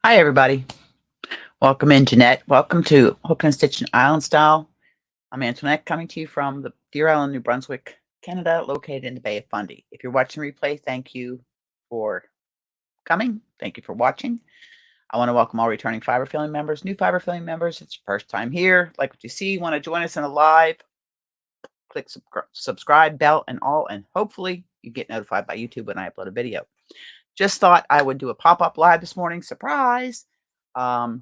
Hi, everybody. Welcome in, Jeanette. Welcome to Hook and Stitch in Island Style. I'm Antoinette, coming to you from the Deer Island, New Brunswick, Canada, located in the Bay of Fundy. If you're watching replay, thank you for coming. Thank you for watching. I want to welcome all returning Fiber Family members, new Fiber Family members. It's your first time here. Like what you see, want to join us in a live, click subscribe, bell, and all, and hopefully you get notified by YouTube when I upload a video. Just thought I would do a pop-up live this morning. Surprise! I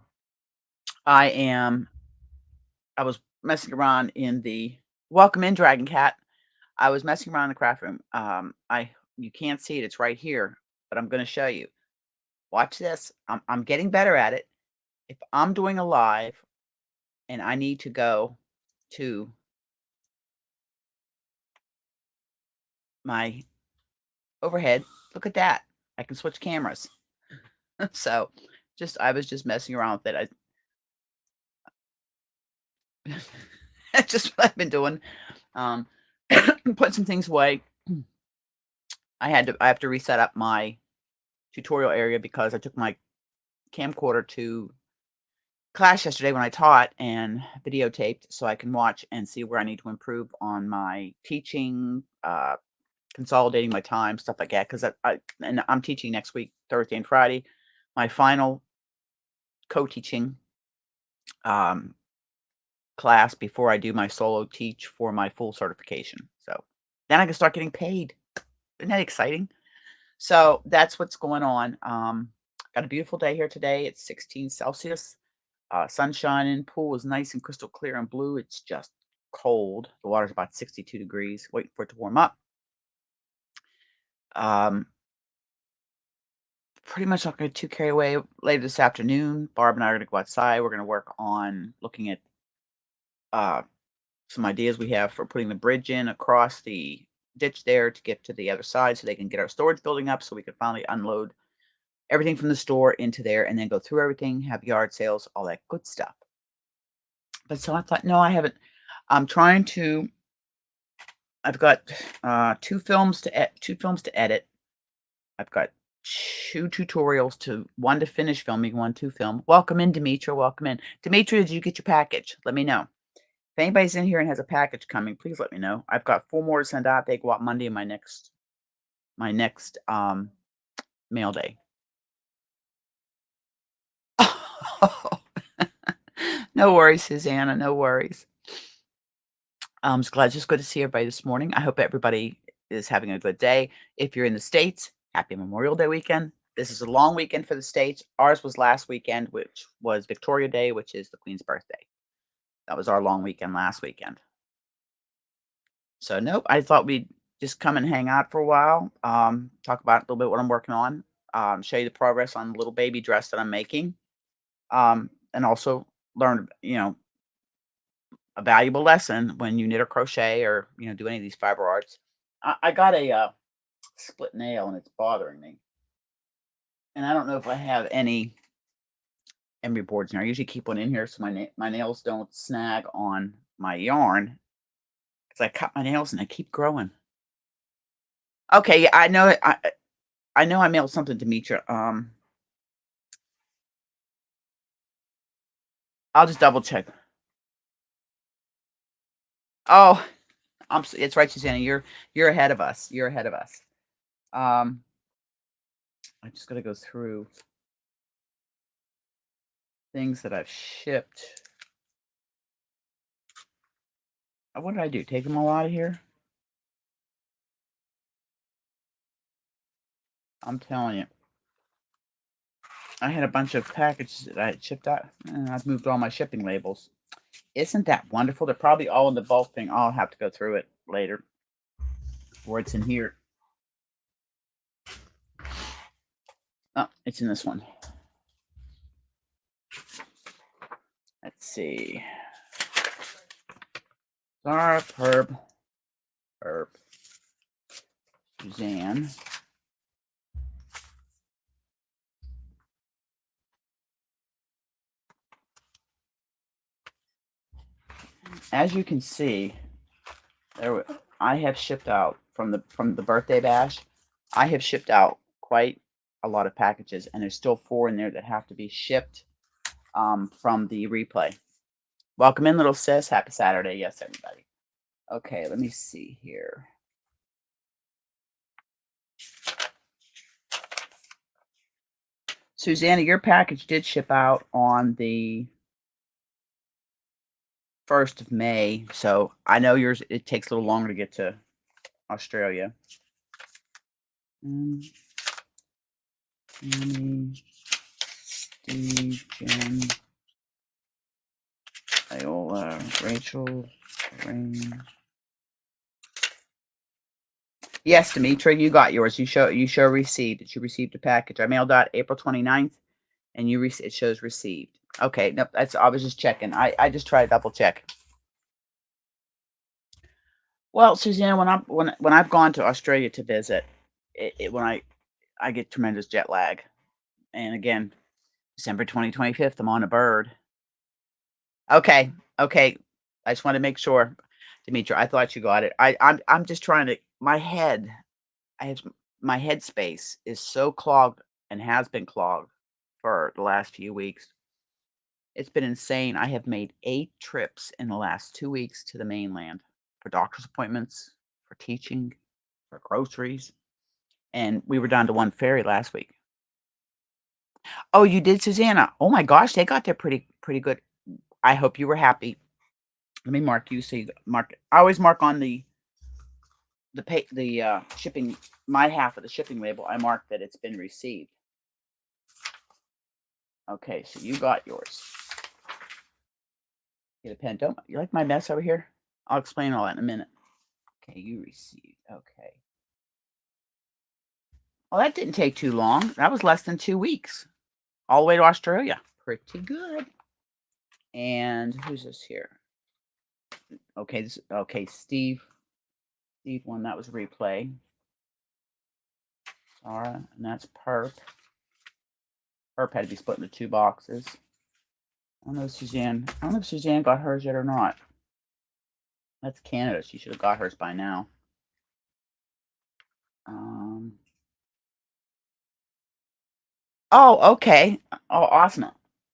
was messing around in the welcome in Dragon Cat. I was messing around in the craft room. You can't see it, it's right here, but I'm gonna show you. Watch this. I'm getting better at it. If I'm doing a live and I need to go to my overhead, look at that. I can switch cameras. So I was just messing around with it. That's just what I've been doing. Put some things away. I have to reset up my tutorial area because I took my camcorder to class yesterday when I taught and videotaped so I can watch and see where I need to improve on my teaching, consolidating my time, stuff like that. Because I'm teaching next week, Thursday and Friday, my final co-teaching class before I do my solo teach for my full certification. So then I can start getting paid. Isn't that exciting? So that's what's going on. Got a beautiful day here today. It's 16 Celsius. Sun shining. Pool is nice and crystal clear and blue. It's just cold. The water's about 62 degrees. Waiting for it to warm up. Pretty much not going to get too carried away. Later this afternoon, Barb and I are going to go outside. We're going to work on looking at some ideas we have for putting the bridge in across the ditch there to get to the other side so they can get our storage building up so we can finally unload everything from the store into there and then go through everything, have yard sales, all that good stuff. But so I thought, no, I haven't. I'm trying to. I've got 2 films to edit. I've got 2 tutorials one to finish filming, 1 to film. Welcome in, Demetria. Welcome in, Demetria. Did you get your package? Let me know. If anybody's in here and has a package coming, please let me know. I've got 4 more to send out. They go out Monday in my next mail day. No worries, Susanna. No worries. I'm just good to see everybody this morning. I hope everybody is having a good day. If you're in the States, happy Memorial Day weekend. This is a long weekend for the States. Ours was last weekend, which was Victoria Day, which is the Queen's birthday. That was our long weekend last weekend. So, nope, I thought we'd just come and hang out for a while, talk about a little bit what I'm working on, show you the progress on the little baby dress that I'm making, and also learn, a valuable lesson when you knit or crochet or, do any of these fiber arts. I got a split nail and it's bothering me. And I don't know if I have any emery boards in here. I usually keep one in here so my nails don't snag on my yarn because I cut my nails and they keep growing. Okay, yeah, I know it. I know I mailed something to Mitra. I'll just double check. Oh, it's right, Susanna. You're ahead of us. You're ahead of us. I'm just gonna go through things that I've shipped. What did I do? Take them all out of here? I'm telling you. I had a bunch of packages that I had shipped out, and I've moved all my shipping labels. Isn't that wonderful? They're probably all in the bulk thing. I'll have to go through it later, or it's in here. Oh, it's in this one. Let's see. Zara, Herb, Suzanne. As you can see, I have shipped out from the birthday bash. I have shipped out quite a lot of packages, and there's still 4 in there that have to be shipped from the replay. Welcome in, little sis. Happy Saturday. Yes, everybody. Okay, let me see here. Susanna, your package did ship out on the 1st of May, so I know yours, it takes a little longer to get to Australia. Annie, Steve, Jen, Iola, Rachel, Rain. Yes, Demetra, you got yours. You show received that you received a package. I mailed out April 29th, and it shows received. Okay, nope, I was just checking. I just try to double check. Well, Suzanne, when I've gone to Australia to visit, when I get tremendous jet lag, and again, December 2025, I'm on a bird. Okay, okay. I just want to make sure, Demetra. I thought you got it. I'm just trying to. My head space is so clogged and has been clogged for the last few weeks. It's been insane. I have made 8 trips in the last 2 weeks to the mainland for doctor's appointments, for teaching, for groceries, and we were down to 1 ferry last week. Oh, you did, Susanna? Oh my gosh, they got there pretty good. I hope you were happy. Let me mark you so you mark. I always mark on the shipping, my half of the shipping label. I mark that it's been received. Okay, so you got yours. Get a pen. Don't you like my mess over here? I'll explain all that in a minute. Okay, you received. Okay. Well, that didn't take too long. That was less than 2 weeks. All the way to Australia. Pretty good. And who's this here? Okay, Steve. Steve one, that was replay. Sarah, and that's Perp. Perp had to be split into 2 boxes. I don't know if Suzanne got hers yet or not. That's Canada. She should have got hers by now. Oh, okay. Oh, awesome.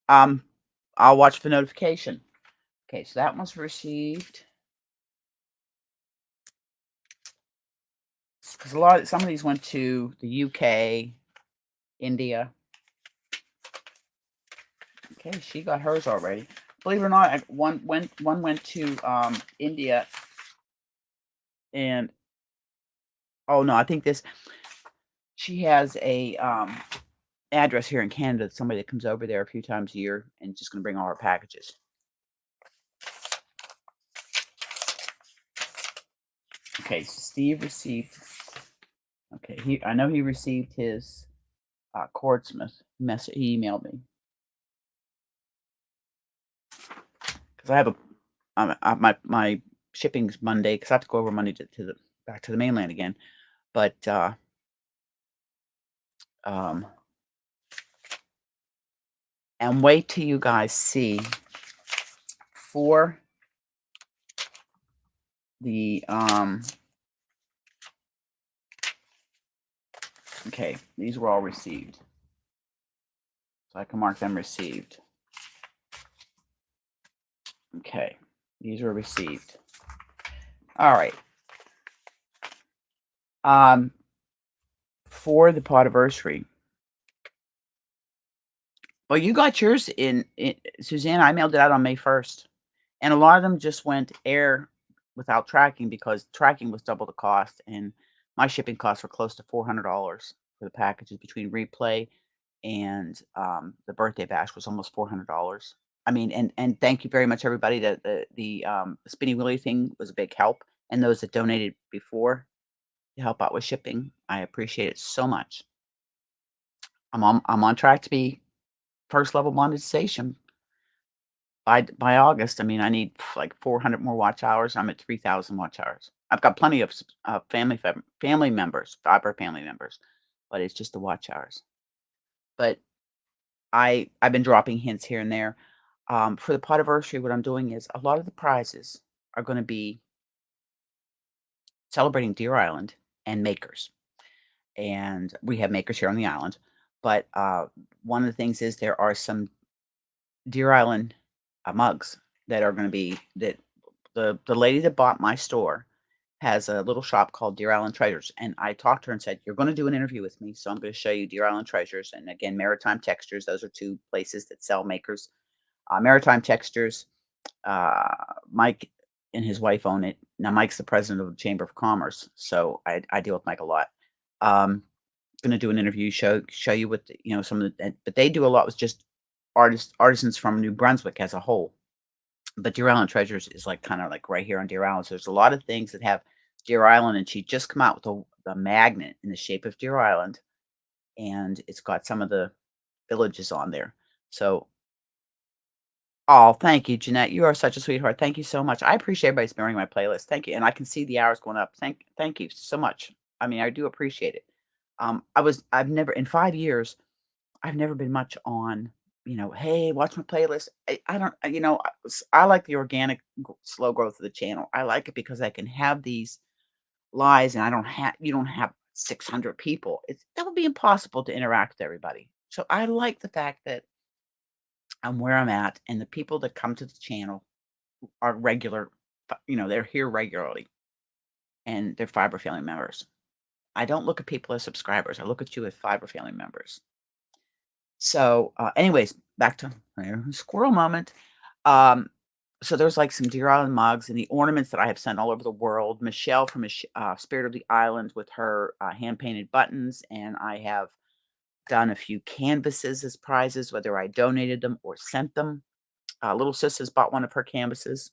I'll watch the notification. Okay, so that one's received. Because some of these went to the UK, India. Okay, she got hers already. Believe it or not, one went to India, and oh no, I think she has a address here in Canada. Somebody that comes over there a few times a year and just going to bring all our packages. Okay, Steve received. Okay, I know he received his Cordsmith message. He emailed me because I have my shipping's Monday because I have to go over Monday back to the mainland again. But and wait till you guys see for the okay, these were all received. So I can mark them received. Okay, these were received. All right. For the Podiversary. Well, you got yours in Suzanne. I mailed it out on May 1st, and a lot of them just went air without tracking because tracking was double the cost, and my shipping costs were close to $400 for the packages between replay and the birthday bash was almost $400. I mean, and thank you very much, everybody. The Spinny Willie thing was a big help, and those that donated before to help out with shipping, I appreciate it so much. I'm on track to be first level monetization by August. I mean, I need like 400 more watch hours. I'm at 3,000 watch hours. I've got plenty of family members, Fiber family members, but it's just the watch hours. But I've been dropping hints here and there. For the Podiversary, what I'm doing is a lot of the prizes are going to be celebrating Deer Island and makers. And we have makers here on the island. But, one of the things is there are some Deer Island, mugs that are gonna be that the lady that bought my store has a little shop called Deer Island Treasures, and I talked to her and said, "You're gonna do an interview with me, so I'm gonna show you Deer Island Treasures," and again, Maritime Textures, those are 2 places that sell makers. Maritime Textures, uh, Mike and his wife own it. Now Mike's the president of the Chamber of Commerce, so I deal with Mike a lot. Um, Gonna do an interview, show you what some of the but they do a lot with just artisans from New Brunswick as a whole. But Deer Island Treasures is, like, kinda, like, right here on Deer Island, so there's a lot of things that have Deer Island, and she just come out with the magnet in the shape of Deer Island, and it's got some of the villages on there. So oh, thank you, Jeanette, you are such a sweetheart, thank you so much. I appreciate everybody sparing my playlist, thank you, and I can see the hours going up. Thank you so much. I mean, I do appreciate it. I've never in 5 years, I've never been much on, "Hey, watch my playlist." I don't I like the organic slow growth of the channel. I like it because I can have these lives and I don't have you don't have 600 people. That would be impossible to interact with everybody. So I like the fact that I'm where I'm at and the people that come to the channel are regular, they're here regularly and they're Fiber Family members. I don't look at people as subscribers. I look at you as Fiber Family members. So, anyways, back to squirrel moment. Um, so there's like some Deer Island mugs and the ornaments that I have sent all over the world. Michelle from Spirit of the Island with her hand painted buttons, and I have done a few canvases as prizes, whether I donated them or sent them. Little sis has bought one of her canvases,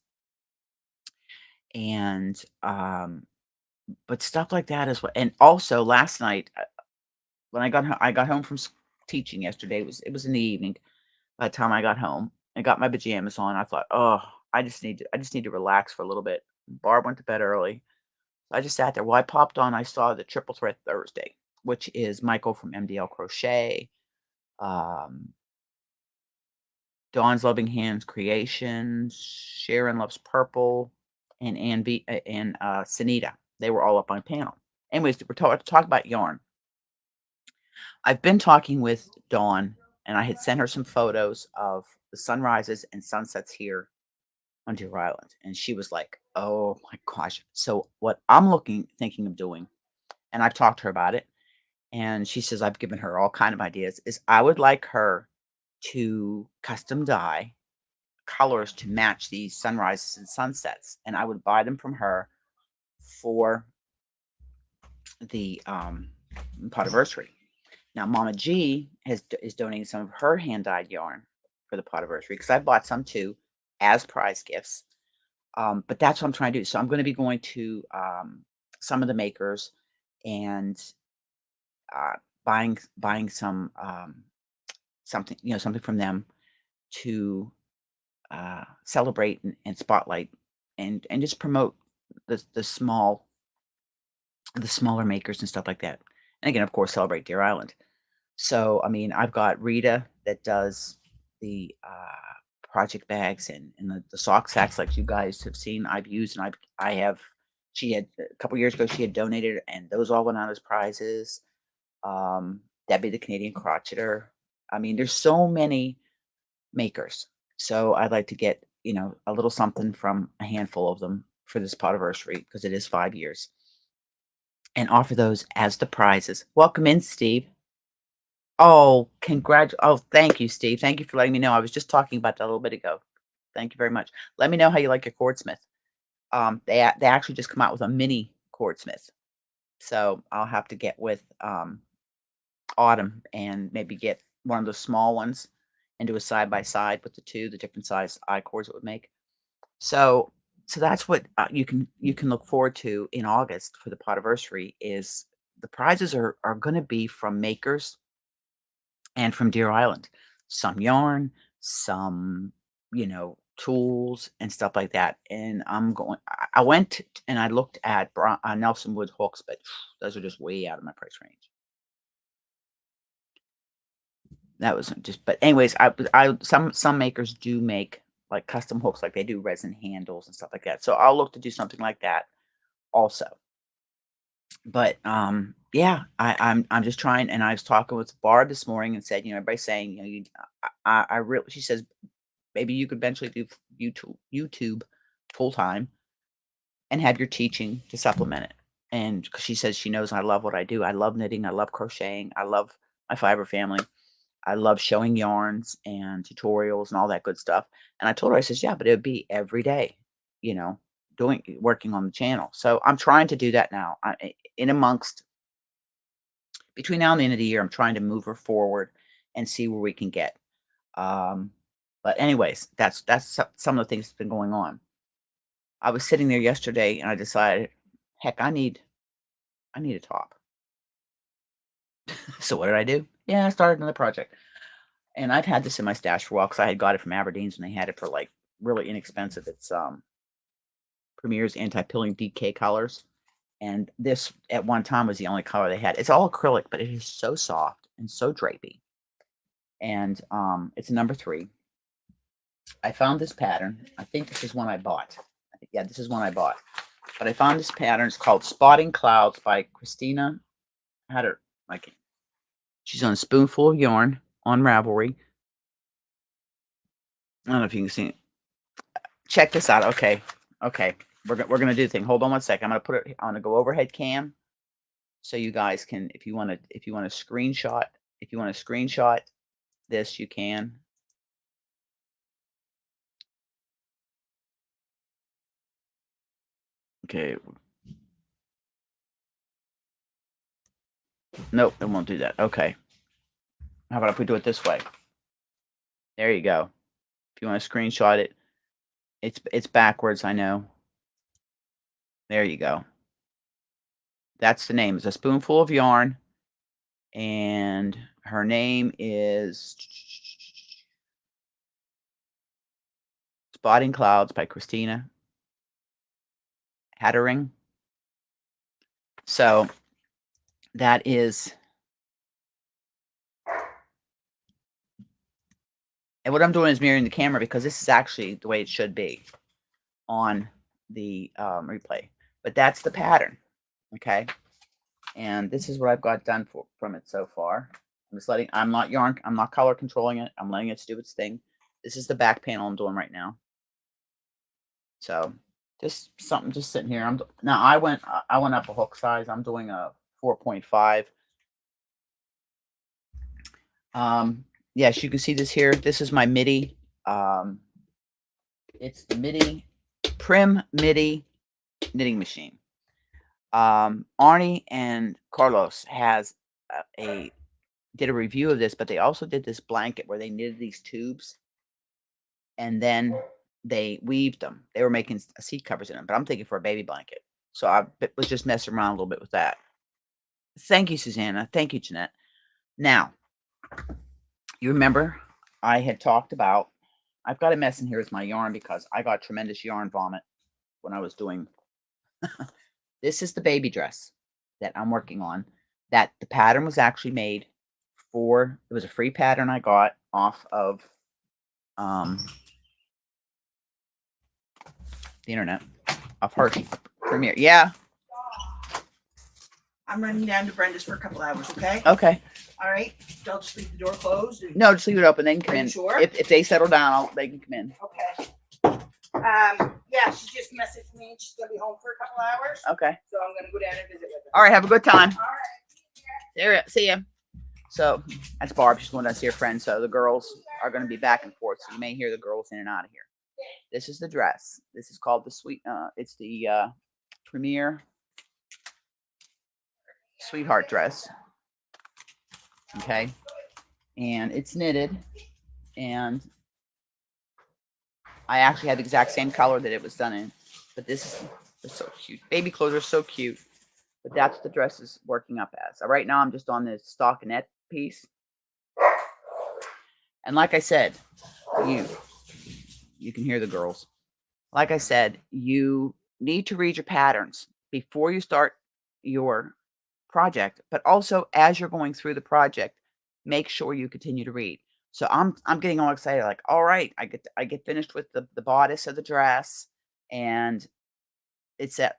and but stuff like that is what. And also last night when I got home from teaching yesterday. It was in the evening. By the time I got home and got my pajamas on, I thought, "Oh, I just need to relax for a little bit." Barb went to bed early. I just sat there. Well, I popped on, I saw the Triple Threat Thursday, which is Michael from MDL Crochet, um, Dawn's Loving Hands Creations, Sharon Loves Purple, and Sunita. They were all up on panel. Anyways, we're talking about yarn. I've been talking with Dawn, and I had sent her some photos of the sunrises and sunsets here on Deer Island, and she was like, "Oh my gosh." So what I'm thinking of doing, and I've talked to her about it, and she says I've given her all kind of ideas, is I would like her to custom dye colors to match these sunrises and sunsets, and I would buy them from her for the Podiversary. Now, Mama G is donating some of her hand dyed yarn for the Podiversary because I bought some too as prize gifts. But that's what I'm trying to do. So I'm going to be going to some of the makers and uh, buying some something something from them to celebrate and spotlight and just promote the smaller makers and stuff like that. And again, of course, celebrate Deer Island. So I mean, I've got Rita that does the project bags and the sock sacks like you guys have seen I've used and I have she had a couple years ago she had donated and those all went out as prizes. Debbie the Canadian crocheter. I mean, there's so many makers. So I'd like to get, a little something from a handful of them for this Podiversary because it is 5 years and offer those as the prizes. Welcome in, Steve. Oh, thank you, Steve. Thank you for letting me know. I was just talking about that a little bit ago. Thank you very much. Let me know how you like your Cordsmith. They actually just come out with a mini Cordsmith, so I'll have to get with Autumn and maybe get one of the small ones and do a side by side with the different size I cords it would make. So so that's what you can look forward to in August for the Podiversary is the prizes are going to be from makers and from Deer Island. Some yarn, some, tools and stuff like that. And I went and I looked at Nelson Wood hooks, but those are just way out of my price range. That was just, but anyways, some makers do make like custom hooks, like they do resin handles and stuff like that. So I'll look to do something like that also. But, yeah, I'm just trying, and I was talking with Barb this morning and said, everybody's saying, you I really she says, "Maybe you could eventually do YouTube full time and have your teaching to supplement it." And 'cause she says she knows I love what I do. I love knitting, I love crocheting, I love my fiber family. I love showing yarns and tutorials and all that good stuff. And I told her, I says, "Yeah, but it would be every day, you know, working on the channel." So I'm trying to do that now. In amongst between now and the end of the year, I'm trying to move her forward and see where we can get. Um, but anyways, that's some of the things that's been going on. I was sitting there yesterday and I decided, heck, I need a top. So what did I do? Yeah, I started another project. And I've had this in my stash for a while because I had got it from Aberdeen's and they had it for like really inexpensive. It's Premier's anti-pilling DK colors. And this at one time was the only color they had. It's all acrylic, but it is so soft and so drapey. And it's a number 3. I found this pattern. I think this is one I bought. Yeah, this is one I bought. But I found this pattern. It's called Spotting Clouds by Christina. Had her like she's on a spoonful of yarn on Ravelry. I don't know if you can see it. Check this out. Okay. Okay. We're gonna do the thing. Hold on one second. I'm gonna put it. I'm gonna go overhead cam so you guys can, if you want to screenshot this, you can. Okay. Nope, it won't do that. Okay. How about if we do it this way? There you go. If you want to screenshot it, it's backwards. I know. There you go. That's the name. It's a spoonful of yarn, and her name is Spotting Clouds by Christina Hattering. So that is, and what I'm doing is mirroring the camera because this is actually the way it should be on the replay. But that's the pattern, okay? And this is what I've got done from it so far. I'm not color controlling it. I'm letting it do its thing. This is the back panel I'm doing right now. So just something just sitting here. Now I went up a hook size. I'm doing a 4.5. Yes, you can see this here. This is my MIDI. It's the MIDI Prim MIDI knitting machine. Arnie and Carlos did a review of this, but they also did this blanket where they knitted these tubes and then they weaved them. They were making seat covers in them, but I'm thinking for a baby blanket. So I was just messing around a little bit with that. Thank you, Susanna. Thank you, Jeanette. Now, you remember I had talked about, I've got a mess in here with my yarn because I got tremendous yarn vomit when I was doing, this is the baby dress that I'm working on, that the pattern was actually made for, it was a free pattern I got off of the internet, off Hershey Premier. Yeah. I'm running down to Brenda's for a couple hours, okay? Okay. All right. I'll just leave the door closed. No, just leave it open. They can come Are you in. sure? If they settle down, they can come in. Okay. Yeah, she just messaged me. She's gonna be home for a couple hours. Okay. So I'm gonna go down and visit with her. All right. Have a good time. All right. There. See ya. So that's Barb. She's going down to see her friend. So the girls are going to be back and forth. So you may hear the girls in and out of here. This is the dress. This is called the it's the Premier Sweetheart dress. Okay. And it's knitted. And I actually had the exact same color that it was done in. But this is so cute. Baby clothes are so cute. But that's what the dress is working up as. So right now I'm just on this stockinette piece. And like I said, you can hear the girls. Like I said, you need to read your patterns before you start your project, but also as you're going through the project, make sure you continue to read. So I'm getting all excited, like, all right, I get finished with the bodice of the dress, and it's at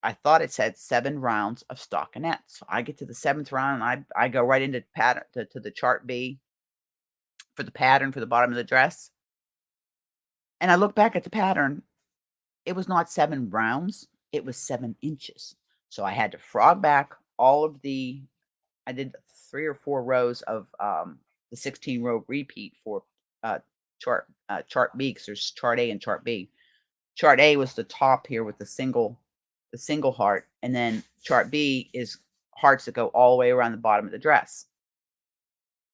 I thought it said 7 rounds of stockinette. So I get to the 7th round and I go right into pattern to the chart B for the pattern for the bottom of the dress. And I look back at the pattern. It was not 7 rounds, it was 7 inches. So I had to frog back all of I did 3 or 4 rows of the 16 row repeat for chart B, because there's chart A and chart B. Chart A was the top here with the single heart, and then chart B is hearts that go all the way around the bottom of the dress.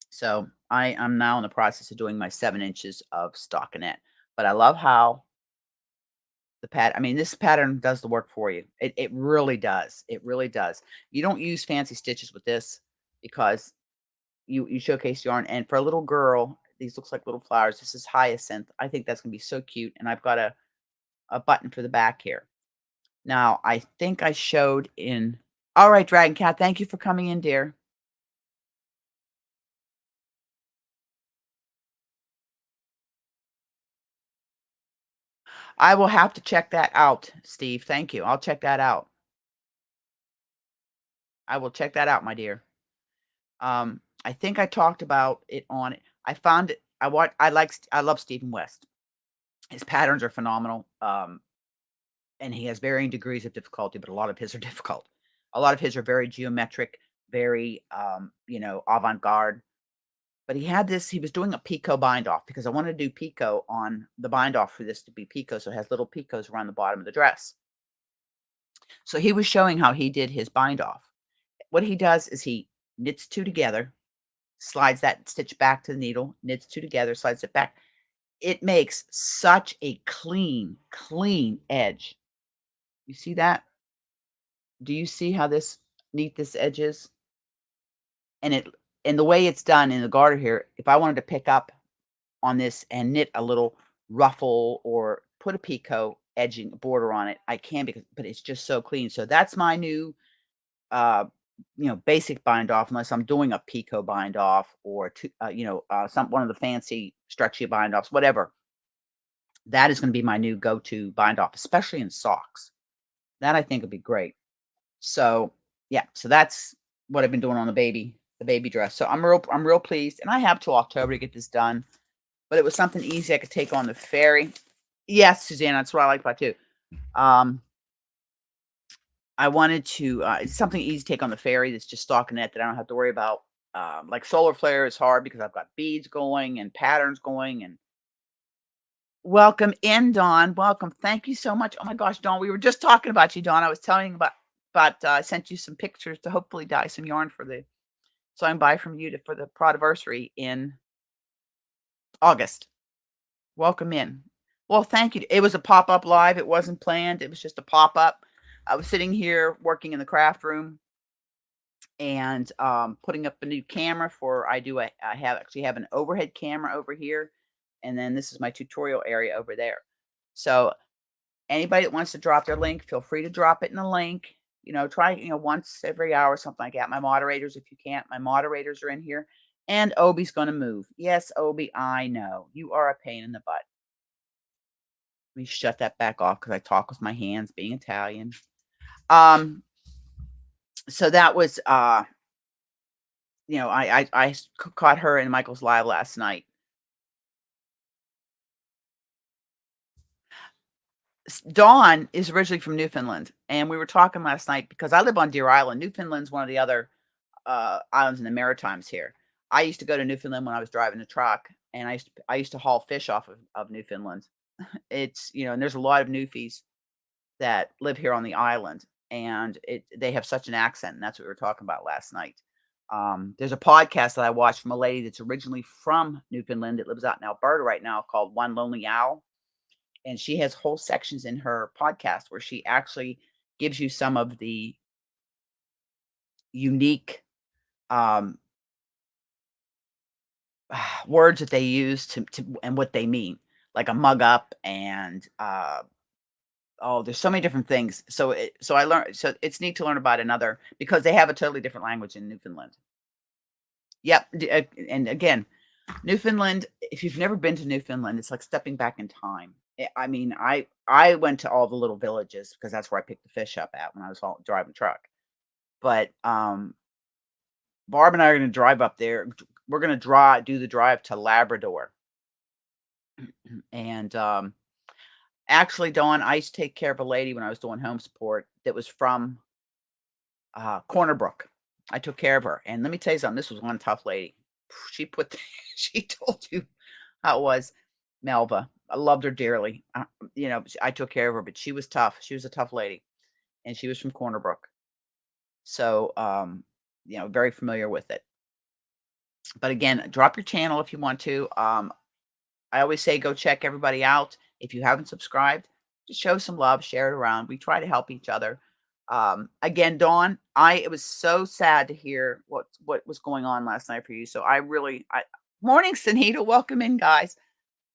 So I am now in the process of doing my 7 inches of stockinette. But I love how this pattern does the work for you. It really does. It really does. You don't use fancy stitches with this because you showcase yarn. And for a little girl, these looks like little flowers. This is hyacinth. I think that's gonna be so cute. And I've got a button for the back here. Now, I think I showed in. All right, Dragon Cat, thank you for coming in, dear. I will have to check that out, Steve. Thank you. I'll check that out. I will check that out, my dear. I think I talked about it on it. I found it. I love Stephen West. His patterns are phenomenal. And he has varying degrees of difficulty, but a lot of his are difficult. A lot of his are very geometric, very avant-garde. But he was doing a picot bind off because I wanted to do picot on the bind off for this to be picot, so it has little picots around the bottom of the dress. So he was showing how he did his bind off. What he does is he knits 2 together, slides that stitch back to the needle, knits 2 together, slides it back. It makes such a clean edge. You see that? Do you see how neat this edge is? And the way it's done in the garter here, if I wanted to pick up on this and knit a little ruffle or put a picot edging border on it, I can, but it's just so clean. So that's my new basic bind off, unless I'm doing a picot bind off or one of the fancy stretchy bind offs, whatever. That is going to be my new go-to bind off, especially in socks. That I think would be great. So yeah, so that's what I've been doing on the baby dress. So I'm real pleased, and I have till October to get this done. But it was something easy I could take on the ferry. Yes, Suzanne, that's what I like about too. I wanted to it's something easy to take on the ferry that's just stockinette that I don't have to worry about. Like solar flare is hard because I've got beads going and patterns going. And welcome in, Dawn. Welcome. Thank you so much. Oh my gosh, Dawn, we were just talking about you, Dawn. I was telling you about I sent you some pictures to hopefully dye some yarn for so I can buy from you for the Prodiversary in August. Welcome in. Well, thank you. It was a pop-up live. It wasn't planned. It was just a pop-up. I was sitting here working in the craft room and putting up a new camera I actually have an overhead camera over here. And then this is my tutorial area over there. So anybody that wants to drop their link, feel free to drop it in the link. Try, once every hour, something like that. My moderators, if you can't, my moderators are in here. And Obi's going to move. Yes, Obi, I know. You are a pain in the butt. Let me shut that back off because I talk with my hands, being Italian. So that was, I caught her in Michael's live last night. Dawn is originally from Newfoundland, and we were talking last night because I live on Deer Island. Newfoundland's one of the other islands in the Maritimes here. I used to go to Newfoundland when I was driving the truck, and I used to haul fish off of Newfoundland. It's and there's a lot of Newfies that live here on the island, and they have such an accent, and that's what we were talking about last night. There's a podcast that I watched from a lady that's originally from Newfoundland that lives out in Alberta right now called One Lonely Owl. And she has whole sections in her podcast where she actually gives you some of the unique words that they use to and what they mean, like a mug up and there's so many different things. So I learned. So it's neat to learn about another because they have a totally different language in Newfoundland. Yep, and again, Newfoundland. If you've never been to Newfoundland, it's like stepping back in time. I mean, I went to all the little villages because that's where I picked the fish up at when I was driving truck. But Barb and I are going to drive up there. We're going to do the drive to Labrador, and actually, Dawn, I used to take care of a lady when I was doing home support that was from Corner Brook. I took care of her, and let me tell you something. This was one tough lady. She put, she told you how it was, Melva. I loved her dearly. I took care of her, but she was tough. She was a tough lady, and she was from Corner Brook. So, very familiar with it. But again, drop your channel if you want to. I always say go check everybody out. If you haven't subscribed, just show some love, share it around. We try to help each other. Again, Dawn, it was so sad to hear what was going on last night for you. So morning, Sanita, welcome in, guys.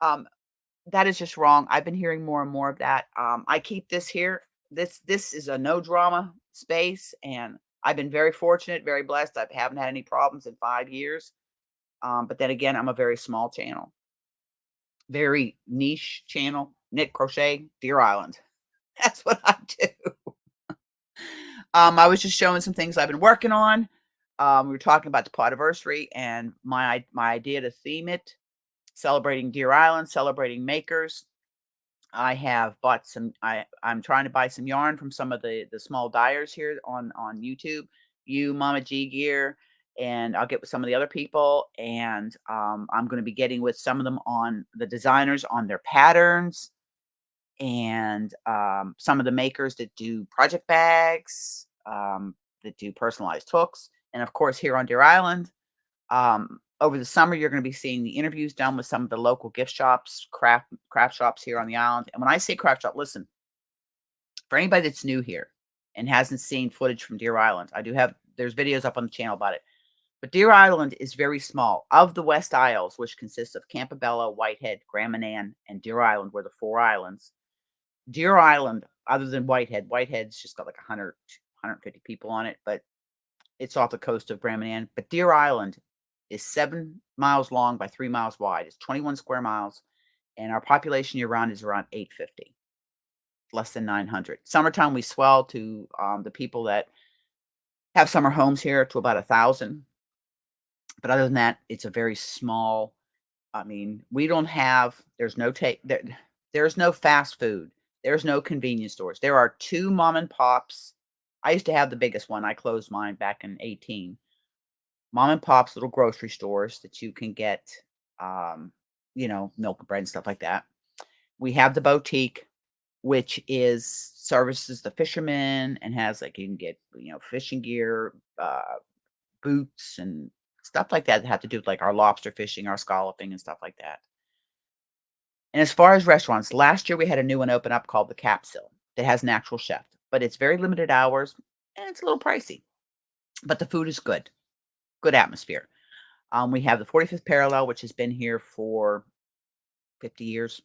That is just wrong. I've been hearing more and more of that. I keep this here. This is a no drama space, and I've been very fortunate, very blessed. I haven't had any problems in 5 years. But then again, I'm a very small channel, very niche channel, knit, crochet, Deer Island. That's what I do. I was just showing some things I've been working on. We were talking about the Podiversary and my idea to theme it, celebrating Deer Island, celebrating makers. I have bought some. I'm trying to buy some yarn from some of the small dyers here on YouTube. Mama G Gear, and I'll get with some of the other people. And I'm going to be getting with some of them on the designers on their patterns, and some of the makers that do project bags, that do personalized hooks, and of course here on Deer Island. Over the summer, you're going to be seeing the interviews done with some of the local gift shops, craft shops here on the island. And when I say craft shop, listen, for anybody that's new here and hasn't seen footage from Deer Island, there's videos up on the channel about it. But Deer Island is very small. Of the West Isles, which consists of Campobello, Whitehead, Grand Manan, and Deer Island, were the 4 islands. Deer Island, other than Whitehead's just got like 150 people on it, but it's off the coast of Grand Manan. But Deer Island is 7 miles long by 3 miles wide. It's 21 square miles, and our population year-round is around 850, less than 900. Summertime, we swell to the people that have summer homes here to about 1,000. But other than that, it's a very small. I mean, there's no fast food. There's no convenience stores. There are 2 mom and pops. I used to have the biggest one. I closed mine back in 18. Mom and pops, little grocery stores that you can get, milk and bread and stuff like that. We have the boutique, which services the fishermen and has you can get, fishing gear, boots and stuff like that have to do with our lobster fishing, our scalloping and stuff like that. And as far as restaurants, last year we had a new one open up called the Capsule that has an actual chef, but it's very limited hours and it's a little pricey, but the food is good. Good atmosphere. We have the 45th Parallel, which has been here for 50 years,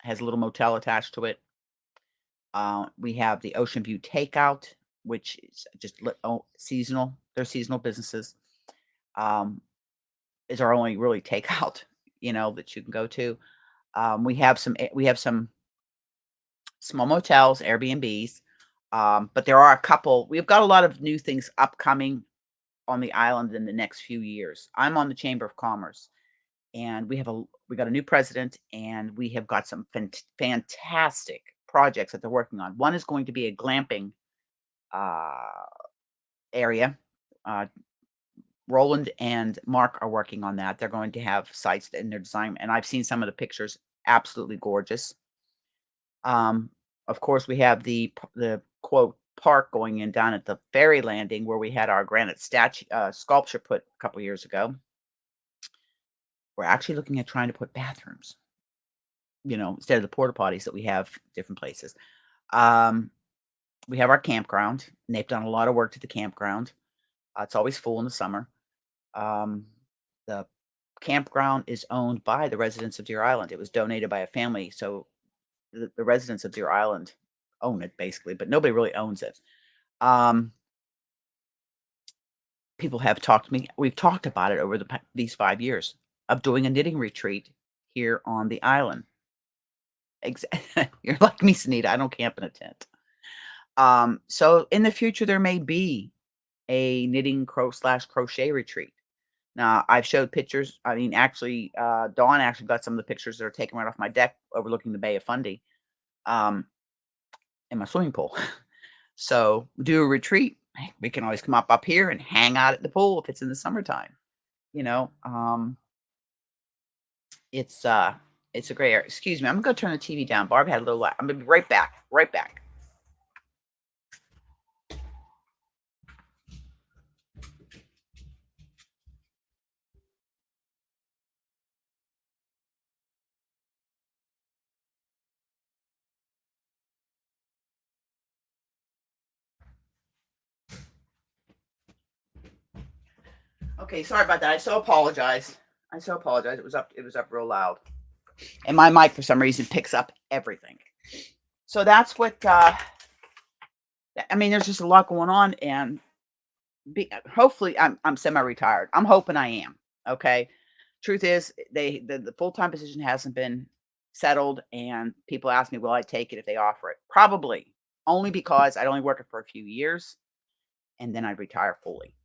has a little motel attached to it. We have the Ocean View Takeout, which is just seasonal. They're seasonal businesses. Is our only really takeout, that you can go to. We have some small motels, Airbnbs, but there are a couple. We've got a lot of new things upcoming on the island in the next few years. I'm on the Chamber of Commerce, and we got a new president, and we have got some fantastic projects that they're working on. One is going to be a glamping area. Roland and Mark are working on that. They're going to have sites in their design, and I've seen some of the pictures. Absolutely gorgeous. Of course, we have the quote park going in down at the ferry landing where we had our granite sculpture put a couple years ago. We're actually looking at trying to put bathrooms, instead of the porta potties that we have different places. We have our campground, and they've done a lot of work to the campground. It's always full in the summer. The campground is owned by the residents of Deer Island. It was donated by a family, so the residents of Deer Island own it basically, but nobody really owns it. People have talked to me. We've talked about it over these 5 years of doing a knitting retreat here on the island. You're like me, Sunita. I don't camp in a tent. So in the future, there may be a knitting crochet retreat. Now, I've showed pictures. I mean, actually, Dawn actually got some of the pictures that are taken right off my deck overlooking the Bay of Fundy, um, in my swimming pool. So do a retreat. We can always come up here and hang out at the pool if it's in the summertime. You know, it's it's a great area. Excuse me, I'm gonna turn the TV down. Barb had a little. I'm gonna be right back. Right back. Okay, sorry about that. I so apologize. I so apologize. It was up real loud. And my mic for some reason picks up everything. So that's what I mean, there's just a lot going on, and hopefully I'm semi-retired. I'm hoping I am. Okay. Truth is, the full-time position hasn't been settled, and people ask me, will I take it if they offer it? Probably. Only because I'd only work it for a few years and then I'd retire fully.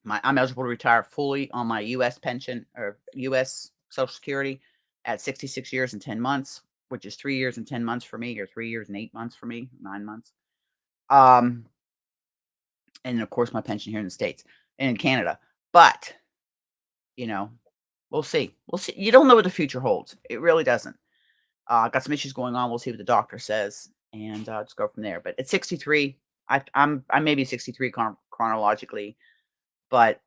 I'm eligible to retire fully on my US pension or US Social Security at 66 years and 10 months, which is 3 years and 10 months for me, or 3 years and 8 months for me, 9 months. Um, and of course, my pension here in the States and in Canada. But, you know, we'll see. We'll see. You don't know what the future holds. It really doesn't. Got some issues going on. We'll see what the doctor says and just go from there. But at 63, I may be 63 chronologically, but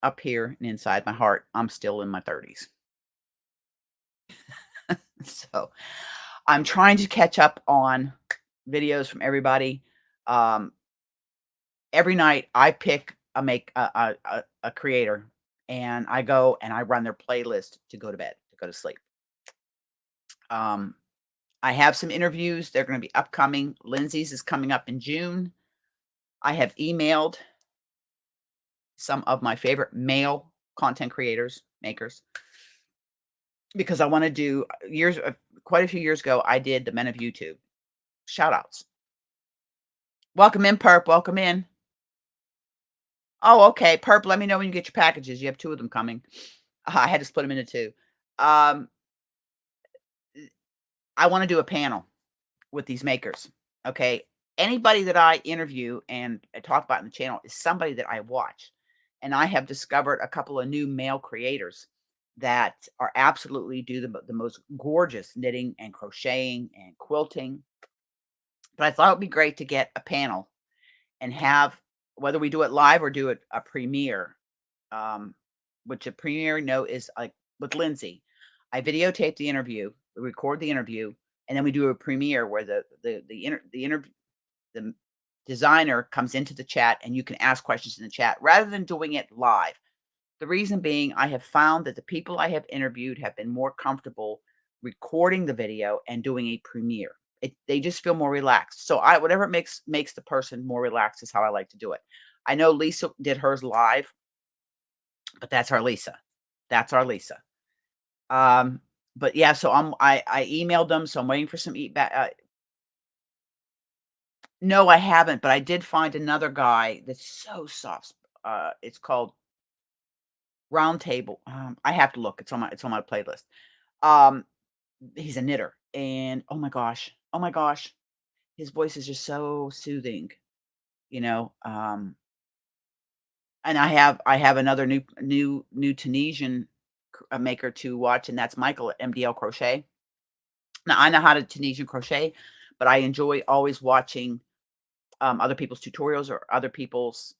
up here and inside my heart, I'm still in my 30s. So I'm trying to catch up on videos from everybody. Um, every night I pick a creator, and I go and I run their playlist to go to bed, to go to sleep. I have some interviews. They're going to be upcoming. Lindsay's is coming up in June. I have emailed some of my favorite male content creators, makers, because I want to do quite a few years ago, I did the Men of YouTube shout outs. Welcome in, Perp. Welcome in. Oh, okay. Perp, let me know when you get your packages. You have 2 of them coming. I had to split them into 2. Um, I want to do a panel with these makers. Okay. Anybody that I interview and talk about in the channel is somebody that I watch. And I have discovered a couple of new male creators that are absolutely do the most gorgeous knitting and crocheting and quilting. But I thought it would be great to get a panel and have, whether we do it live or do it a premiere, um, which a premiere note is like with Lindsay. I videotape the interview, we record the interview, and then we do a premiere where the designer comes into the chat and you can ask questions in the chat rather than doing it live. The reason being, I have found that the people I have interviewed have been more comfortable recording the video and doing a premiere. They just feel more relaxed. So whatever makes the person more relaxed is how I like to do it. I know Lisa did hers live, but that's our Lisa. That's our Lisa. But yeah, so I emailed them, so I'm waiting for some feedback. No, I haven't, but I did find another guy that's so soft. It's called Roundtable. I have to look. It's on my playlist. Um, he's a knitter, and oh my gosh, his voice is just so soothing, you know. And I have another new Tunisian maker to watch, and that's Michael at MDL Crochet. Now I know how to Tunisian crochet, but I enjoy always watching other people's tutorials or other people's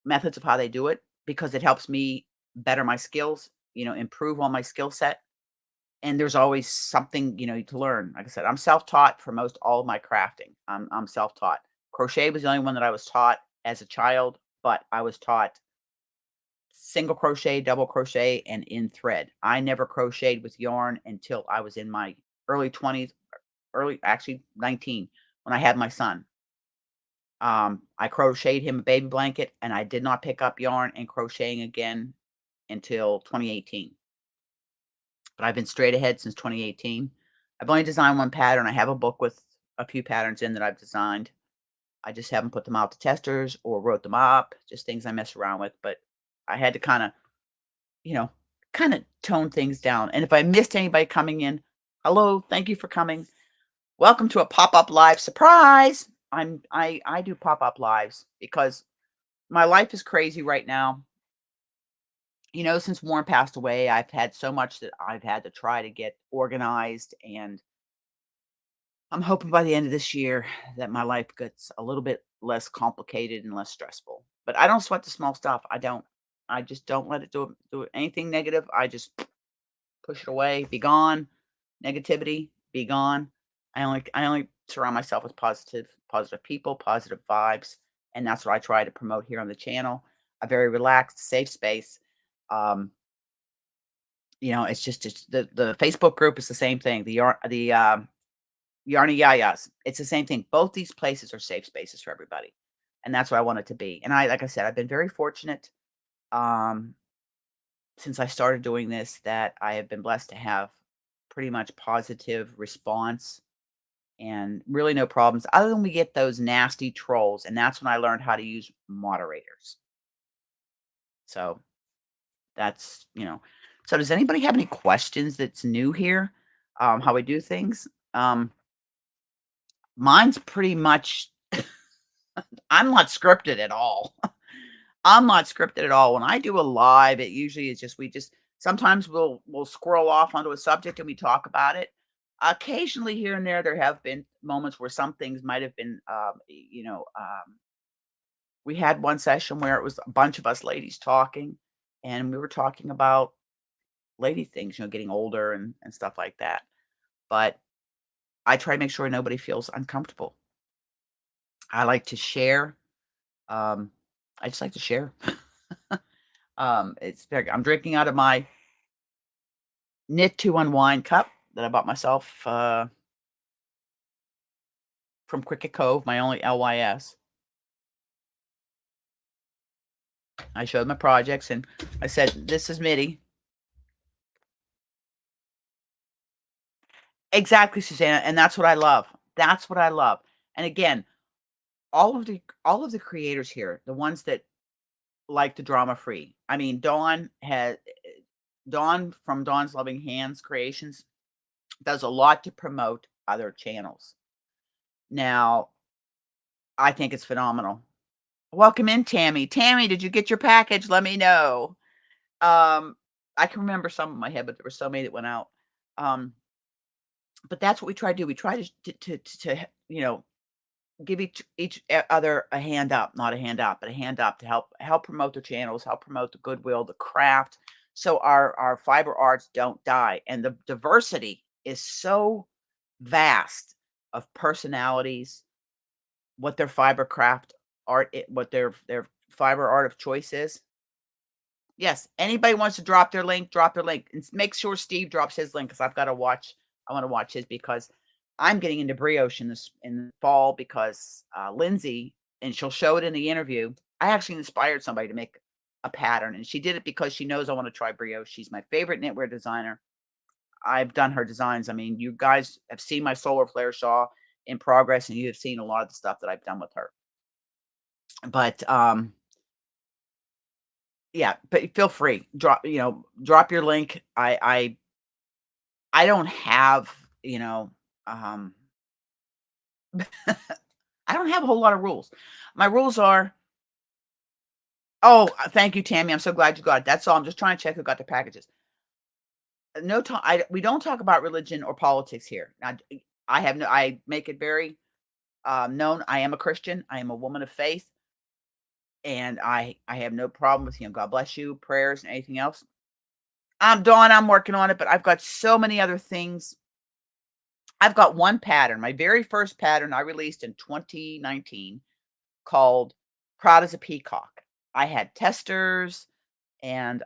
methods of how they do it, because it helps me better my skills, improve on my skill set. And there's always something, to learn. Like I said, I'm self-taught for most all of my crafting. I'm self-taught. Crochet was the only one that I was taught as a child, but I was taught single crochet, double crochet, and in thread. I never crocheted with yarn until I was in my early 20s, actually 19, when I had my son. I crocheted him a baby blanket, and I did not pick up yarn and crocheting again until 2018. But I've been straight ahead since 2018. I've only designed one pattern. I have a book with a few patterns in that I've designed. I just haven't put them out to testers or wrote them up, just things I mess around with. But I had to you know, kind of tone things down. And if I missed anybody coming in, hello, thank you for coming. Welcome to a pop-up live surprise. I do pop-up lives because my life is crazy right now. Since Warren passed away, I've had so much that I've had to try to get organized, and I'm hoping by the end of this year that my life gets a little bit less complicated and less stressful. But I don't sweat the small stuff. I don't. I just don't let it do anything negative. I just push it away. Be gone. Negativity. Be gone. I only surround myself with positive people, positive vibes, and that's what I try to promote here on the channel. A very relaxed, safe space. Um, it's the Facebook group is the same thing. The Yarny Yayas, it's the same thing. Both these places are safe spaces for everybody, and that's what I want it to be. And like I said, I've been very fortunate, um, since I started doing this, that I have been blessed to have pretty much positive response and really no problems other than we get those nasty trolls, and that's when I learned how to use moderators. So, that's, so does anybody have any questions that's new here, how we do things? Mine's pretty much I'm not scripted at all. I'm not scripted at all. When I do a live, it usually is just we just sometimes we'll scroll off onto a subject and we talk about it. Occasionally, here and there have been moments where some things might have been, we had one session where it was a bunch of us ladies talking, and we were talking about lady things, getting older and stuff like that. But I try to make sure nobody feels uncomfortable. I like to share. Um, I just like to share. I'm drinking out of my Knit to Unwind cup that I bought myself, from Cricket Cove, my only LYS. I showed my projects and I said, "This is MIDI." Exactly, Susanna, and that's what I love. That's what I love. And again, all of the creators here, the ones that like the drama free. I mean, Dawn from Dawn's Loving Hands Creations does a lot to promote other channels. Now, I think it's phenomenal. Welcome in, Tammy. Tammy, did you get your package? Let me know. Um, I can remember some in my head, but there were so many that went out. Um, but that's what we try to do. We try to give each other a hand up, not a hand out, but a hand up to help promote the channels, help promote the goodwill, the craft, so our fiber arts don't die. And the diversity is so vast of personalities, what their fiber craft what their fiber art of choice is. Yes, anybody wants to drop their link, and make sure Steve drops his link because I want to watch his because I'm getting into brioche in the fall because Lindsay, and she'll show it in the interview. I actually inspired somebody to make a pattern, and she did it because she knows I want to try brioche. She's my favorite knitwear designer. I've done her designs. I mean, you guys have seen my solar flare shawl in progress, and you have seen a lot of the stuff that I've done with her. But yeah, but feel free. Drop your link. I don't have, um I don't have a whole lot of rules. My rules are oh, thank you, Tammy. I'm so glad you got it. That's all. I'm just trying to check who got the packages. No talk. We don't talk about religion or politics here. Now, I make it very known. I am a Christian. I am a woman of faith, and I have no problem with God bless you, prayers, and anything else. I'm Dawn. I'm working on it, but I've got so many other things. I've got one pattern. My very first pattern I released in 2019 called Proud as a Peacock. I had testers and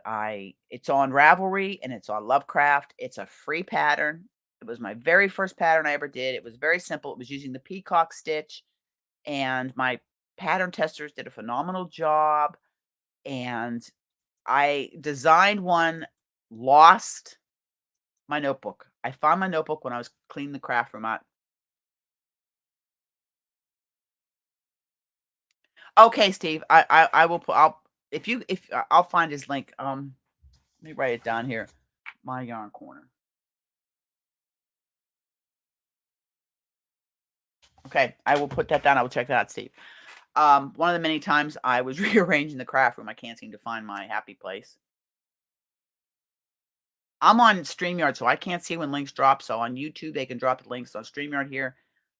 it's on Ravelry and it's on Lovecraft. It's a free pattern. It was my very first pattern I ever did. It was very simple. It was using the peacock stitch, and my pattern testers did a phenomenal job. And I designed one, lost my notebook. I found my notebook when I was cleaning the craft room out. Okay, Steve, I will put, I'll find his link. Let me write it down here. My yarn corner. Okay, I will put that down. I will check that out, Steve. One of the many times I was rearranging the craft room, I can't seem to find my happy place. I'm on StreamYard, so I can't see when links drop. So on YouTube, they can drop the links. On StreamYard here,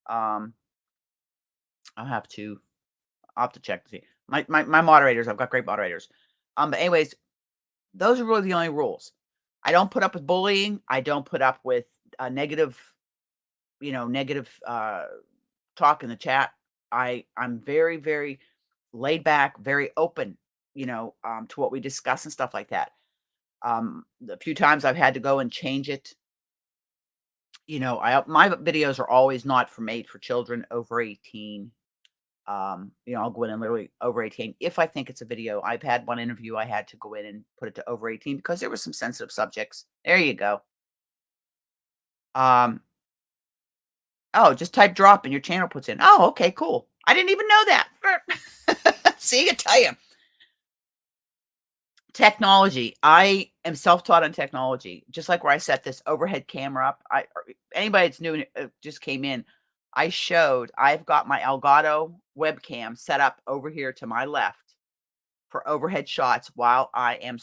um, I'll have to check to see. My moderators, I've got great moderators. But anyways, those are really the only rules. I don't put up with bullying. I don't put up with negative, negative talk in the chat. I'm very, very laid back, very open, to what we discuss and stuff like that. The few times I've had to go and change it, my videos are always not made for children over 18. I'll go in and literally over 18 if I think it's a video. I've had one interview I had to go in and put it to over 18 because there were some sensitive subjects. There you go. Oh, just type drop and your channel puts in. Oh, okay, cool. I didn't even know that. See, I tell you. Technology. I am self-taught on technology. Just like where I set this overhead camera up. Anybody that's new just came in. I've got my Elgato webcam set up over here to my left for overhead shots while I am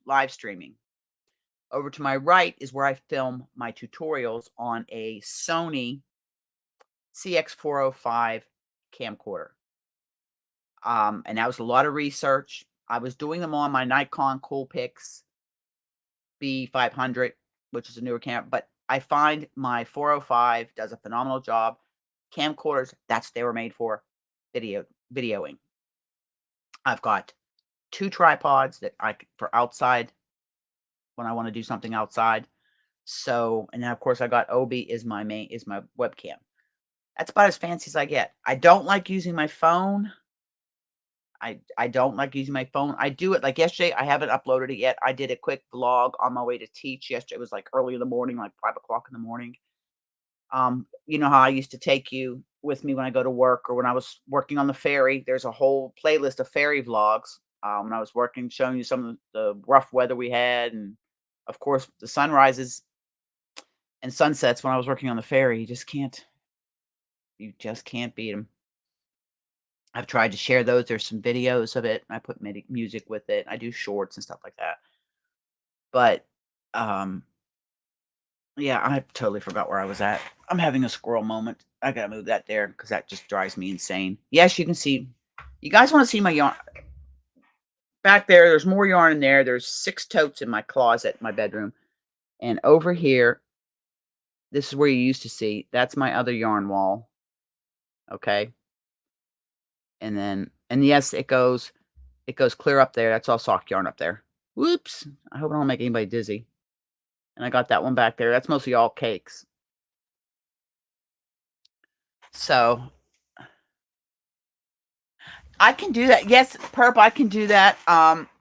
live streaming. Over to my right is where I film my tutorials on a Sony CX405 camcorder. And that was a lot of research. I was doing them on my Nikon Coolpix B500, which is a newer camera, but I find my 405 does a phenomenal job. Camcorders, they were made for videoing. I've got 2 tripods that for outside when I want to do something outside. So, and then of course I got Obi is my webcam. That's about as fancy as I get. I don't like using my phone. I don't like using my phone. I do it like yesterday. I haven't uploaded it yet. I did a quick vlog on my way to teach yesterday. It was like early in the morning, like 5 o'clock in the morning. You know how I used to take you with me when I go to work or when I was working on the ferry. There's a whole playlist of ferry vlogs. When I was working, showing you some of the rough weather we had, and of course the sunrises and sunsets when I was working on the ferry. You just can't beat them. I've tried to share those. There's some videos of it. I put music with it. I do shorts and stuff like that. But, yeah, I totally forgot where I was at. I'm having a squirrel moment. I gotta move that there because that just drives me insane. Yes, you can see. You guys want to see my yarn? Back there, there's more yarn in there. There's 6 totes in my closet, my bedroom. And over here, this is where you used to see. That's my other yarn wall. Okay. And yes, it goes clear up there. That's all sock yarn up there. Whoops. I hope I don't make anybody dizzy. And I got that one back there. That's mostly all cakes. So I can do that. Yes, Perp, I can do that.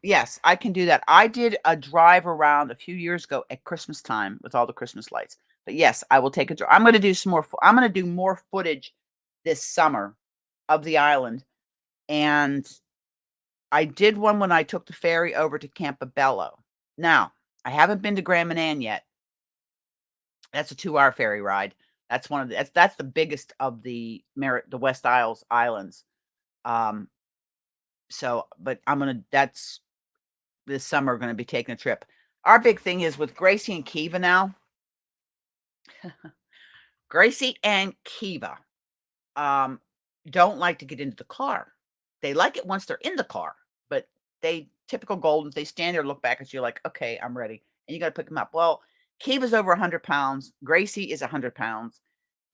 Yes, I can do that. I did a drive around a few years ago at Christmas time with all the Christmas lights. But yes, I will take a drive. I'm going to do some more. I'm going to do more footage this summer of the island. And I did one when I took the ferry over to Campobello. Now, I haven't been to Grand Manan yet. That's a 2-hour ferry ride. That's one of that's the biggest of the West Isles islands. So, but that's this summer going to be taking a trip. Our big thing is with Gracie and Kiva now. Gracie and Kiva don't like to get into the car. They like it once they're in the car, but typical Goldens, they stand there, look back at you like, okay, I'm ready. And you got to pick them up. Well, Kiva's over 100 pounds. Gracie is 100 pounds.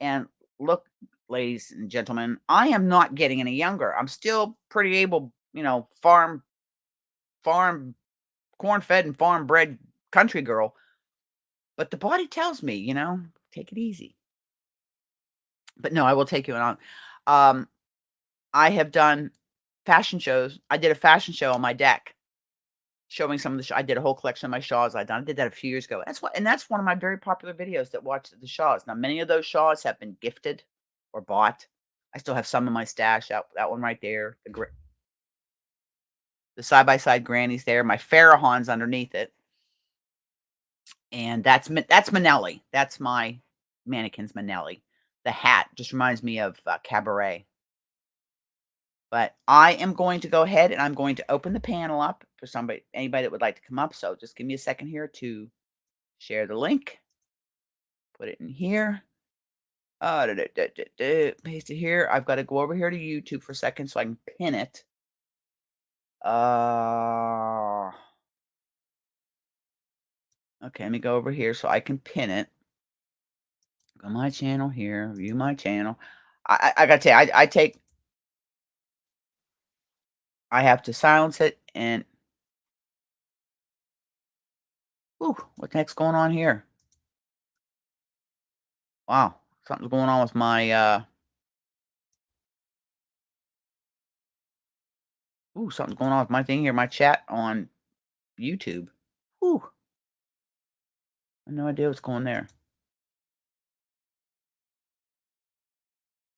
And look, ladies and gentlemen, I am not getting any younger. I'm still pretty able, farm corn-fed and farm-bred country girl. But the body tells me, take it easy. But no, I will take you on. I have done fashion shows. I did a fashion show on my deck showing some of the I did a whole collection of my shawls I did that a few years ago. That's one of my very popular videos that watch the shawls. Now, many of those shawls have been gifted or bought. I still have some in my stash. That one right there, the side-by-side grannies there, my Farahans underneath it. And that's Manelli. That's my mannequin's Manelli. The hat just reminds me of Cabaret. But I am going to go ahead and I'm going to open the panel up for anybody that would like to come up. So just give me a second here to share the link. Put it in here. Paste it here. I've got to go over here to YouTube for a second so I can pin it. Okay, let me go over here so I can pin it. Go to my channel here. View my channel. I gotta tell you, I have to silence it and ooh, what the heck's going on here? Wow, something's going on with my something's going on with my thing here, my chat on YouTube. Ooh. I have no idea what's going there.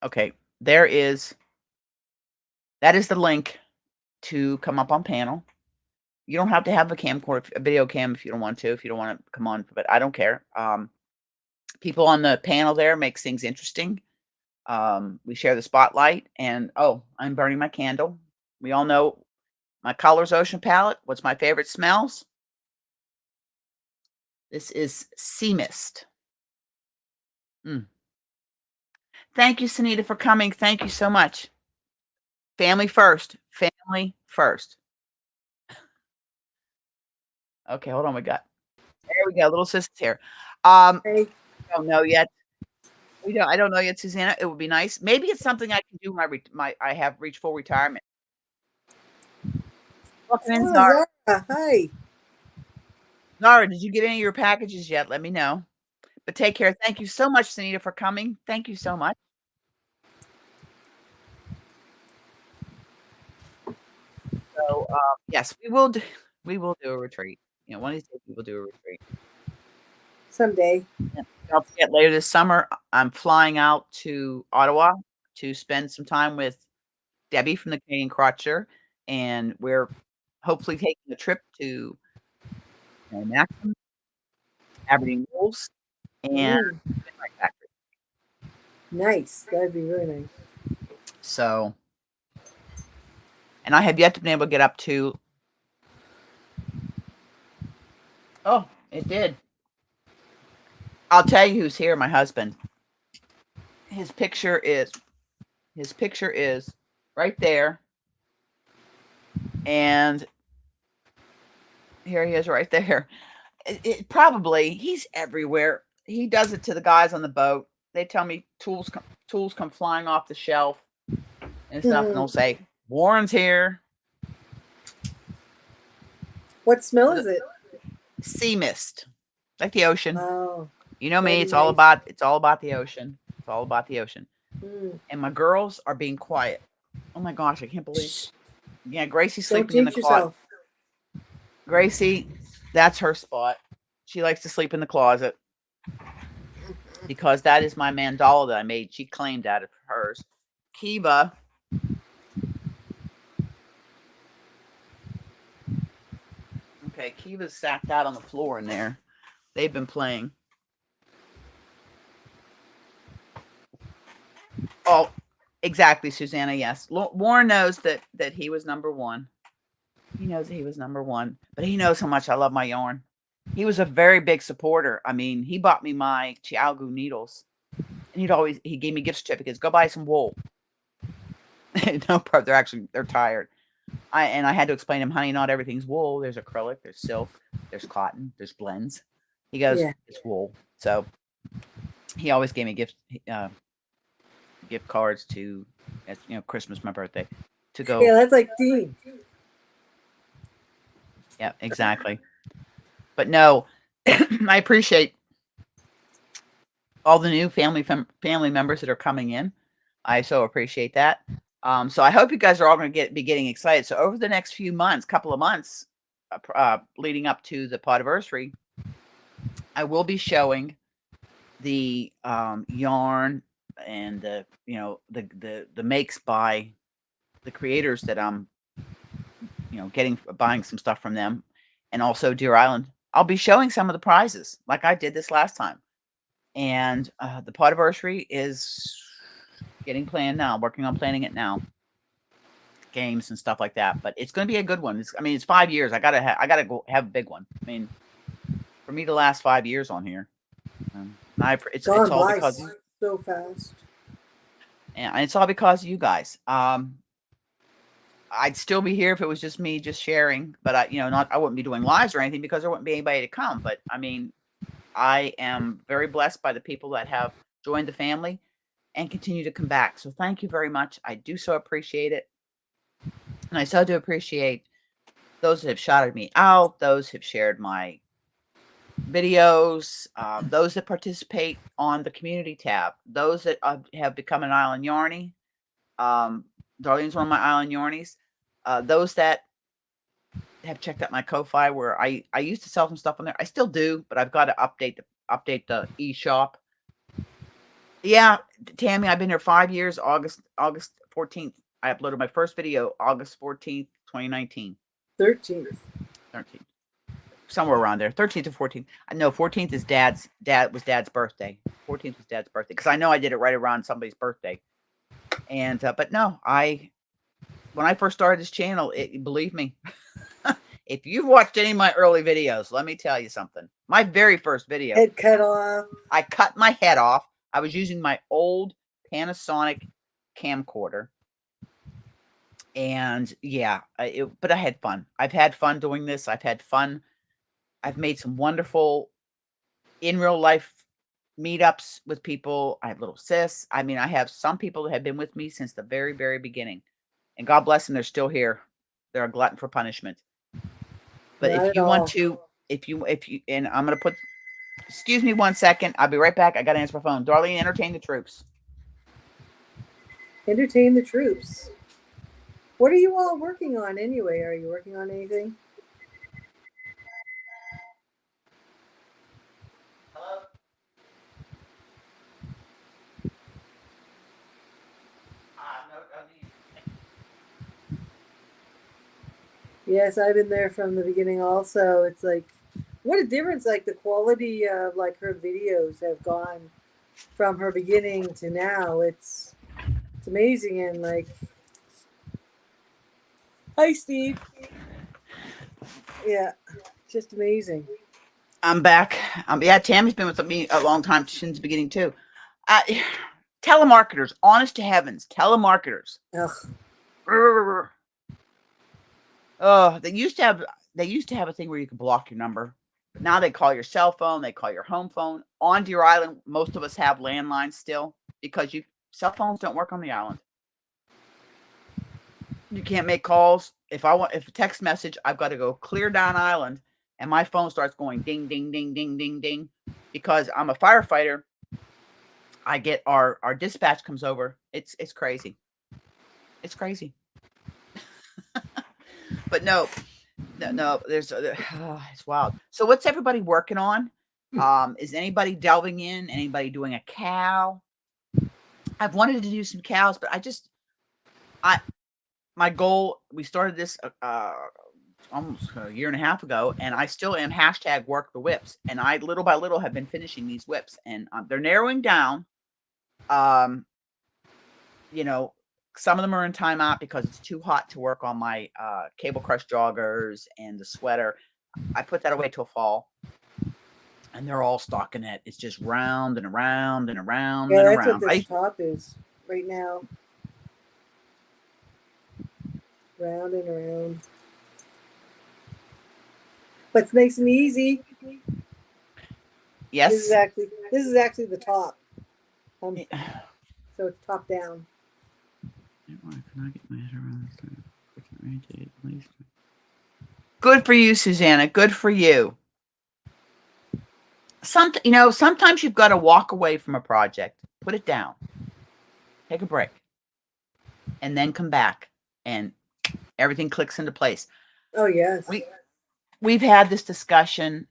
Okay, that is the link to come up on panel. You don't have to have a camcorder, a video cam if you don't want to, if you don't want to come on, but I don't care. People on the panel there makes things interesting. We share the spotlight and I'm burning my candle. We all know my Colors Ocean palette. What's my favorite smells? This is Sea Mist. Thank you, Sunita, for coming. Thank you so much. Family first. Family first. Okay, hold on. There we go. Little sister's here. Hey. I don't know yet. I don't know yet, Susanna. It would be nice. Maybe it's something I can do when I have reached full retirement. Welcome in, Zara. Hi. Zara, did you get any of your packages yet? Let me know. But take care. Thank you so much, Sunita, for coming. Thank you so much. So yes, we will do a retreat. One of these days we will do a retreat. Someday. Don't forget, later this summer, I'm flying out to Ottawa to spend some time with Debbie from the Canadian Crotcher, and we're hopefully taking a trip to Maxim, Aberdeen Wolves, and Factory. Nice. That'd be really nice. So, and I have yet to be able to get up to. Oh, it did. I'll tell you who's here. My husband. His picture is right there, and here he is right there. He's everywhere. He does it to the guys on the boat. They tell me tools come flying off the shelf and stuff, and they'll say, "Warren's here." What smell is it? Sea mist, like the ocean. Oh, you know me. It's all about the ocean. It's all about the ocean. And my girls are being quiet. Oh my gosh, I can't believe. Yeah, Gracie's sleeping in the closet. Gracie, that's her spot. She likes to sleep in the closet because that is my mandala that I made. She claimed that of hers. Kiva. Okay, Kiva's sacked out on the floor in there. They've been playing. Oh, exactly, Susanna. Yes, Warren knows that he was number one. He knows that he was number one, but he knows how much I love my yarn. He was a very big supporter. I mean, he bought me my Chiaogu needles, and he gave me gift certificates. Go buy some wool. No, they're tired. I had to explain to him, honey, not everything's wool. There's acrylic, there's silk, there's cotton, there's blends. He goes, it's wool. So he always gave me gift cards to, Christmas, my birthday, to go. Yeah, that's like Dean. Yeah, exactly. But no, I appreciate all the new family members that are coming in. I so appreciate that. So I hope you guys are all going to be getting excited. So over the next couple of months, leading up to the podiversary, I will be showing the yarn and the the makes by the creators that I'm buying some stuff from them, and also Deer Island. I'll be showing some of the prizes like I did this last time, and the podiversary is getting planned now. Working on planning it now. Games and stuff like that, but it's going to be a good one. It's 5 years. I gotta go have a big one. I mean, for me to last 5 years on here, it's Gone all by because so fast. and it's all because of you guys. I'd still be here if it was just me just sharing, but I wouldn't be doing lives or anything because there wouldn't be anybody to come. But I mean, I am very blessed by the people that have joined the family and continue to come back. So thank you very much. I do so appreciate it. And I so do appreciate those that have shouted me out, those who have shared my videos, those that participate on the community tab, those that have become an Island Yarny. Darlene's one of my Island Yarnies. Those that have checked out my Ko-Fi, where I used to sell some stuff on there. I still do, but I've got to update the eShop. Yeah, Tammy, I've been here 5 years. August 14th, I uploaded my first video. August 14th, 2019. 13th. Somewhere around there. 13th to 14th. I know 14th is Dad's birthday. 14th was Dad's birthday because I know I did it right around somebody's birthday. And but no, when I first started this channel, believe me, if you've watched any of my early videos, let me tell you something. My very first video, Head cut off. I cut my head off. I was using my old Panasonic camcorder. And yeah, but I had fun. I've had fun doing this. I've had fun. I've made some wonderful in real life meetups with people. I have little sis. I mean, I have some people that have been with me since the very, very beginning. And God bless them, they're still here. They're a glutton for punishment. But Not if at you want all. to, if you, and I'm going to put, excuse me 1 second. I'll be right back. I got to answer my phone. Darlene, entertain the troops. Entertain the troops. What are you all working on anyway? Are you working on anything? Hello? Yes, I've been there from the beginning also. It's like, what a difference, like the quality of like her videos have gone from her beginning to now. It's amazing. And like, hi Steve. Yeah, just amazing. I'm back. Yeah, Tammy's been with me a long time since the beginning too. Telemarketers, honest to heavens, telemarketers. Ugh. Oh, they used to have a thing where you could block your number. But now they call your cell phone, they call your home phone. On Deer Island, most of us have landlines still because cell phones don't work on the island. You can't make calls. If a text message, I've got to go clear down island, and my phone starts going ding, ding, ding, ding, ding, ding, because I'm a firefighter. I get our dispatch comes over. It's crazy. It's crazy. But no, there's it's wild. So what's everybody working on? Is anybody delving in? Anybody doing a cow? I've wanted to do some cows, but my goal, we started this almost a year and a half ago, and I still am hashtag work the whips. And I little by little have been finishing these whips, and they're narrowing down. Some of them are in timeout because it's too hot to work on my Cable Crush joggers and the sweater. I put that away till fall, and they're all stockinette. It's just round and around and around Yeah, and that's around. what this top is right now. Round and around. But it's nice and easy. Yes. This is actually the top. So it's top down. Good for you, Susanna. Good for you. Sometimes you've got to walk away from a project, put it down, take a break, and then come back, and everything clicks into place. Oh yes. we've had this discussion.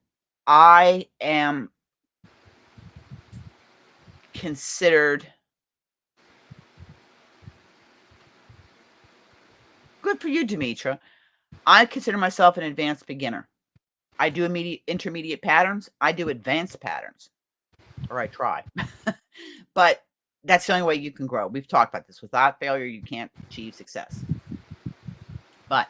I am considered good for you, Demetra. I consider myself an advanced beginner. I do intermediate patterns. I do advanced patterns, or I try. But that's the only way you can grow. We've talked about this. Without failure, you can't achieve success. But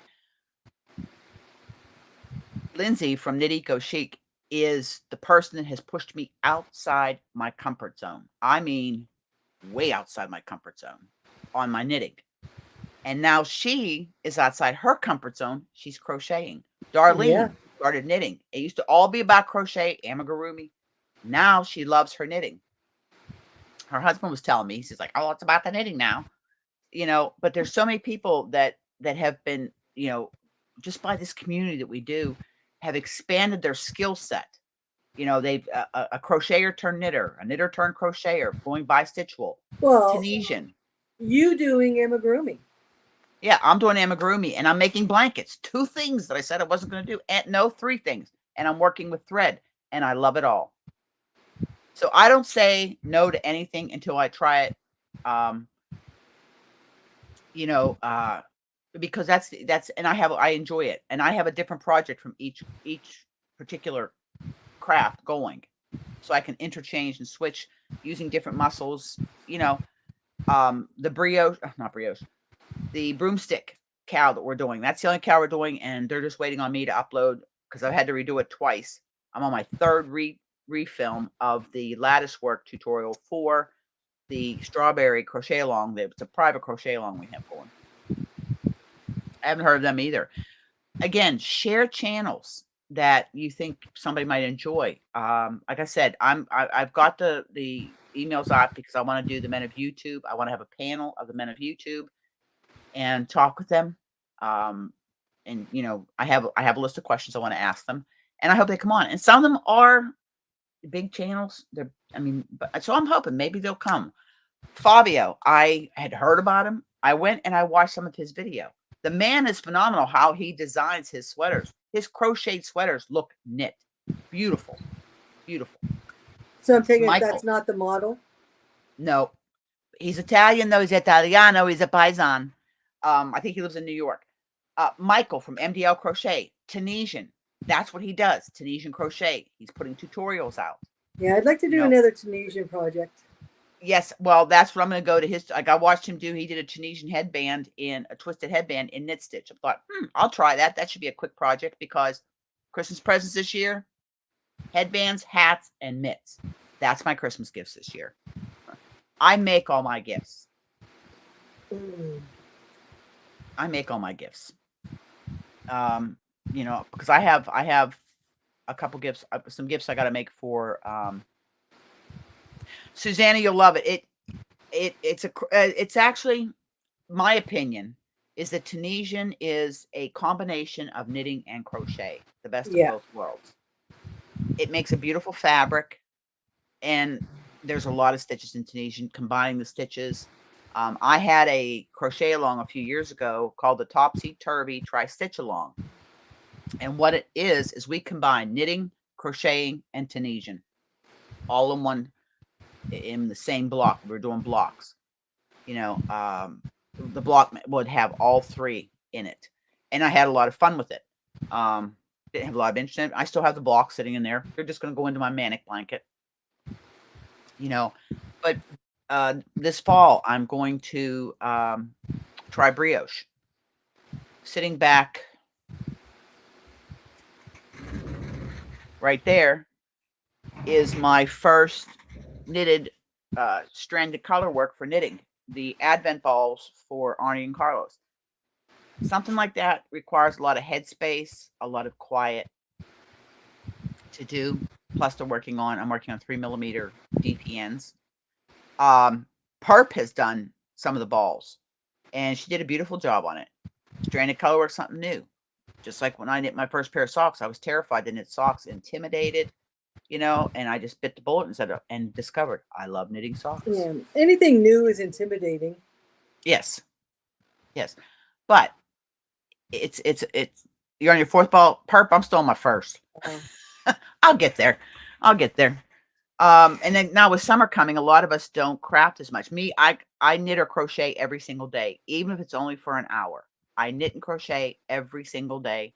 Lindsay from Knit Eco Chic is the person that has pushed me outside my comfort zone. I mean, way outside my comfort zone on my knitting. And now she is outside her comfort zone. She's crocheting. Darlene Yeah. started knitting. It used to all be about crochet, amigurumi. Now she loves her knitting. Her husband was telling me, he's like, oh, it's about the knitting now. But there's so many people that have been, just by this community that we do, have expanded their skill set. They've a crocheter turned knitter, a knitter turned crocheter, going by Stitchwool, Well, Tunisian. you doing amigurumi. Yeah, I'm doing amigurumi and I'm making blankets. 2 things that I said I wasn't going to do. And no, 3 things. And I'm working with thread and I love it all. So I don't say no to anything until I try it. Because that's and I enjoy it. And I have a different project from each particular craft going. So I can interchange and switch using different muscles, the brioche, not brioche, the broomstick cow that we're doing. That's the only cow we're doing, and they're just waiting on me to upload because I've had to redo it twice. I'm on my 3rd refilm of the lattice work tutorial for the strawberry crochet along. It's a private crochet along we have going. I haven't heard of them either. Again, share channels that you think somebody might enjoy. Like I said, I've got the emails out because I want to do the Men of YouTube. I want to have a panel of the Men of YouTube and talk with them. And I have a list of questions I want to ask them, and I hope they come on. And some of them are big channels. So I'm hoping maybe they'll come. Fabio, I had heard about him. I went and I watched some of his video. The man is phenomenal how he designs his sweaters. His crocheted sweaters look knit. Beautiful. Beautiful. So I'm taking Michael. that's not the model. No. He's Italian, though. He's Italiano. He's a paisan. I think he lives in New York. Michael from MDL Crochet, Tunisian. That's what he does. Tunisian crochet. He's putting tutorials out. Yeah, I'd like to do another Tunisian project. Yes, well, that's what I'm going to go to his. Like I watched him do. He did a Tunisian headband a twisted headband in knit stitch. I thought, I'll try that. That should be a quick project because Christmas presents this year: headbands, hats, and mitts. That's my Christmas gifts this year. I make all my gifts. I make all my gifts. Because I have a couple gifts, some gifts I got to make for. Susanna, you'll love it. It's actually, my opinion is that Tunisian is a combination of knitting and crochet, the best of both worlds. It makes a beautiful fabric, and there's a lot of stitches in Tunisian. Combining the stitches, I had a crochet along a few years ago called the Topsy Turvy Tri Stitch Along, and what it is we combine knitting, crocheting, and Tunisian all in one. In the same block. We're doing blocks. The block would have all 3 in it. And I had a lot of fun with it. Didn't have a lot of interest in it. I still have the blocks sitting in there. They're just going to go into my manic blanket. But this fall, I'm going to try brioche. Sitting back right there is my first knitted stranded color work for knitting, the advent balls for Arnie and Carlos. Something like that requires a lot of headspace, a lot of quiet to do. Plus I'm working on 3mm DPNs. Perp has done some of the balls and she did a beautiful job on it. Stranded color work, something new. Just like when I knit my first pair of socks, I was terrified to knit socks, intimidated. And I just bit the bullet and discovered I love knitting socks. Yeah, anything new is intimidating. Yes, but it's You're on your fourth ball, perp. I'm still on my first. Oh. I'll get there. And then now with summer coming, a lot of us don't craft as much. Me, I knit or crochet every single day, even if it's only for an hour. I knit and crochet every single day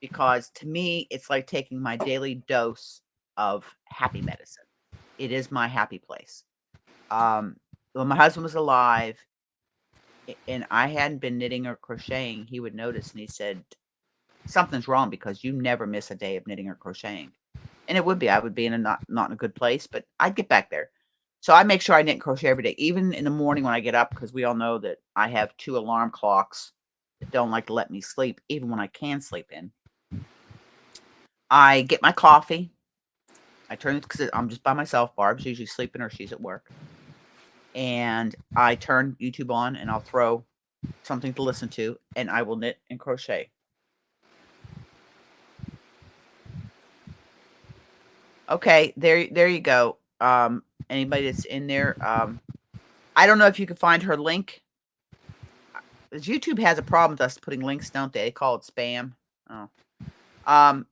because to me, it's like taking my daily dose of happy medicine. It is my happy place. When my husband was alive and I hadn't been knitting or crocheting, he would notice and he said, something's wrong because you never miss a day of knitting or crocheting. And it would be, I would be in a not in a good place, but I'd get back there. So I make sure I knit and crochet every day, even in the morning when I get up, because we all know that I have 2 alarm clocks that don't like to let me sleep, even when I can sleep in. I get my coffee. I turn it because I'm just by myself. Barb's usually sleeping or she's at work. And I turn YouTube on and I'll throw something to listen to and I will knit and crochet. Okay, there you go. Anybody that's in there, I don't know if you can find her link. YouTube has a problem with us putting links, don't they? They call it spam. Oh.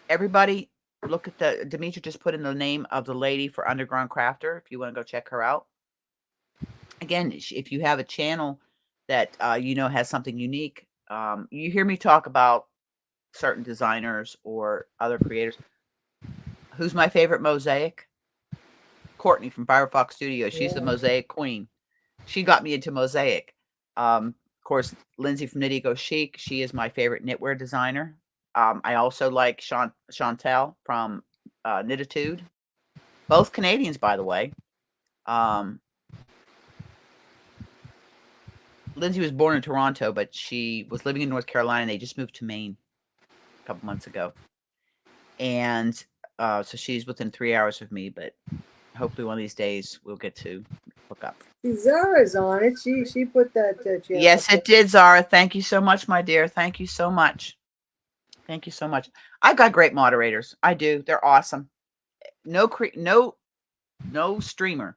Everybody look at Demetra just put in the name of the lady for Underground Crafter if you want to go check her out. Again, if you have a channel that has something unique, you hear me talk about certain designers or other creators. Who's my favorite mosaic? Courtney from Firefox Studio. She's the mosaic queen. She got me into mosaic. Of course, Lindsay from Knit Ego Chic. She is my favorite knitwear designer. I also like Chantel from Knititude. Both Canadians, by the way. Lindsay was born in Toronto, but she was living in North Carolina. And they just moved to Maine a couple months ago. And so she's within 3 hours of me, but hopefully one of these days we'll get to hook up. Zara's on it. She put that channel. Yes, it did, Zara. Thank you so much, my dear. Thank you so much. Thank you so much. I've got great moderators. I do. They're awesome. No streamer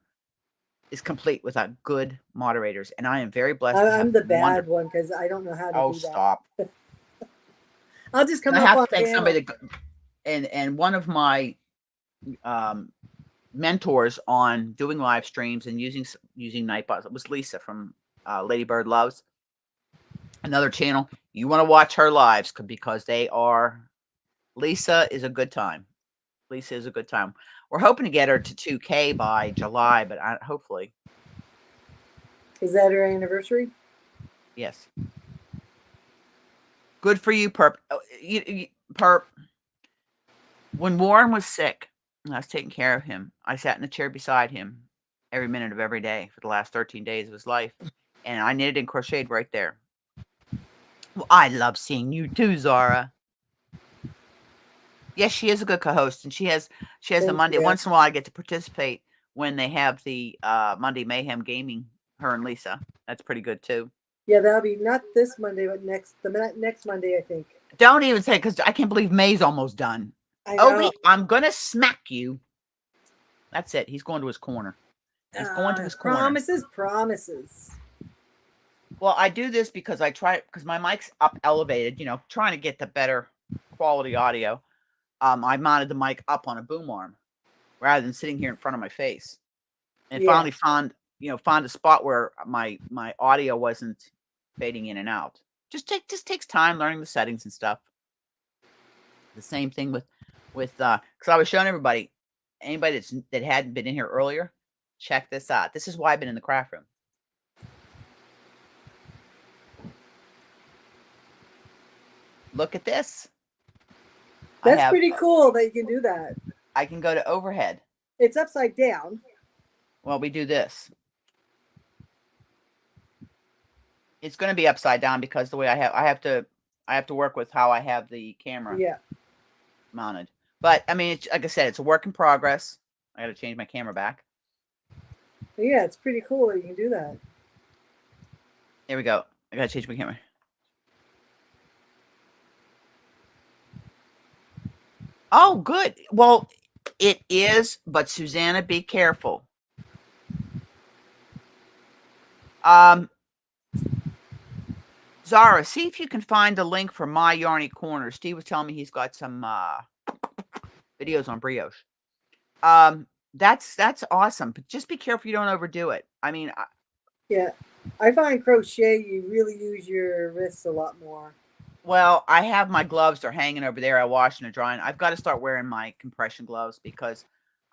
is complete without good moderators, and I am very blessed. I'm the bad one because I don't know how to do that. Stop. I'll just come I up have on to thank panel. somebody and one of my mentors on doing live streams and using Nightbots. It was Lisa from Ladybird Loves. Another channel. You want to watch her lives because Lisa is a good time. Lisa is a good time. We're hoping to get her to 2K by July, but hopefully. Is that her anniversary? Yes. Good for you, Perp. Perp. When Warren was sick, and I was taking care of him, I sat in the chair beside him every minute of every day for the last 13 days of his life. And I knitted and crocheted right there. Well, I love seeing you too, Zara. Yes, she is a good co-host, and she has the Monday. You. Once in a while, I get to participate when they have the Monday Mayhem Gaming. Her and Lisa. That's pretty good too. Yeah, that'll be not this Monday, but next Monday, I think. Don't even say because I can't believe May's almost done. Oh, I'm gonna smack you. That's it. He's going to his corner. He's going to his corner. Promises. Well, I do this because because my mic's up elevated, trying to get the better quality audio. I mounted the mic up on a boom arm rather than sitting here in front of my face. And finally found a spot where my audio wasn't fading in and out. Just takes time learning the settings and stuff. The same thing with because I was showing everybody, anybody that hadn't been in here earlier, check this out. This is why I've been in the craft room. Look at this. That's pretty cool that you can do that. I can go to overhead. It's upside down. Well, we do this. It's going to be upside down because the way I have to work with how I have the camera mounted. But I mean, like I said, it's a work in progress. I got to change my camera back. Yeah, it's pretty cool that you can do that. There we go. I got to change my camera. Oh, good. Well, it is, but Susanna, be careful. Zara, see if you can find the link for My Yarny Corner. Steve was telling me he's got some videos on brioche. That's awesome, but just be careful you don't overdo it. I mean, Yeah, I find crochet you really use your wrists a lot more. well, I have my gloves. They're hanging over there. I wash and they're drying. I've got to start wearing my compression gloves because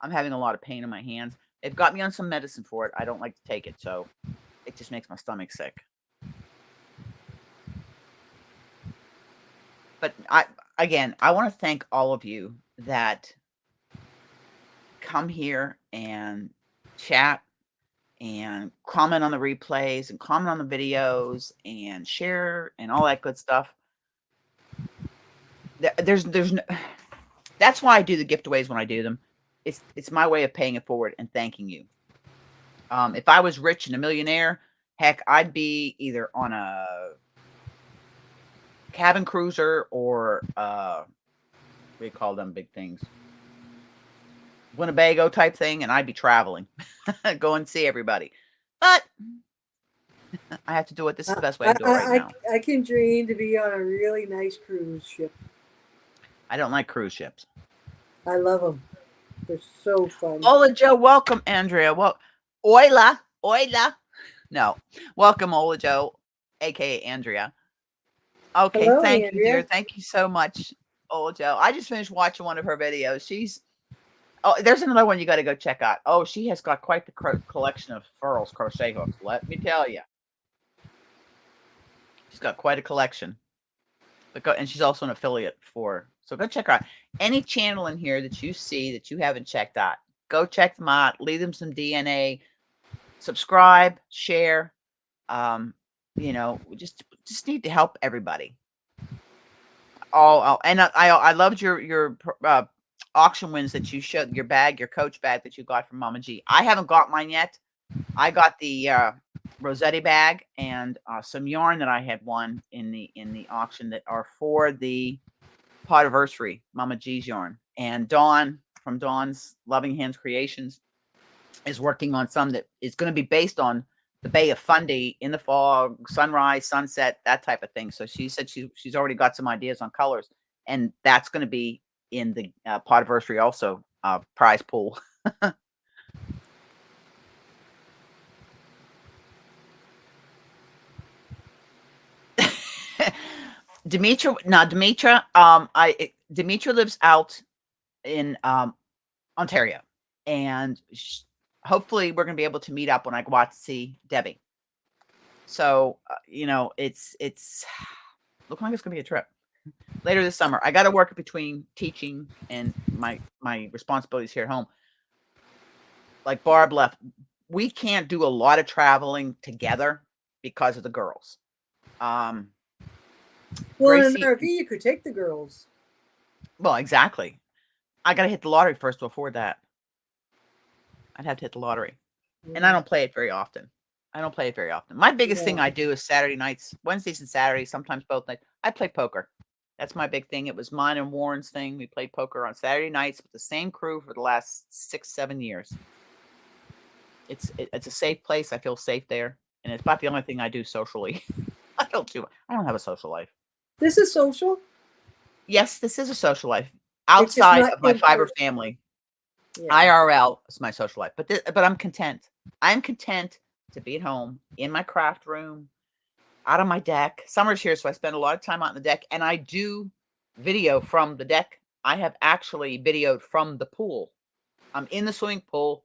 I'm having a lot of pain in my hands. They've got me on some medicine for it. I don't like to take it, so it just makes my stomach sick. But I want to thank all of you that come here and chat and comment on the replays and comment on the videos and share and all that good stuff. There's no, that's why I do the giveaways when I do them. It's my way of paying it forward and thanking you. If I was rich and a millionaire, heck, I'd be either on a cabin cruiser or what do you call them big things? Winnebago type thing, and I'd be traveling, go and see everybody. But I have to do it. This is the best way to do it right now. I can dream to be on a really nice cruise ship. I don't like cruise ships. I love them. They're so fun. Ola Joe, welcome, Andrea. Well, Oila. No, welcome, Ola Joe, aka Andrea. Okay, Hello, thank Andrea. you, dear. Thank you so much, Ola Joe. I just finished watching one of her videos. There's another one you got to go check out. Oh, she has got quite the collection of furls, crochet hooks. Let me tell you, she's got quite a collection. And she's also an affiliate for. So go check her out. Any channel in here that you see that you haven't checked out, go check them out. Leave them some DNA. Subscribe, share. We just need to help everybody. And I loved your auction wins that you showed, your coach bag that you got from Mama G. I haven't got mine yet. I got the Rossetti bag and some yarn that I had won in the auction that are for the Podiversary, Mama G's yarn. And Dawn from Dawn's Loving Hands Creations is working on some that is going to be based on the Bay of Fundy, In the Fog, Sunrise, Sunset, that type of thing. So she said she's already got some ideas on colors, and that's going to be in the Podiversary also prize pool. Demetra lives out in Ontario, and hopefully we're going to be able to meet up when I go out to see Debbie. So it's looking like it's going to be a trip later this summer. I got to work between teaching and my responsibilities here at home. Like Barb left, we can't do a lot of traveling together because of the girls. Well, Gracie, in an RV, you could take the girls. Well, exactly. I got to hit the lottery first before that. I'd have to hit the lottery. And I don't play it very often. My biggest thing I do is Saturday nights, Wednesdays and Saturdays, sometimes both nights. I play poker. That's my big thing. It was mine and Warren's thing. We played poker on Saturday nights with the same crew for the last 6-7 years. It's a safe place. I feel safe there. And it's about the only thing I do socially. I don't have a social life. This is social? Yes, this is a social life. Outside of my fiber family. Yeah. IRL is my social life. But I'm content. I'm content to be at home in my craft room, out on my deck. Summer's here, so I spend a lot of time out on the deck, and I do video from the deck. I have actually videoed from the pool. I'm in the swimming pool,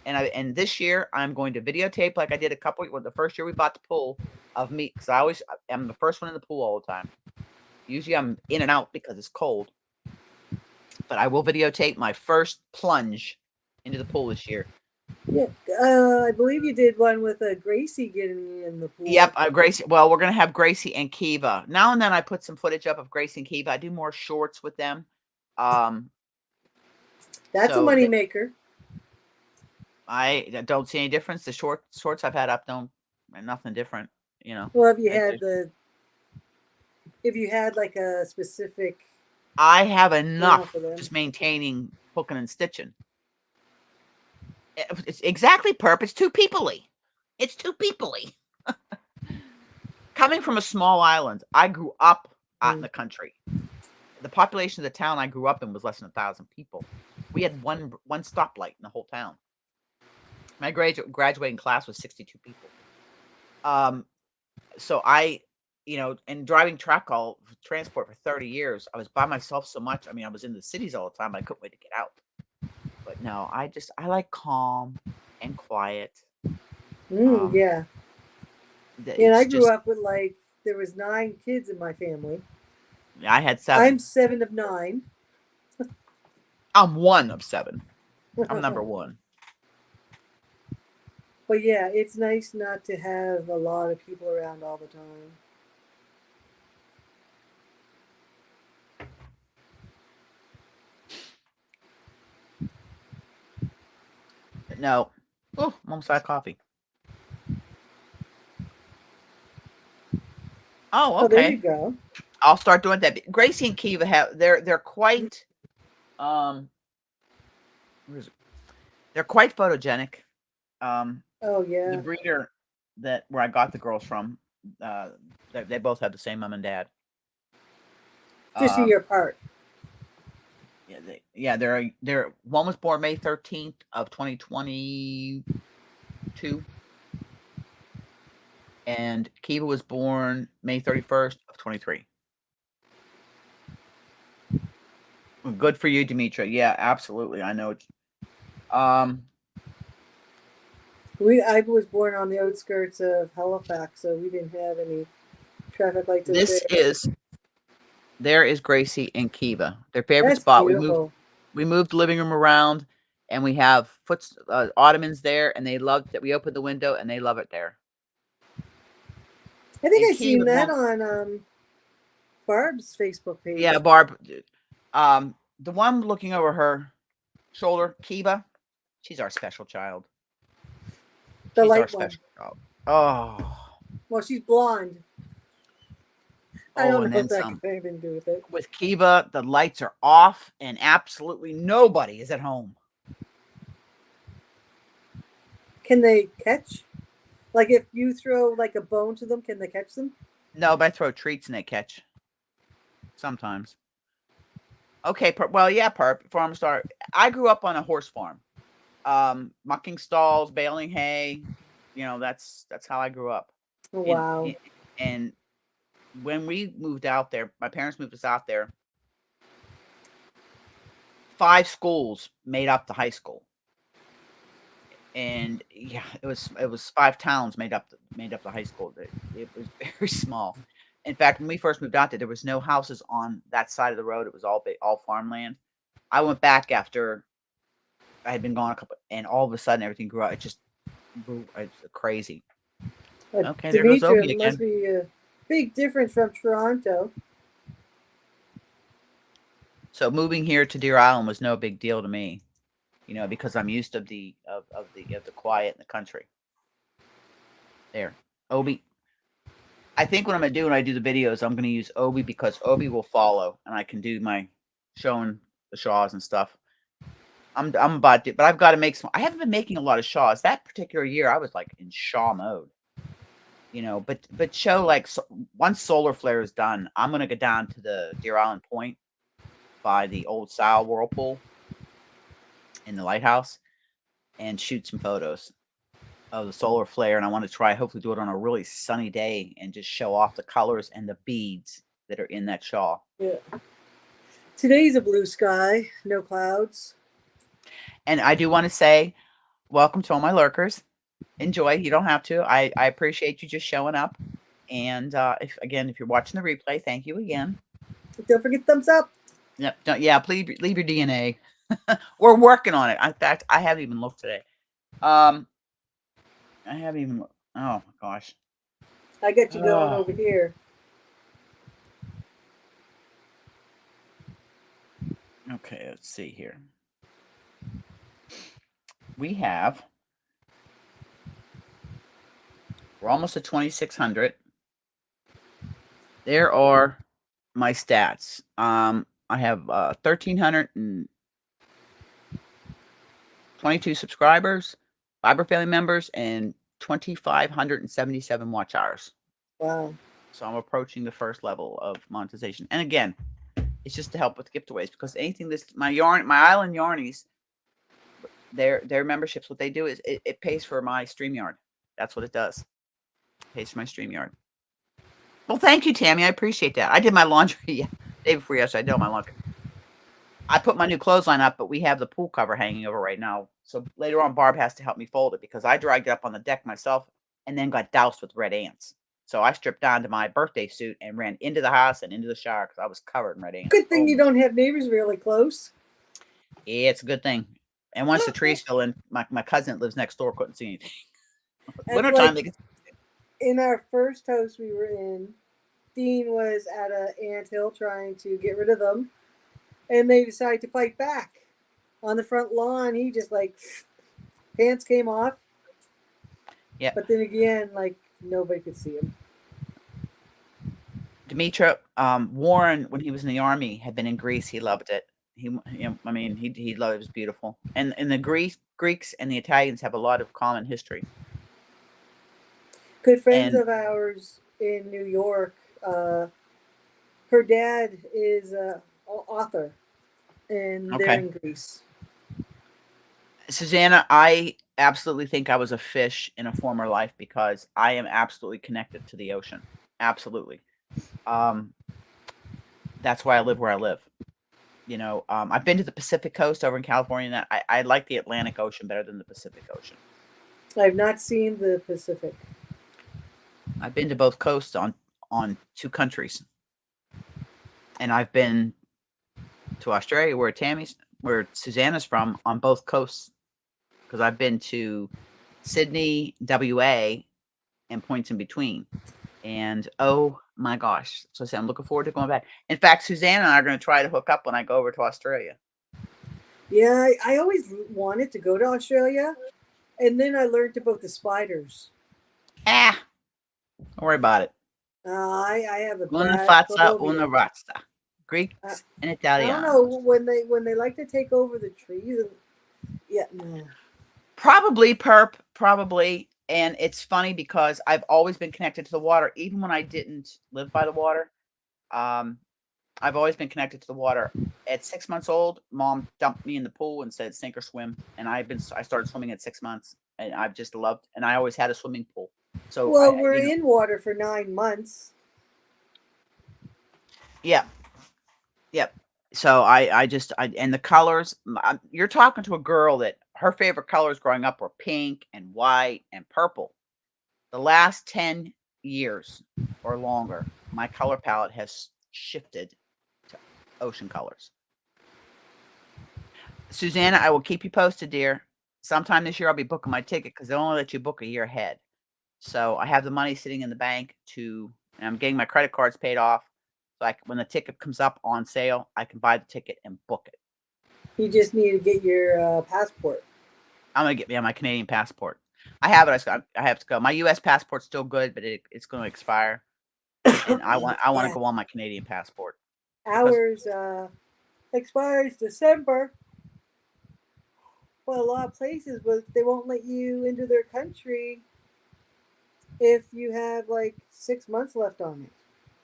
and this year I'm going to videotape like I did the first year we bought the pool of me, because I am the first one in the pool all the time. Usually I'm in and out because it's cold, but I will videotape my first plunge into the pool this year. Yeah, I believe you did one with Gracie getting in the pool. Yep, Gracie. Well, we're going to have Gracie and Kiva. Now and then I put some footage up of Gracie and Kiva. I do more shorts with them. That's a moneymaker. I don't see any difference. The shorts I've had up nothing different, Well, if you had like a specific, I have enough just maintaining hooking and stitching. It's exactly perp. It's too peoply. Come coming from a small island, I grew up out in Mm. the country. The population of the town I grew up in was less than 1,000 people. We had one stoplight in the whole town. My graduating class was 62 people. So I, and driving transport for 30 years, I was by myself so much. I mean, I was in the cities all the time. I couldn't wait to get out. But no, I like calm and quiet. Yeah. And I It's grew just, up with like there was 9 kids in my family. I had 7. I'm 7 of 9. I'm 1 of 7. I'm number 1. But yeah, it's nice not to have a lot of people around all the time. But no. Oh, I'm almost out of coffee. Oh, Oh, there you okay. go. I'll start doing that. Gracie and Kiva they're quite where is it? They're quite photogenic. Oh The yeah. breeder where I got the girls from, they both have the same mom and dad. Just a year apart. Yeah, they're one was born May 13th of 2022, and Kiva was born May 31st of 23. Good for you, Demetra. Yeah, absolutely. I know. I was born on the outskirts of Halifax, so we didn't have any traffic lights out there. There is Gracie and Kiva. Their favorite That's spot. beautiful. We moved the living room around, and we have ottomans there, and they love that we open the window, and they love it there. I think And I seen Kiva that on Barb's Facebook page. Yeah, Barb. The one looking over her shoulder, Kiva, she's our special child. The She's our light one. special child. Oh, Well, she's blonde. I oh, don't and know then if that some. can have anything to do with it. With Kiva, the lights are off, and absolutely nobody is at home. Can they catch? Like if you throw like a bone to them, can they catch them? No, but I throw treats and they catch. Sometimes. Okay, well, yeah, farm star. I grew up on a horse farm. Mucking stalls, baling hay. That's how I grew up. Oh, wow. And when we moved out there, my parents moved us out there. 5 schools made up the high school. And yeah, it was 5 towns made up the high school. It was very small. In fact, when we first moved out there was no houses on that side of the road. It was all farmland. I went back after I had been gone and all of a sudden everything grew out. It just grew. It's crazy. Okay, there goes Obi Demetra again. must be a big difference from Toronto. So moving here to Deer Island was no big deal to me, because I'm used to the quiet in the country. There, Obi. I think what I'm gonna do when I do the videos, I'm gonna use Obi because Obi will follow, and I can do my showing the Shaws and stuff. I'm about to, but I've got to make some. I haven't been making a lot of Shaws. That particular year, I was like in Shaw mode, But show once solar flare is done, I'm gonna go down to the Deer Island Point by the old style whirlpool in the lighthouse and shoot some photos of the solar flare. And I want to try, hopefully, do it on a really sunny day and just show off the colors and the beads that are in that shaw. Yeah. Today's a blue sky, no clouds. And I do want to say, welcome to all my lurkers. Enjoy. You don't have to. I appreciate you just showing up. And if you're watching the replay, thank you again. Don't forget thumbs up. Yep. Please leave your DNA. We're working on it. In fact, I haven't even looked today. I haven't even. Oh my gosh. I got you going over here. Okay, let's see here. We're almost at 2,600. There are my stats. I have 1,322 subscribers, Fiber family members, and 2,577 watch hours. Wow. So I'm approaching the first level of monetization. And again, it's just to help with giveaways because anything this my island yarnies, their memberships, what they do is it pays for my StreamYard. That's what it does. It pays for my StreamYard. Well, thank you, Tammy. I appreciate that. I did my laundry day before yesterday. I did all my laundry. I put my new clothesline up, but we have the pool cover hanging over right now. So later on, Barb has to help me fold it because I dragged it up on the deck myself and then got doused with red ants. So I stripped down to my birthday suit and ran into the house and into the shower because I was covered in red ants. Good thing you don't have neighbors really close. Yeah, it's a good thing. And once the trees fell in, my cousin that lives next door couldn't see anything. Wintertime, they could. In our first house we were in, Dean was at an anthill trying to get rid of them, and they decided to fight back. On the front lawn, he just like pants came off. Yeah. But then again, like nobody could see him. Demetra, Warren, when he was in the army, had been in Greece. He loved it. He loved it. It was beautiful. And the Greeks and the Italians have a lot of common history. Good friends of ours in New York. Her dad is an author, and they're in Greece. Susanna, I absolutely think I was a fish in a former life because I am absolutely connected to the ocean. Absolutely. That's why I live where I live. You know, I've been to the Pacific coast over in California. And I like the Atlantic Ocean better than the Pacific Ocean. I've not seen the Pacific. I've been to both coasts on 2 countries. And I've been to Australia where Susanna's from, on both coasts. Because I've been to Sydney, WA, and points in between. And oh my gosh. So I'm looking forward to going back. In fact, Susanna and I are going to try to hook up when I go over to Australia. Yeah, I always wanted to go to Australia. And then I learned about the spiders. Don't worry about it. I have a Una fazza, una razza. Greeks and Italians. I don't know when they like to take over the trees. Yeah, no. Probably, Perp. Probably. And it's funny because I've always been connected to the water, even when I didn't live by the water. I've always been connected to the water. At 6 months old, Mom dumped me in the pool and said, "Sink or swim." And I started swimming at 6 months, and I've just loved. And I always had a swimming pool. So we're in water for 9 months. Yeah. Yep. So I and the colors. You're talking to a girl that her favorite colors growing up were pink and white and purple. The last 10 years or longer, my color palette has shifted to ocean colors. Susanna, I will keep you posted, dear. Sometime this year, I'll be booking my ticket because they'll only let you book a year ahead. So I have the money sitting in the bank and I'm getting my credit cards paid off. So when the ticket comes up on sale, I can buy the ticket and book it. You just need to get your passport. I'm going to get my Canadian passport. I have it. I have to go. My U.S. passport's still good, but it's going to expire. And I want to go on my Canadian passport. Ours expires December. Well, a lot of places, but they won't let you into their country if you have like 6 months left on it.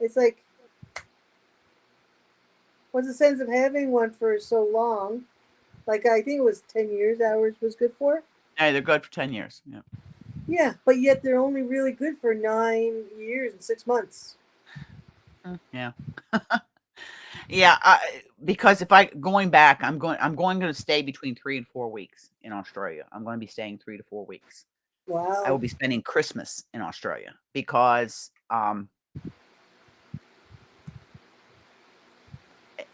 It's like, what's the sense of having one for so long? Like, I think it was 10 years ours was good for. Yeah, they're good for 10 years. Yeah. Yeah, but yet they're only really good for 9 years and 6 months. Yeah. Yeah, because if going back, I'm going to stay between 3 and 4 weeks in Australia. I'm going to be staying 3 to 4 weeks. Wow. I will be spending Christmas in Australia because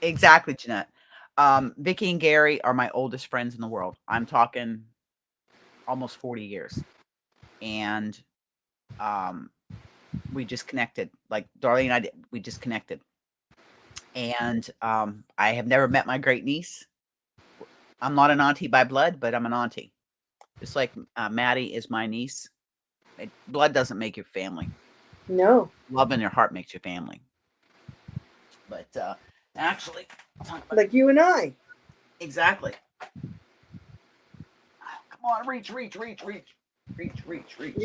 exactly, Jeanette. Vicky and Gary are my oldest friends in the world. I'm talking almost 40 years. And we just connected. Like Darlene and I did, we just connected. And I have never met my great niece. I'm not an auntie by blood, but I'm an auntie. Just like Maddie is my niece. Blood doesn't make you family. No. Love in your heart makes you family. But actually, like you and I. Exactly. Come on, reach. You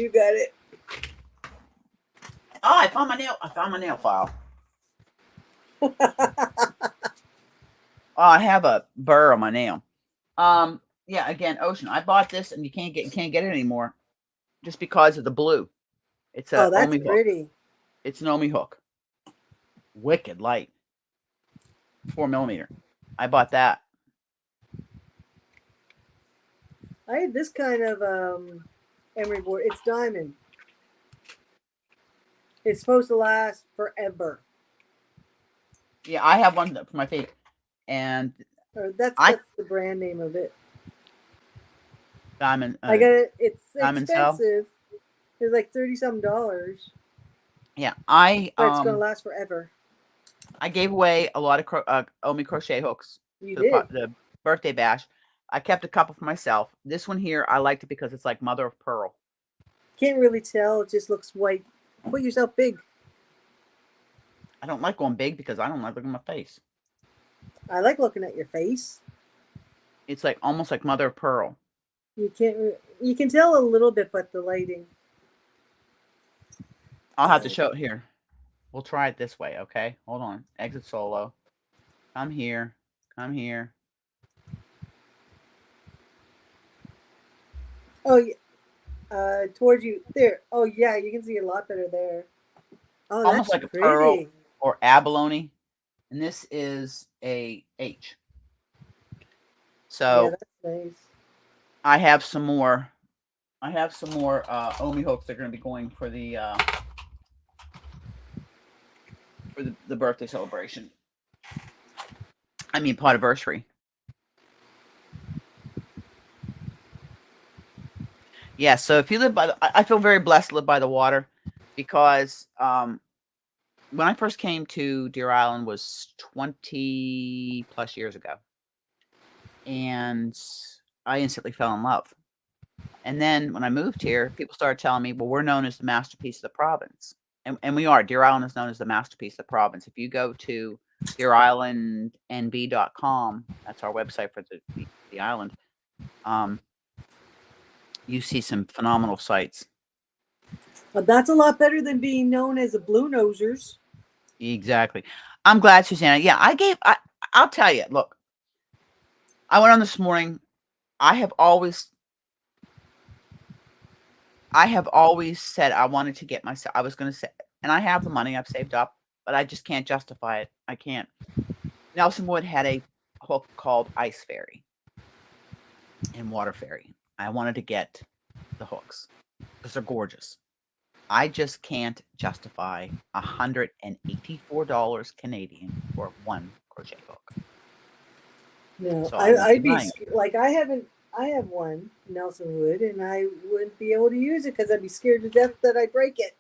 got it. Oh, I found my nail. I found my nail file. Oh, I have a burr on my nail. Yeah, again, Ocean. I bought this and you can't get it anymore just because of the blue. It's a Oh, that's Omi hook. pretty. It's an Omi hook. Wicked light. 4mm. I bought that. I had this kind of emery board. It's diamond. It's supposed to last forever. Yeah, I have one for my feet. And Or that's the brand name of it. Diamond. I got it. It's Diamond Cell? expensive. It's like $30-some. Yeah, But it's gonna last forever. I gave away a lot of Omi crochet hooks You for did. the birthday bash. I kept a couple for myself. This one here, I liked it because it's like mother of pearl. Can't really tell. It just looks white. Put yourself big. I don't like going big because I don't like looking at my face. I like looking at your face. It's like almost like mother of pearl. You can't. You can tell a little bit, but the lighting. I'll have to show it here. We'll try it this way, okay? Hold on. Exit solo. Come here. Come here. Oh, yeah. Towards you there. Oh, yeah. You can see a lot better there. Oh, Almost that's like a pretty. pearl. Or abalone. And this is a H. So Yeah, that's nice. I have some more. I have some more Omi hooks that are going to be going for the birthday celebration. I mean, podiversary. Yeah, so if you live by I feel very blessed to live by the water because when I first came to Deer Island was 20 plus years ago. And I instantly fell in love. And then when I moved here, people started telling me, well, we're known as the masterpiece of the province. And we are. Deer Island is known as the masterpiece of the province. If you go to deerislandnb.com, that's our website for the island, you see some phenomenal sites. But that's a lot better than being known as a blue nosers. Exactly. I'm glad, Susanna. Yeah, I'll tell you, look, I went on this morning. I have always said I wanted to get myself, I was going to say, and I have the money I've saved up, but I just can't justify it. I can't. Nelson Wood had a hook called Ice Fairy and Water Fairy. I wanted to get the hooks because they're gorgeous. I just can't justify $184 Canadian for one crochet hook. No, So I'd be buying like, I have one Nelson Wood, and I wouldn't be able to use it because I'd be scared to death that I'd break it.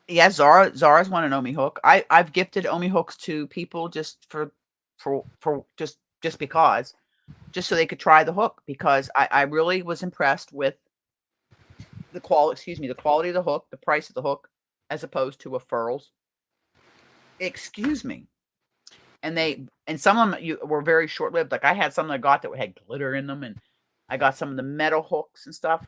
Yeah, Zara's won an Omi hook. I've gifted Omi hooks to people just for just because, just so they could try the hook, because I really was impressed with the quality of the hook, the price of the hook, as opposed to a Furls. Excuse me. And some of them were very short lived. Like I had some that I got that had glitter in them, and I got some of the metal hooks and stuff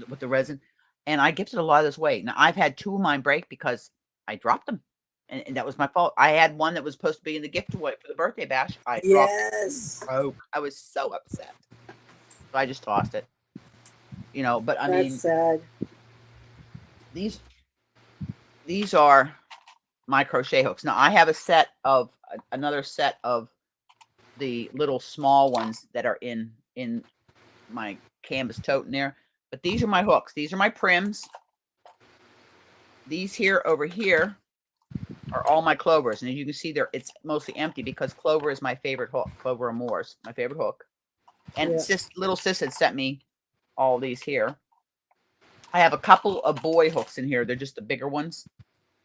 with the resin. And I gifted a lot of this away. Now I've had two of mine break because I dropped them, and that was my fault. I had one that was supposed to be in the gift away for the birthday bash. I dropped it. Broke. I was so upset, so I just tossed it. But I mean, That's sad. These are my crochet hooks. Now I have another set of the little small ones that are in my canvas tote in there. But these are my hooks. These are my prims. These here over here are all my clovers. And as you can see there, it's mostly empty because clover is my favorite hook. Clover Amours, my favorite hook. And little sis had sent me all these here. I have a couple of boy hooks in here. They're just the bigger ones.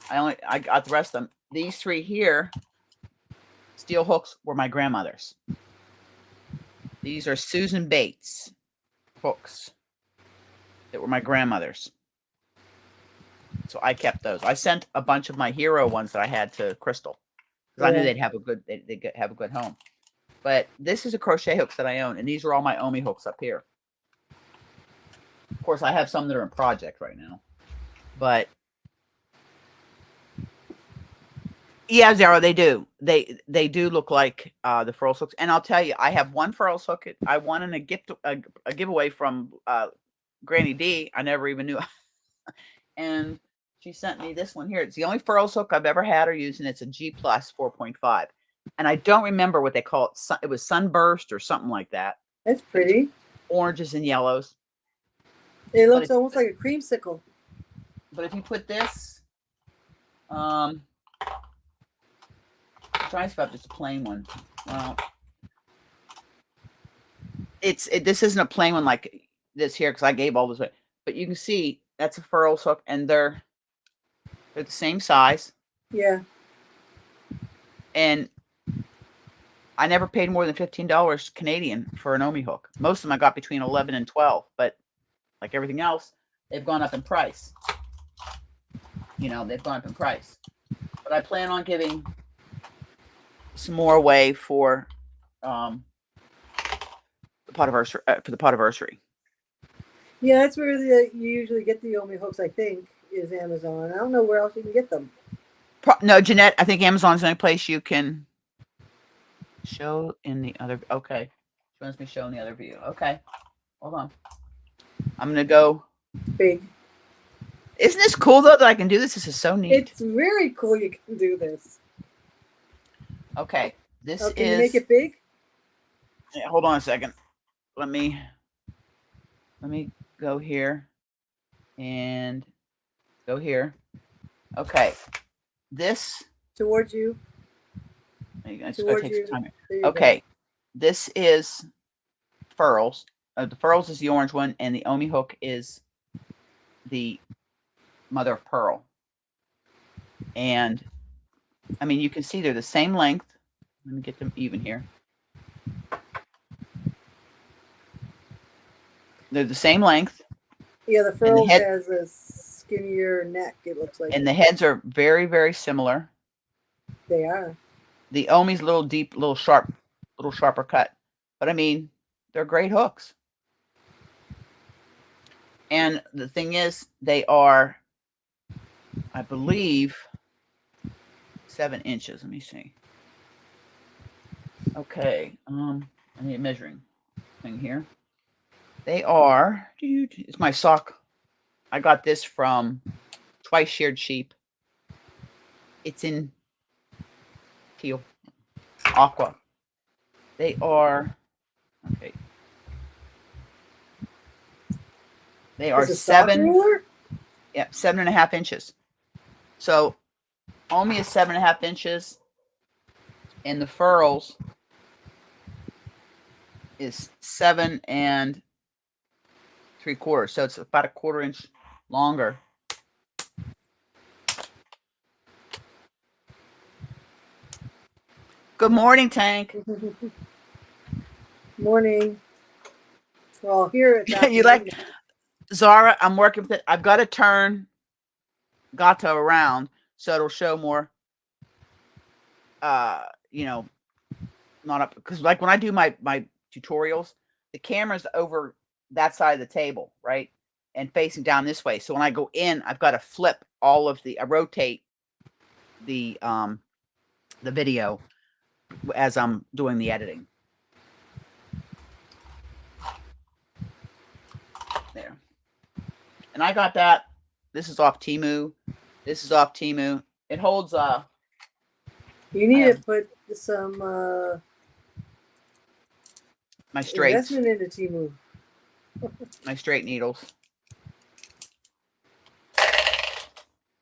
I got the rest of them. These three here, steel hooks, were my grandmother's. These are Susan Bates hooks that were my grandmother's. So I kept those. I sent a bunch of my hero ones that I had to Crystal because I knew they'd have a good home. But this is a crochet hooks that I own, and these are all my Omi hooks up here. Of course, I have some that are in project right now, but Yeah, Zara, they do. They do look like the furl hooks. And I'll tell you, I have one furl hook. I won in a giveaway from Granny D. I never even knew. And she sent me this one here. It's the only furl hook I've ever had or used, and it's a G plus 4.5. And I don't remember what they call it. It was sunburst or something like that. That's pretty. Oranges and yellows. It looks almost like a creamsicle. But if you put this, try to just a plain one. Well, this isn't a plain one like this here because I gave all this away. But you can see that's a furl hook, and they're the same size. Yeah. And I never paid more than $15 Canadian for an Omi hook. Most of them I got between 11 and 12, but like everything else, they've gone up in price. They've gone up in price. But I plan on giving some more away for the Potiversary. Yeah, that's where you usually get the Omi hooks, I think, is Amazon. I don't know where else you can get them. No, Jeanette, I think Amazon's the only place you can show in the other. Okay. She wants me to show in the other view. Okay. Hold on. I'm going to go. Big. Isn't this cool, though, that I can do this? This is so neat. It's very cool you can do this. Okay. This Can is. you make it big? Yeah, hold on a second. Let me go here and go here. Okay. This. Towards you. I just gotta take some time here. Go. Okay. This is furls. The furls is the orange one, and the Omi hook is the mother of pearl. And I mean, you can see they're the same length. Let me get them even here. They're the same length. Yeah, the furl has a skinnier neck, it looks like. And the heads are very, very similar. They are. The Omi's a little deep, little sharper cut. But I mean, they're great hooks. And the thing is, they are, I believe, 7 inches. Let me see. Okay. I need a measuring thing here. They are, it's my sock. I got this from Twice Sheared Sheep. It's in teal, aqua. They are, okay. They are 7.5 inches. So Omi is 7.5 inches, and the furls is 7 3/4. So it's about a 1/4 inch longer. Good morning, Tank. Morning. Well, here it's you like Zara? I'm working with it. I've got to turn Gato around so it'll show more. Not up because like when I do my tutorials, the camera's over that side of the table, right, and facing down this way. So when I go in, I've got to flip I rotate the video as I'm doing the editing. There. And I got that. This is off Temu. This is off Temu. It holds you need to put some my straights. investment into Temu. My straight needles.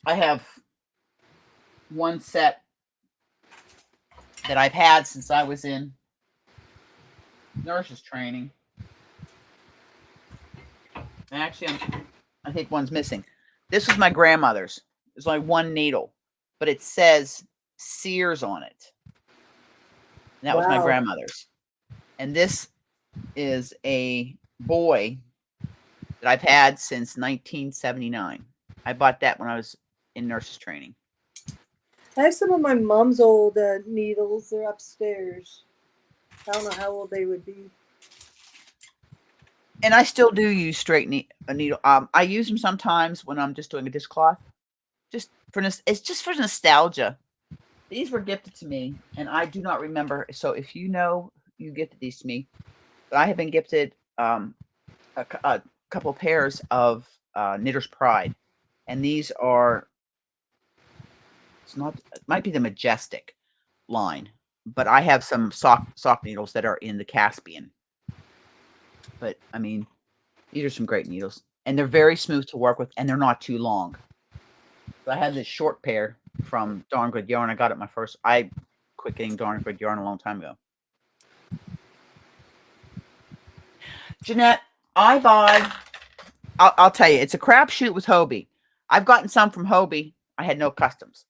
I have one set that I've had since I was in nurses training. Actually, I think one's missing. This was my grandmother's. There's only one needle, but it says Sears on it. And that was my grandmother's. And this is a boy that I've had since 1979. I bought that when I was in nurses training. I have some of my mom's old needles. They're upstairs. I don't know how old they would be. And I still do use straight needle. I use them sometimes when I'm just doing a dishcloth. It's just for nostalgia. These were gifted to me, and I do not remember. So if you know, you gifted these to me. But I have been gifted a couple pairs of Knitter's Pride, and these are. It's not. It might be the Majestic line, but I have some sock needles that are in the Caspian. But I mean, these are some great needles, and they're very smooth to work with, and they're not too long. So I have this short pair from Darn Good Yarn. I got it I quit getting Darn Good Yarn a long time ago. Jeanette, I'll tell you, it's a crapshoot with Hobie. I've gotten some from Hobie. I had no customs.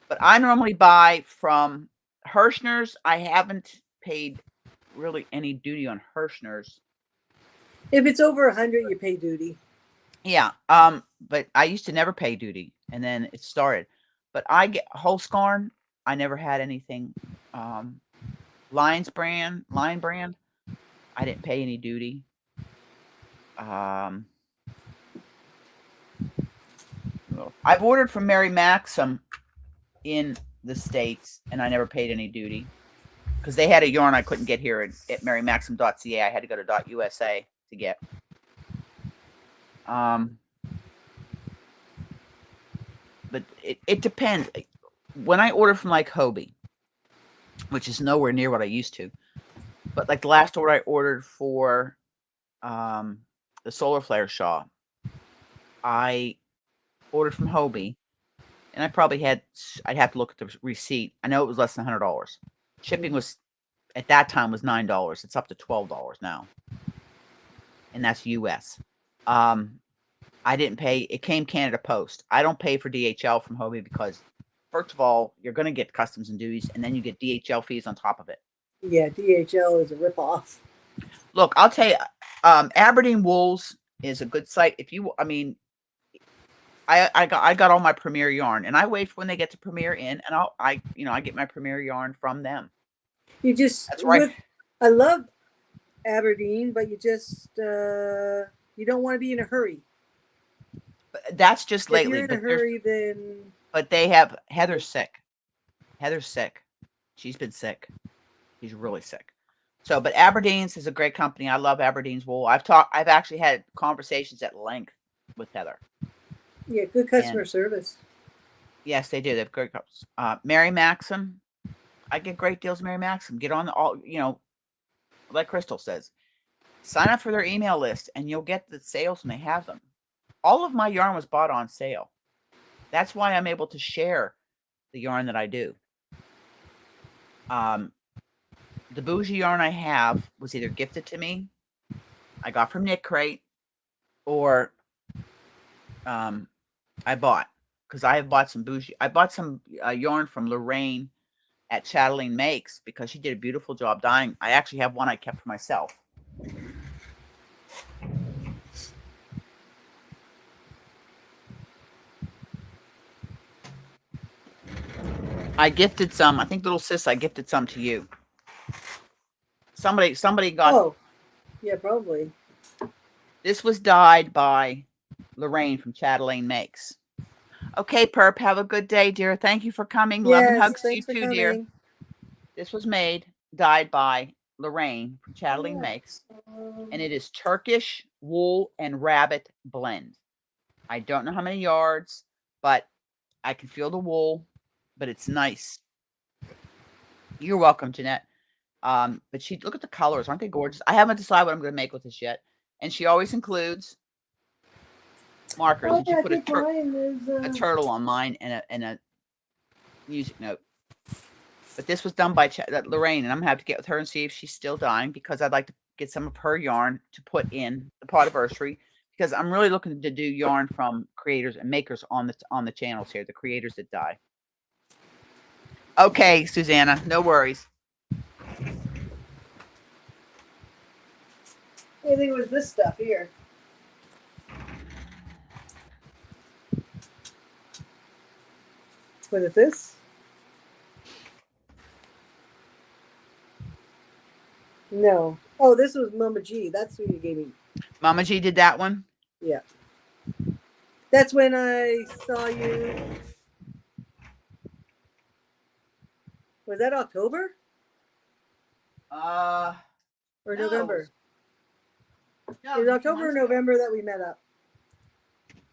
But I normally buy from Hirschner's. I haven't paid really any duty on Hirschner's. If it's over 100, you pay duty. Yeah. But I used to never pay duty, and then it started. But I get Holskarn. I never had anything. Lion brand. I didn't pay any duty. I've ordered from Mary Maxim in the States, and I never paid any duty because they had a yarn I couldn't get here at marymaxim.ca. I had to go to .usa to get. But it depends. When I order from like Hobie, which is nowhere near what I used to, but like the last order I ordered for the Solar Flare Shawl, I ordered from Hobie, and I'd have to look at the receipt. I know it was less than $100. Shipping was, at that time, was $9. It's up to $12 now. And that's US. I didn't pay. It came Canada Post. I don't pay for DHL from Hobie because, first of all, you're going to get customs and duties, and then you get DHL fees on top of it. Yeah, DHL is a ripoff. Look, I'll tell you, Aberdeen Wools is a good site. I got all my Premier yarn, and I wait for when they get to Premier in, and I get my Premier yarn from them. That's right. I love Aberdeen, but you just you don't want to be in a hurry. But that's just lately. If you're in a hurry, then. But they have Heather's sick. Heather's sick. She's been sick. She's really sick. So, but Aberdeen's is a great company. I love Aberdeen's wool. I've actually had conversations at length with Heather. Yeah, good customer service. Yes, they do. They have great customers. Mary Maxim. I get great deals. Mary Maxim. Get on like Crystal says, sign up for their email list, and you'll get the sales when they have them. All of my yarn was bought on sale. That's why I'm able to share the yarn that I do. The bougie yarn I have was either gifted to me, I got from Knit Crate, or I bought, because I have bought some bougie. I bought some yarn from Lorraine at Chatelaine Makes because she did a beautiful job dyeing. I actually have one I kept for myself. I gifted some. I think little sis, I gifted some to you. Somebody got. Oh, yeah, probably. This was dyed by Lorraine from Chatelaine Makes. Okay, Perp, have a good day, dear. Thank you for coming. Love and hugs to you too, dear. This was dyed by Lorraine from Chatelaine Makes, and it is Turkish wool and rabbit blend. I don't know how many yards, but I can feel the wool, but it's nice. You're welcome, Jeanette. But look at the colors. Aren't they gorgeous? I haven't decided what I'm going to make with this yet. And she always includes markers. And she put a turtle on mine and a music note. But this was done by Lorraine, and I'm going to have to get with her and see if she's still dyeing, because I'd like to get some of her yarn to put in the Podiversary, because I'm really looking to do yarn from creators and makers on the channels here, the creators that dye. Okay, Susanna, no worries. I think it was this stuff here. Was it this? No. Oh, this was Mama G. That's who you gave me. Mama G did that one? Yeah. That's when I saw you. Was that October Uh, or No, November? no, It was October or November that we met up.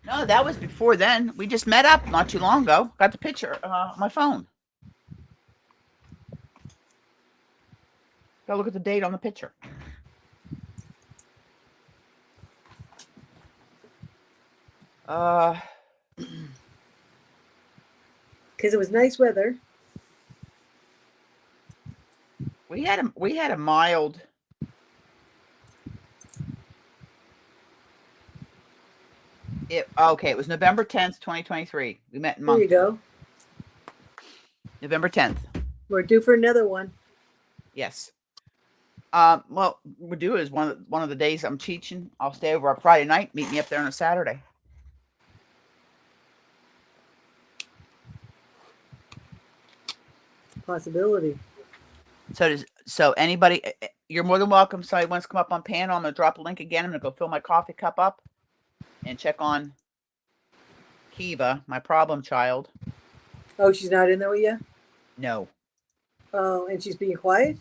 No, that was before then. We just met up not too long ago. Got the picture on my phone. Go look at the date on the picture. Because it was nice weather. We had a mild. It was November 10th, 2023. We met in There you Moncton. go. November 10th. We're due for another one. Yes. Well, we'll do is one of the days I'm teaching. I'll stay over on Friday night. Meet me up there on a Saturday. Possibility. So anybody, you're more than welcome. Somebody wants to come up on panel. I'm gonna drop a link again. I'm gonna go fill my coffee cup up and check on Kiva, my problem child. Oh, she's not in there with you? No. Oh, and she's being quiet?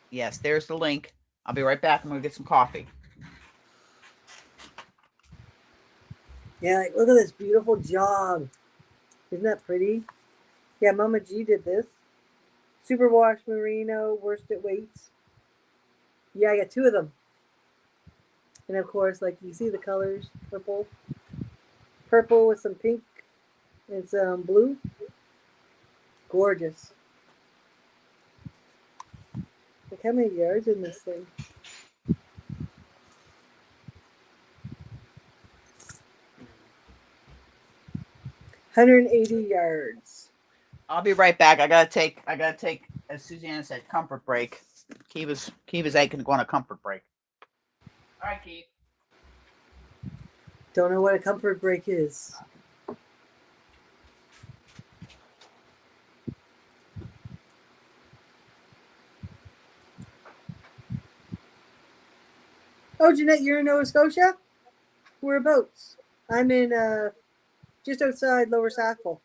Yes, there's the link. I'll be right back. I'm gonna get some coffee. Yeah, like, look at this beautiful job. Isn't that pretty? Yeah, Mama G did this. Superwash merino worsted weights. Yeah, I got 2 of them. And of course, like you see the colors, purple with some pink and some blue. Gorgeous. Look how many yards in this thing. $180 yards. I'll be right back. I gotta take, as Susanna said, comfort break. Kiva's aching to go on a comfort break. All right, Kiva. Don't know what a comfort break is. Oh, Jeanette, you're in Nova Scotia? Whereabouts? I'm in just outside Lower Sackville.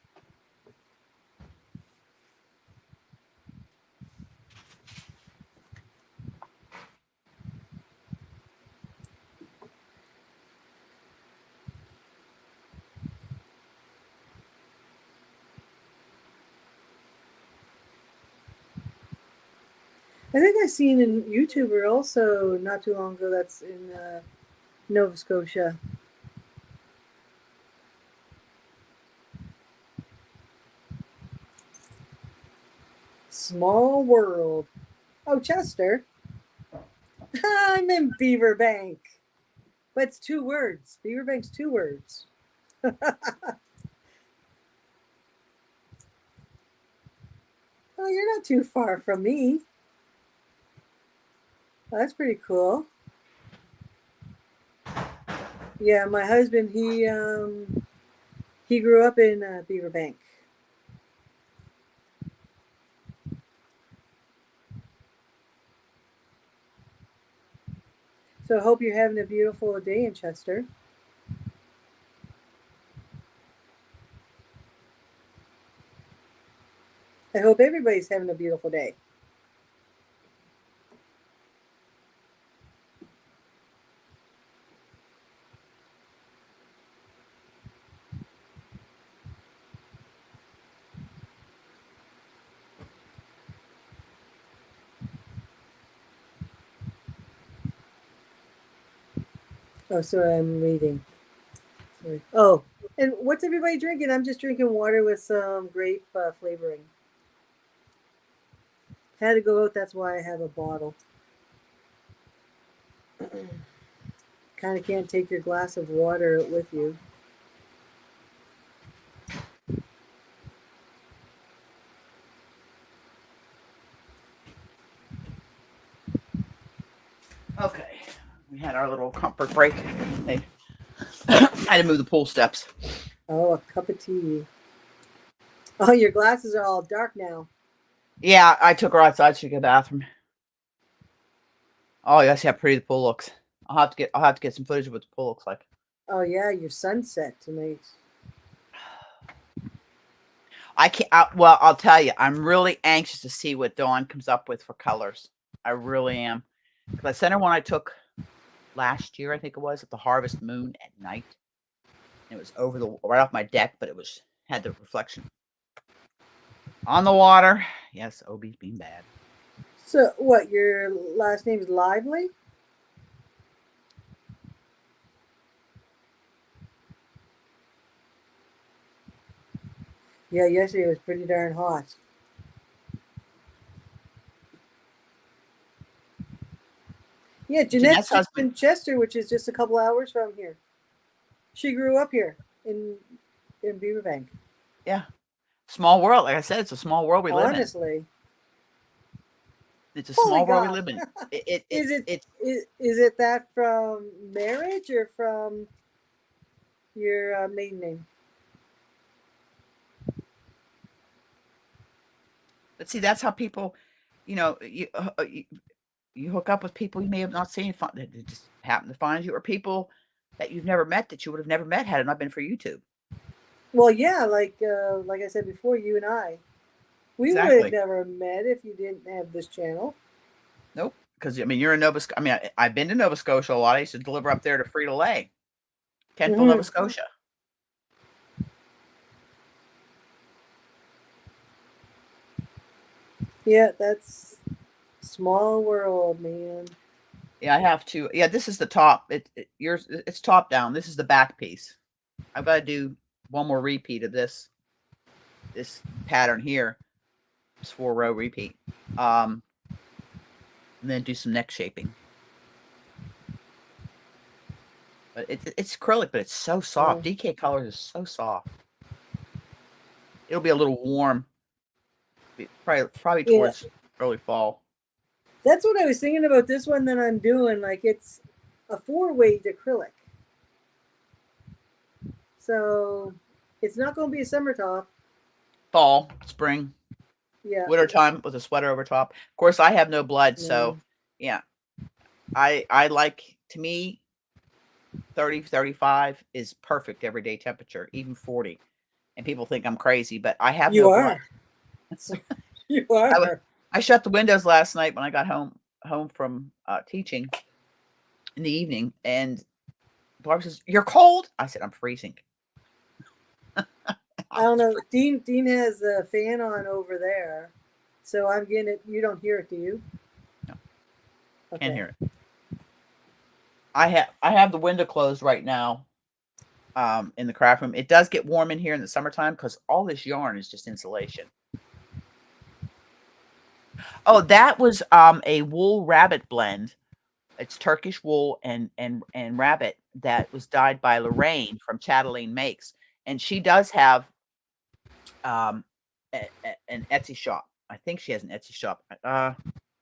I think I seen a YouTuber also not too long ago that's in Nova Scotia. Small world. Oh, Chester. I'm in Beaverbank. But it's 2 words. Beaverbank's 2 words. Oh, you're not too far from me. Oh, that's pretty cool. Yeah, my husband, he grew up in Beaverbank. So I hope you're having a beautiful day in Chester. I hope everybody's having a beautiful day. Oh, sorry, I'm reading. Sorry. Oh, and what's everybody drinking? I'm just drinking water with some grape flavoring. Had to go out, that's why I have a bottle. Kind of can't take your glass of water out with you. Okay, we had our little comfort break. I had to move the pool steps. Oh, a cup of tea. Oh, your glasses are all dark now. Yeah, I took her outside to the bathroom. Oh, you see how pretty the pool looks. I'll have to get some footage of what the pool looks like. Oh yeah, your sunset tonight. I can't. Well, I'll tell you, I'm really anxious to see what Dawn comes up with for colors. I really am. Because I sent her one I took last year, I think it was, at the harvest moon at night. And it was over the right off my deck, but it was had the reflection on the water. Yes, Obie's being bad. So what? Your last name is Lively? Yeah, yesterday it was pretty darn hot. Yeah, Jeanette's just in Chester, which is just a couple hours from here. She grew up here in Beaverbank. Yeah, small world. Like I said, it's a small world we live in. Honestly, It's a Holy small world we God. live in. is it that from marriage or from your maiden name? But see, that's how people, you hook up with people you may have not seen. That just happen to find you, or people that you've never met that you would have never met had it not been for YouTube. Well, yeah, like I said before, you and I, we would Exactly. have never met if you didn't have this channel. Nope, because I mean, you're in Nova. I mean, I've been to Nova Scotia a lot. I used to deliver up there to Frito-Lay, Kentville, Nova Scotia. Yeah, that's small world, man. Yeah, I have to. Yeah, this is the top. It's top down. This is the back piece. I've got to do one more repeat of this pattern here. This 4-row repeat. And then do some neck shaping. But it's acrylic, but it's so soft. DK Colors is so soft. It'll be a little warm. Probably towards early fall. That's what I was thinking about this one that I'm doing. Like, it's a 4-weight acrylic. So it's not going to be a summer top. Fall, spring. Yeah. Winter time with a sweater over top. Of course, I have no blood, so yeah. I like, to me, 30, 35 is perfect everyday temperature, even 40. And people think I'm crazy, but I have no blood. You are. I shut the windows last night when I got home from teaching in the evening, and Barbara says, "You're cold?" I said, "I'm freezing." I don't know. Dean has the fan on over there, so I'm getting it. You don't hear it, do you? No, okay. Can't hear it. I have the window closed right now in the craft room. It does get warm in here in the summertime because all this yarn is just insulation. Oh, that was a wool rabbit blend. It's Turkish wool and rabbit that was dyed by Lorraine from Chatelaine Makes, and she does have an Etsy shop. I think she has an Etsy shop. Let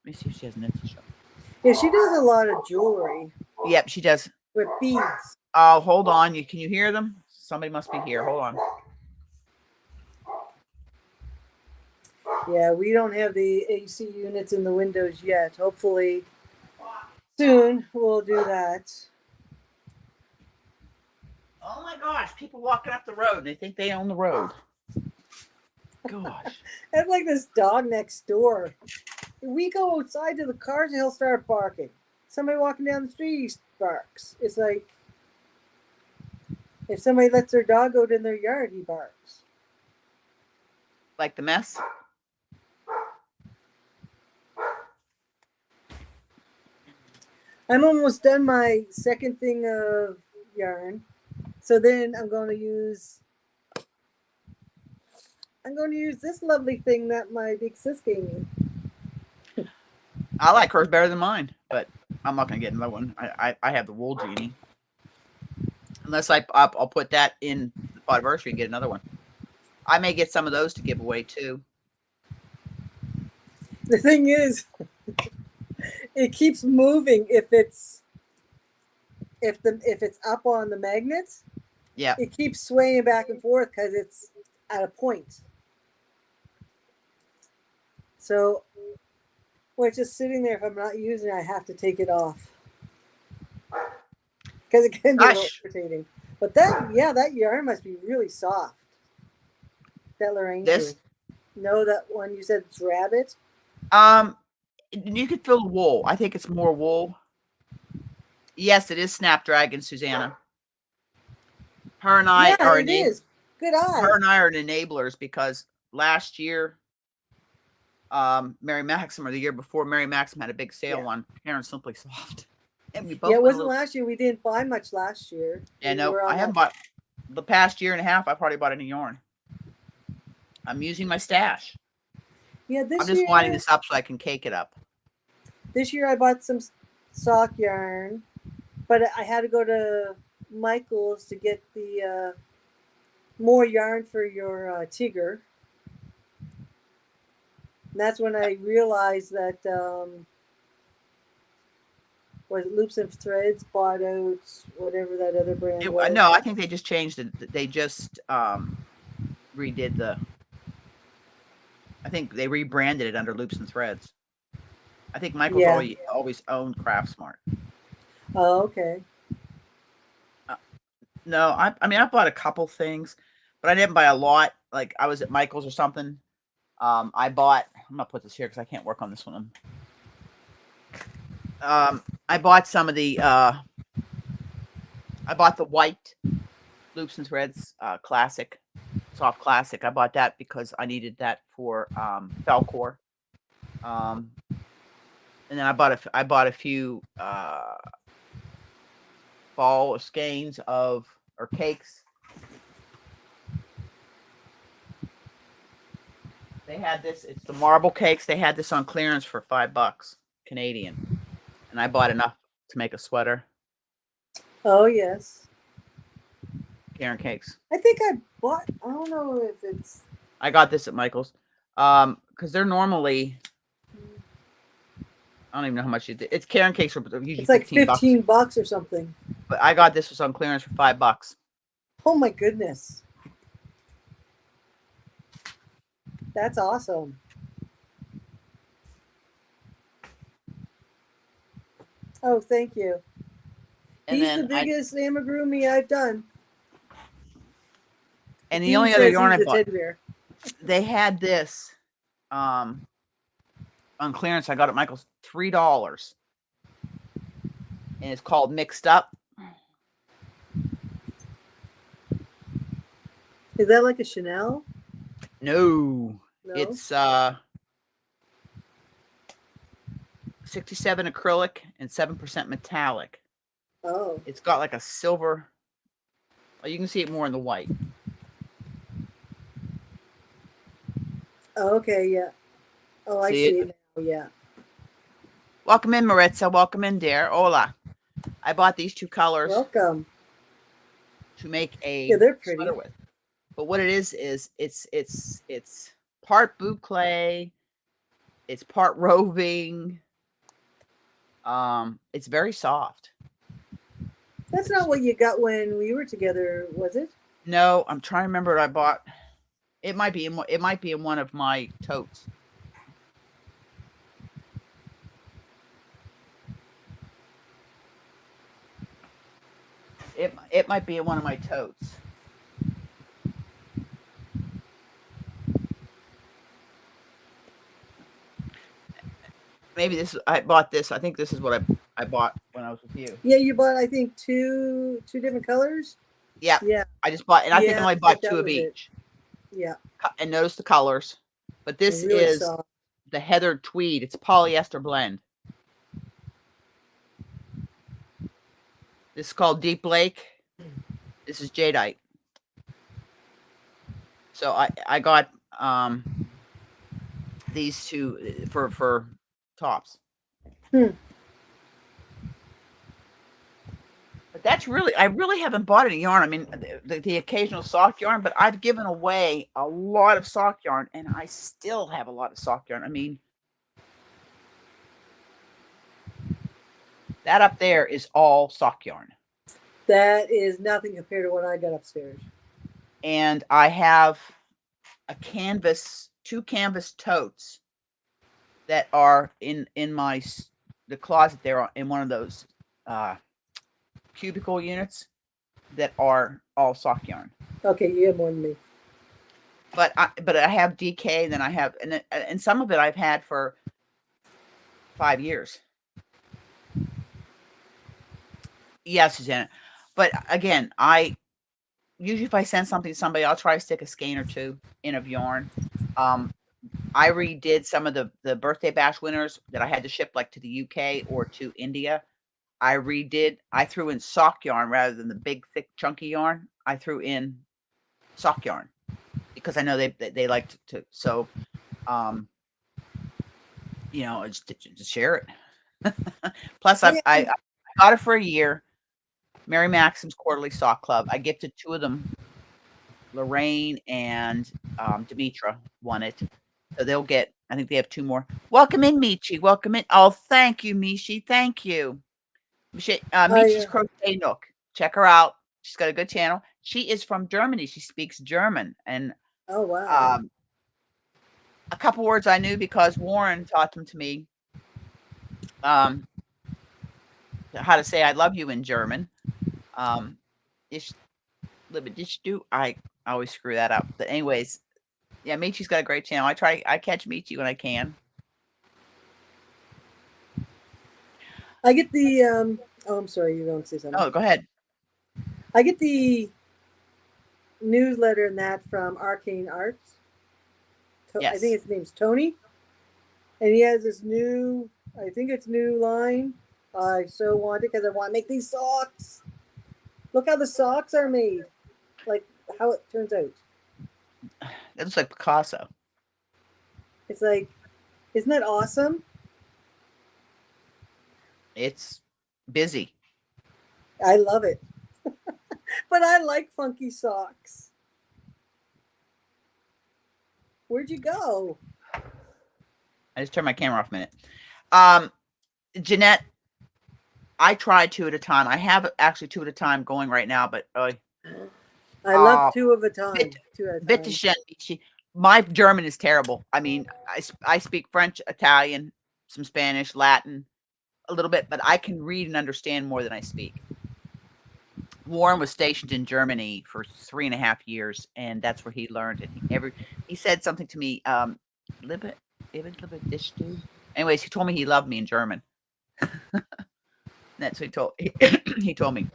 me see if she has an Etsy shop. Yeah, she does a lot of jewelry. Yep, she does. With beads. Oh, hold on. Can you hear them? Somebody must be here. Hold on. Yeah, we don't have the AC units in the windows yet. Hopefully soon we'll do that. Oh my gosh, people walking up the road. They think they own the road. Gosh. I have like this dog next door. If we go outside to the cars, he'll start barking. Somebody walking down the street, he barks. It's like if somebody lets their dog out in their yard, he barks. Like the mess? I'm almost done my second thing of yarn. So then I'm going to use this lovely thing that my big sis gave me. I like hers better than mine, but I'm not going to get another one. I have the Wool Genie. Unless I'll put that in the Podiversary and get another one. I may get some of those to give away too. The thing is, it keeps moving if it's up on the magnet. Yeah. It keeps swaying back and forth because it's at a point. So when it's just sitting there, if I'm not using it, I have to take it off. Because it can be a little irritating. But that yarn must be really soft. Stellar Angel. This, No, that one you said it's rabbit. you could feel wool. I think it's more wool. Yes, it is Snapdragon, Susanna. Her and I Yeah, are it is. Good eye. her and I are enablers because last year, Mary Maxim, or the year before, Mary Maxim had a big sale Yeah. on Hair and Simply Soft, and we both. Yeah, it went a wasn't little- last year. We didn't buy much last year. Yeah, We no, were on I haven't that- bought the past year and a half. I've hardly bought any yarn. I'm using my stash. Yeah, this I'm just year. winding this up so I can cake it up. This year I bought some sock yarn, but I had to go to Michael's to get the more yarn for your Tigger. And that's when I realized that was it Loops and Threads bought out whatever that other brand was. No, I think they just changed it. They just redid the. I think they rebranded it under Loops and Threads. I think Michael's Yeah. always owned Craftsmart. Oh, okay. No, I mean I bought a couple things, but I didn't buy a lot. Like I was at Michael's or something. I bought. I'm gonna put this here because I can't work on this one. I bought some of the. I bought the white Loops and Threads classic, soft classic. I bought that because I needed that for Felcor. And then I bought a few ball skeins or cakes. They had this. It's the marble cakes. They had this on clearance for $5 Canadian, and I bought enough to make a sweater. Oh yes. Karen cakes. I think I bought. I don't know if it's. I got this at Michael's, because they're normally. I don't even know how much it's Karen cakes are usually It's like $15. $15 or something. But I got this was on clearance for $5. Oh my goodness. That's awesome. Oh, thank you. And He's then the biggest amigurumi I've done. and the Dean only other says yarn I he's a bought, teddy bear. they had this on clearance. I got it at Michael's $3, and it's called Mixed Up. Is that like a Chanel? No, No. it's 67 acrylic and 7% metallic. Oh. It's got like a silver. Oh, you can see it more in the white. Oh, okay, yeah. Oh, I See see it? it now, yeah. Welcome in, Maritza. Welcome in, dear. Hola. I bought these two colors Welcome. to make a Yeah, they're pretty. sweater with. But what it is it's part boucle, it's part roving. It's very soft. That's not what you got when we were together, was it? No, I'm trying to remember what I bought. It might be in one of my totes. It might be in one of my totes. Maybe I bought this. I think this is what I bought when I was with you. Yeah, you bought I think two different colors. Yeah. Yeah, I just bought, and I think I Yeah, only I bought think that two of was it. each. yeah. And notice the colors. But this Really is soft. the heathered tweed. It's a polyester blend. This is called Deep Lake. This is jadeite. So I got these two for tops. Hmm. But that's I really haven't bought any yarn. I mean, the occasional sock yarn, but I've given away a lot of sock yarn, and I still have a lot of sock yarn. I mean, that up there is all sock yarn. That is nothing compared to what I got upstairs. And I have two canvas totes that are in the closet there in one of those cubicle units that are all sock yarn. Okay, you have more than me. but I have DK, then I have, and some of it I've had for 5 years. Yes, Susanna. But again, usually if I send something to somebody, I'll try to stick a skein or two in of yarn. I redid some of the birthday bash winners that I had to ship like to the UK or to India. I threw in sock yarn rather than the big, thick, chunky yarn. I threw in sock yarn because I know they like to so, just share it. Plus, I got it for a year. Mary Maxim's Quarterly Sock Club. I gifted 2 of them. Lorraine and Demetra won it. So they'll get, I think they have 2 more. Welcome in, Michi. Welcome in. Oh, thank you, Michi. Thank you. Michi's Crochet Nook. Check her out. She's got a good channel. She is from Germany. She speaks German. And Oh, wow. a couple words I knew because Warren taught them to me. How to say I love you in German. I always screw that up. But anyways, yeah, Michi's got a great channel. I catch Michi when I can. I get the oh, I'm sorry, you're going to say something. Oh, go ahead. I get the newsletter and that from Arcane Arts. Yes. I think his name's Tony. And he has this new, I think it's new line. I so want it because I want to make these socks. Look how the socks are made. Like how it turns out. It looks like Picasso. It's like, isn't that awesome? It's busy. I love it. But I like funky socks. Where'd you go? I just turned my camera off a minute. Jeanette, I tried 2 at a time. I have actually 2 at a time going right now, but I love 2 at a time. 2 at a Bitte time. schön. My German is terrible. I mean, I speak French, Italian, some Spanish, Latin, a little bit, but I can read and understand more than I speak. Warren was stationed in Germany for 3.5 years, and that's where he learned it. He said something to me, anyways, he told me he loved me in German. That's what he told me.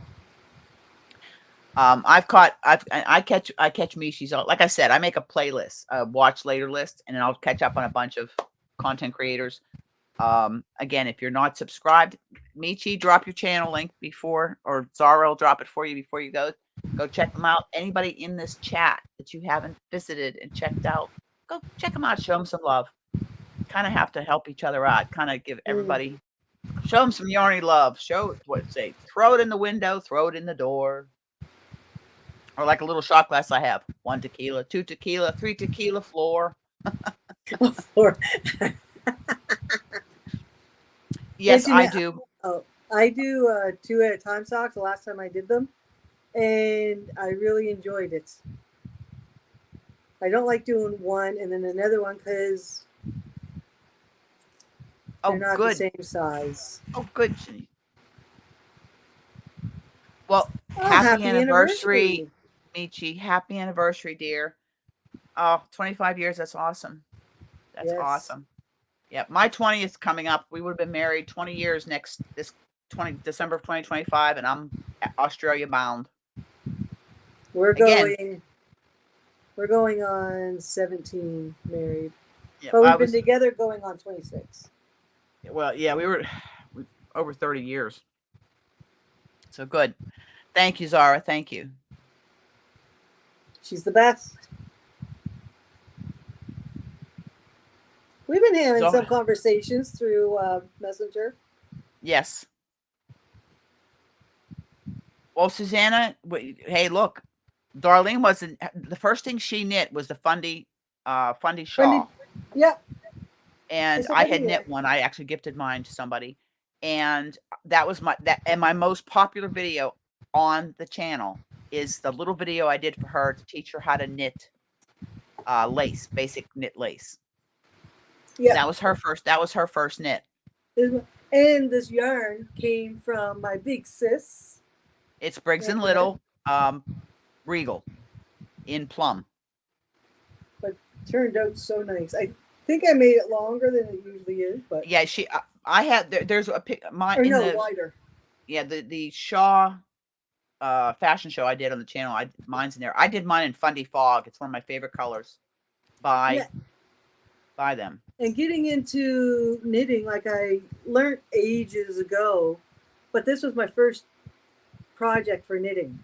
I catch Mishi's. Like I said, I make a playlist, a watch later list, and then I'll catch up on a bunch of content creators. Again, if you're not subscribed, Michi, drop your channel link before, or Zara will drop it for you before you go. Go check them out. Anybody in this chat that you haven't visited and checked out, go check them out. Show them some love. Kind of have to help each other out. Kind of give everybody, show them some yarny love. Show throw it in the window, throw it in the door. Or like a little shot glass I have. 1 tequila, 2 tequila, 3 tequila floor. Yes, I do. Oh, I do 2 at a time socks the last time I did them. And I really enjoyed it. I don't like doing one and then another one because they're not the same size. Oh, good. Well, happy anniversary, Michi. Happy anniversary, dear. Oh, 25 years. That's awesome. That's awesome. Yeah, my 20th coming up. We would have been married 20 years December of 2025, and I'm Australia bound. We're going on 17 married. Yeah, but we've been together going on 26. Well, yeah, we were over 30 years. So good. Thank you, Zara. Thank you. She's the best. We've been having some conversations through Messenger. Yes. Well, Susanna, hey, look, Darlene wasn't the first thing she knit was the Fundy shawl. Yep. And I had knit one. I actually gifted mine to somebody, and that was my most popular video on the channel is the little video I did for her to teach her how to knit lace, basic knit lace. Yeah, that was her first knit. And this yarn came from my big sis. It's Briggs and Little Regal in plum. turned out so nice. I think I made it longer than it usually is, but Yeah, I have there's a pic mine or in no, the wider. yeah, the Shaw fashion show I did on the channel. Mine's in there. I did mine in Fundy Fog. It's one of my favorite colors Yeah, by them. and getting into knitting, like I learned ages ago, but this was my first project for knitting.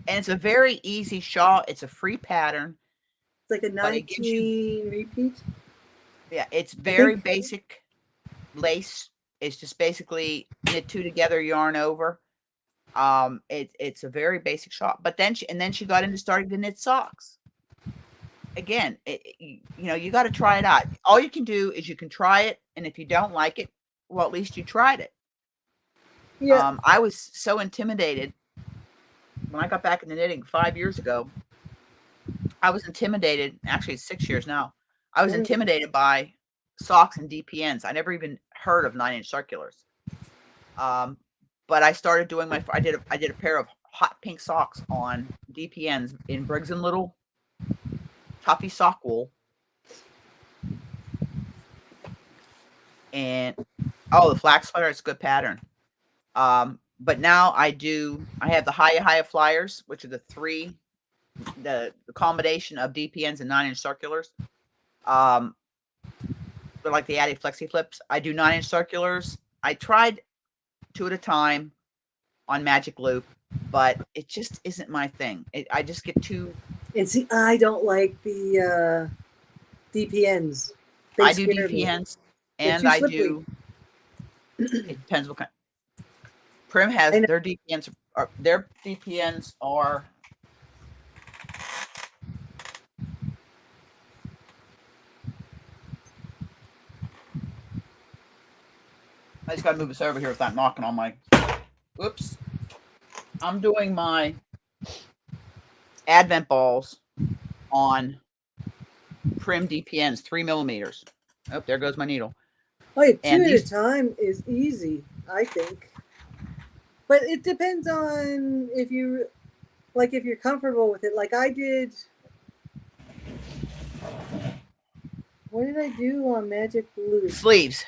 And it's a very easy shawl. It's a free pattern, It's like a but it gives you 19 repeat. yeah, it's I very think. basic lace. It's just basically knit two together, yarn over. It's a very basic shawl. But then she got into starting to knit socks. Again, you got to try it out. All you can do is you can try it, and if you don't like it, well, at least you tried it. Yeah. I was so intimidated when I got back into knitting 5 years ago. I was intimidated. Actually, it's 6 years now. I was intimidated by socks and DPNs. I never even heard of 9-inch circulars. But I started doing I did a pair of hot pink socks on DPNs in Briggs and Little Toffee sock wool. And the flax flyer is a good pattern. But now I have the Haya flyers, which are the combination of DPNs and 9-inch circulars. They're like the Addy Flexi Flips. I do 9-inch circulars. I tried 2 at a time on Magic Loop, but it just isn't my thing. I just get too. And see, I don't like the DPNs. I do DPNs, and I do. It depends what kind. Prim has their DPNs. Their DPNs are. I just got to move this over here without knocking on my. Whoops. I'm doing my Advent balls on Prim DPNs, 3 millimeters. Oh, there goes my needle. Oh, yeah, 2 at a time is easy, I think. But it depends on if you're comfortable with it. Like I did. What did I do on Magic Loop? Sleeves.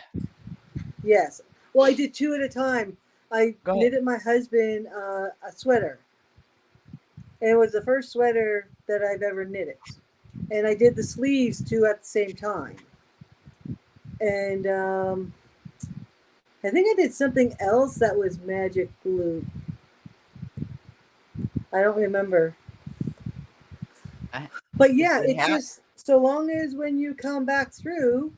Yes. Well, I did 2 at a time. I knitted my husband a sweater. And it was the first sweater that I've ever knitted. And I did the sleeves 2 at the same time. And I think I did something else that was Magic Loop. I don't remember. But yeah, it's just so long as when you come back through,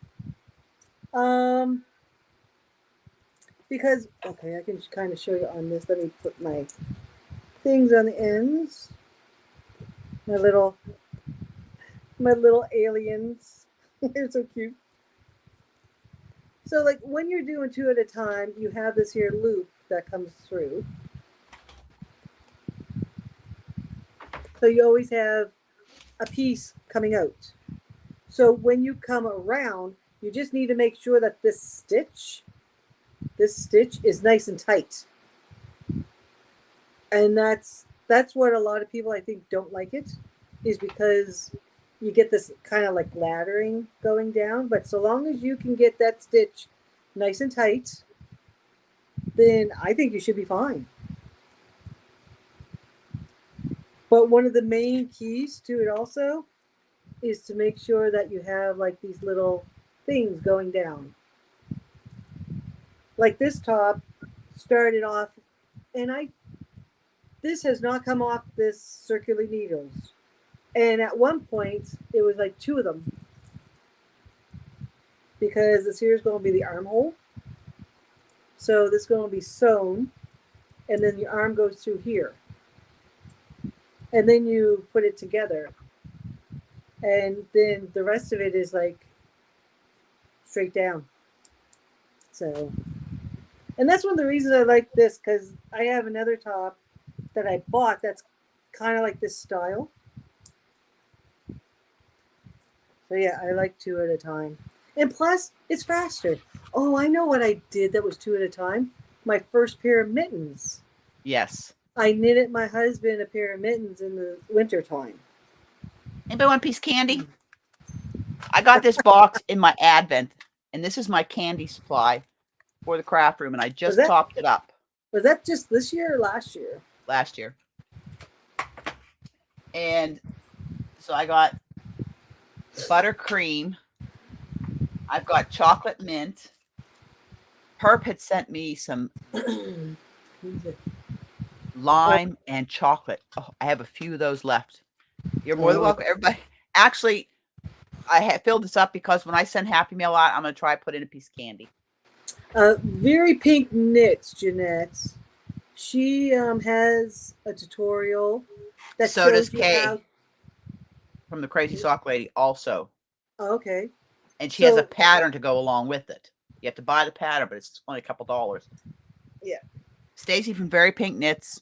because okay, I can just kind of show you on this. Let me put my things on the ends. My little aliens. They're so cute. So like when you're doing 2 at a time, you have this here loop that comes through. So you always have a piece coming out. So when you come around, you just need to make sure that this stitch is nice and tight. And that's what a lot of people I think don't like it, is because you get this kind of like laddering going down. But so long as you can get that stitch nice and tight, then I think you should be fine. But one of the main keys to it also is to make sure that you have like these little things going down. Like this top started off, and this has not come off this circular needles. And at one point, it was like 2 of them, because this here is going to be the armhole. So this is going to be sewn, and then the arm goes through here. And then you put it together. And then the rest of it is like straight down. So, and that's one of the reasons I like this, because I have another top that I bought that's kind of like this style. So yeah, I like 2 at a time. And plus, it's faster. Oh, I know what I did that was 2 at a time. My first pair of mittens. Yes. I knitted my husband a pair of mittens in the winter time. Anybody want a piece of candy? I got this box in my advent, and this is my candy supply for the craft room, and I just that- topped it up Was that just this year or last year? last year. And so I got buttercream. I've got chocolate mint. Herb had sent me some lime and chocolate. Oh, I have a few of those left. You're more than Oh. welcome. Everybody, actually, I had filled this up because when I send Happy Mail out, I'm going to try to put in a piece of candy. Very Pink Knits, Jeanette. She has a tutorial that So does shows you Kay how. from the Crazy Sock Lady also. Oh, okay. And she has a So- pattern to go along with it. You have to buy the pattern, but it's only a couple dollars. Yeah. Stacy from Very Pink Knits.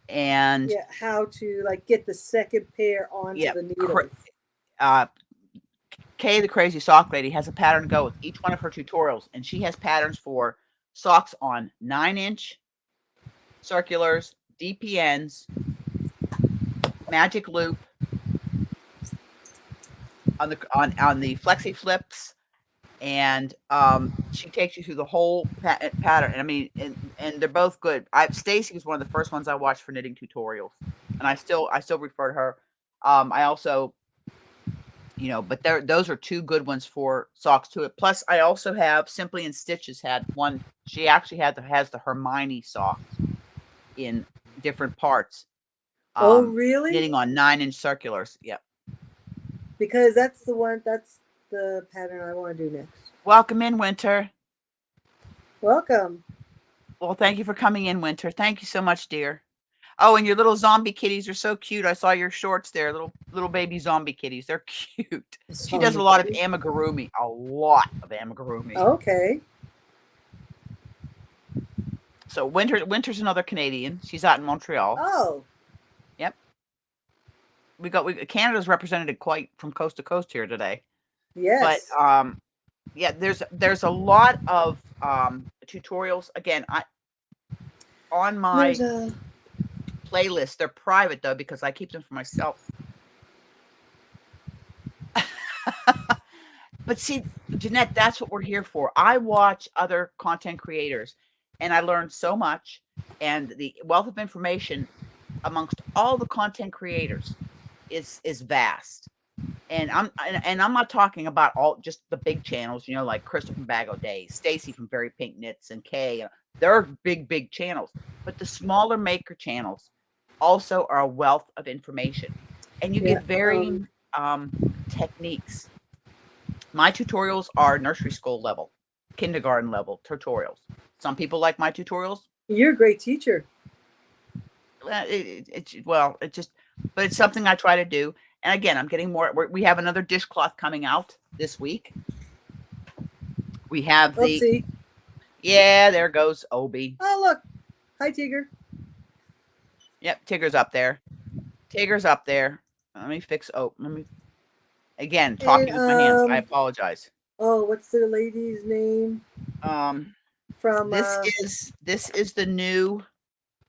And Yeah, how to like get the second pair onto Yeah, the needles. Kay, the Crazy Sock Lady, has a pattern to go with each one of her tutorials. And she has patterns for socks on 9-inch, circulars, DPNs, magic loop, on the flexi flips, and she takes you through the whole pattern. And I mean, and they're both good. Stacy was one of the first ones I watched for knitting tutorials, and I still refer to her. I also, but those are two good ones for socks too. Plus, I also have Simply in Stitches had one. She actually has the Hermione socks in different parts. Oh, really? Knitting on 9-inch circulars. Yep. Because that's the pattern I want to do next. Welcome in, Winter. Welcome. Well, thank you for coming in, Winter. Thank you so much, dear. Oh, and your little zombie kitties are so cute. I saw your shorts there, little baby zombie kitties. They're cute. She does a lot of amigurumi, Okay. So Winter's another Canadian. She's out in Montreal. Oh. Yep. Canada's represented quite from coast to coast here today. Yes. But yeah, there's a lot of tutorials. Again, on my playlist. They're private though because I keep them for myself. But see, Jeanette, that's what we're here for. I watch other content creators and I learn so much, and the wealth of information amongst all the content creators is vast. And I'm not talking about just the big channels, like Crystal from Bag O' Days, Stacy from Very Pink Knits, and Kay. They're big channels, but the smaller maker channels also are a wealth of information, and you get varying techniques. My tutorials are nursery school level, kindergarten level tutorials. Some people like my tutorials. You're a great teacher. But it's something I try to do. And again, I'm getting more. We have another dishcloth coming out this week. We have there goes Obi. Oh, look. Hi, Tigger. Yep, Tigger's up there. Let me fix. Again, talking with my hands. I apologize. Oh, what's the lady's name? From this is the new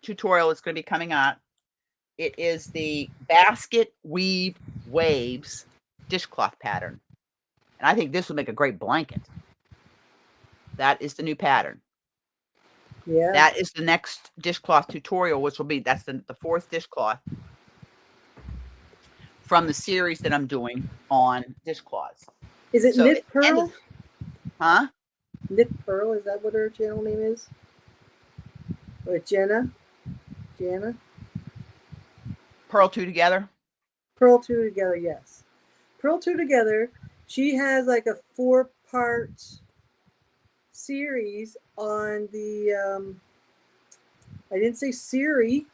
tutorial that's going to be coming out. It is the Basket Weave Waves dishcloth pattern. And I think this would make a great blanket. That is the new pattern. Yeah. That is the next dishcloth tutorial, which will be, that's the fourth dishcloth from the series that I'm doing on dishcloths. Is it Knit Pearl? Huh? Knit Pearl, is that what her channel name is? Or Jana? Pearl Two Together? Pearl Two Together, yes. Pearl Two Together, she has like a 4-part series on the, I didn't say Siri,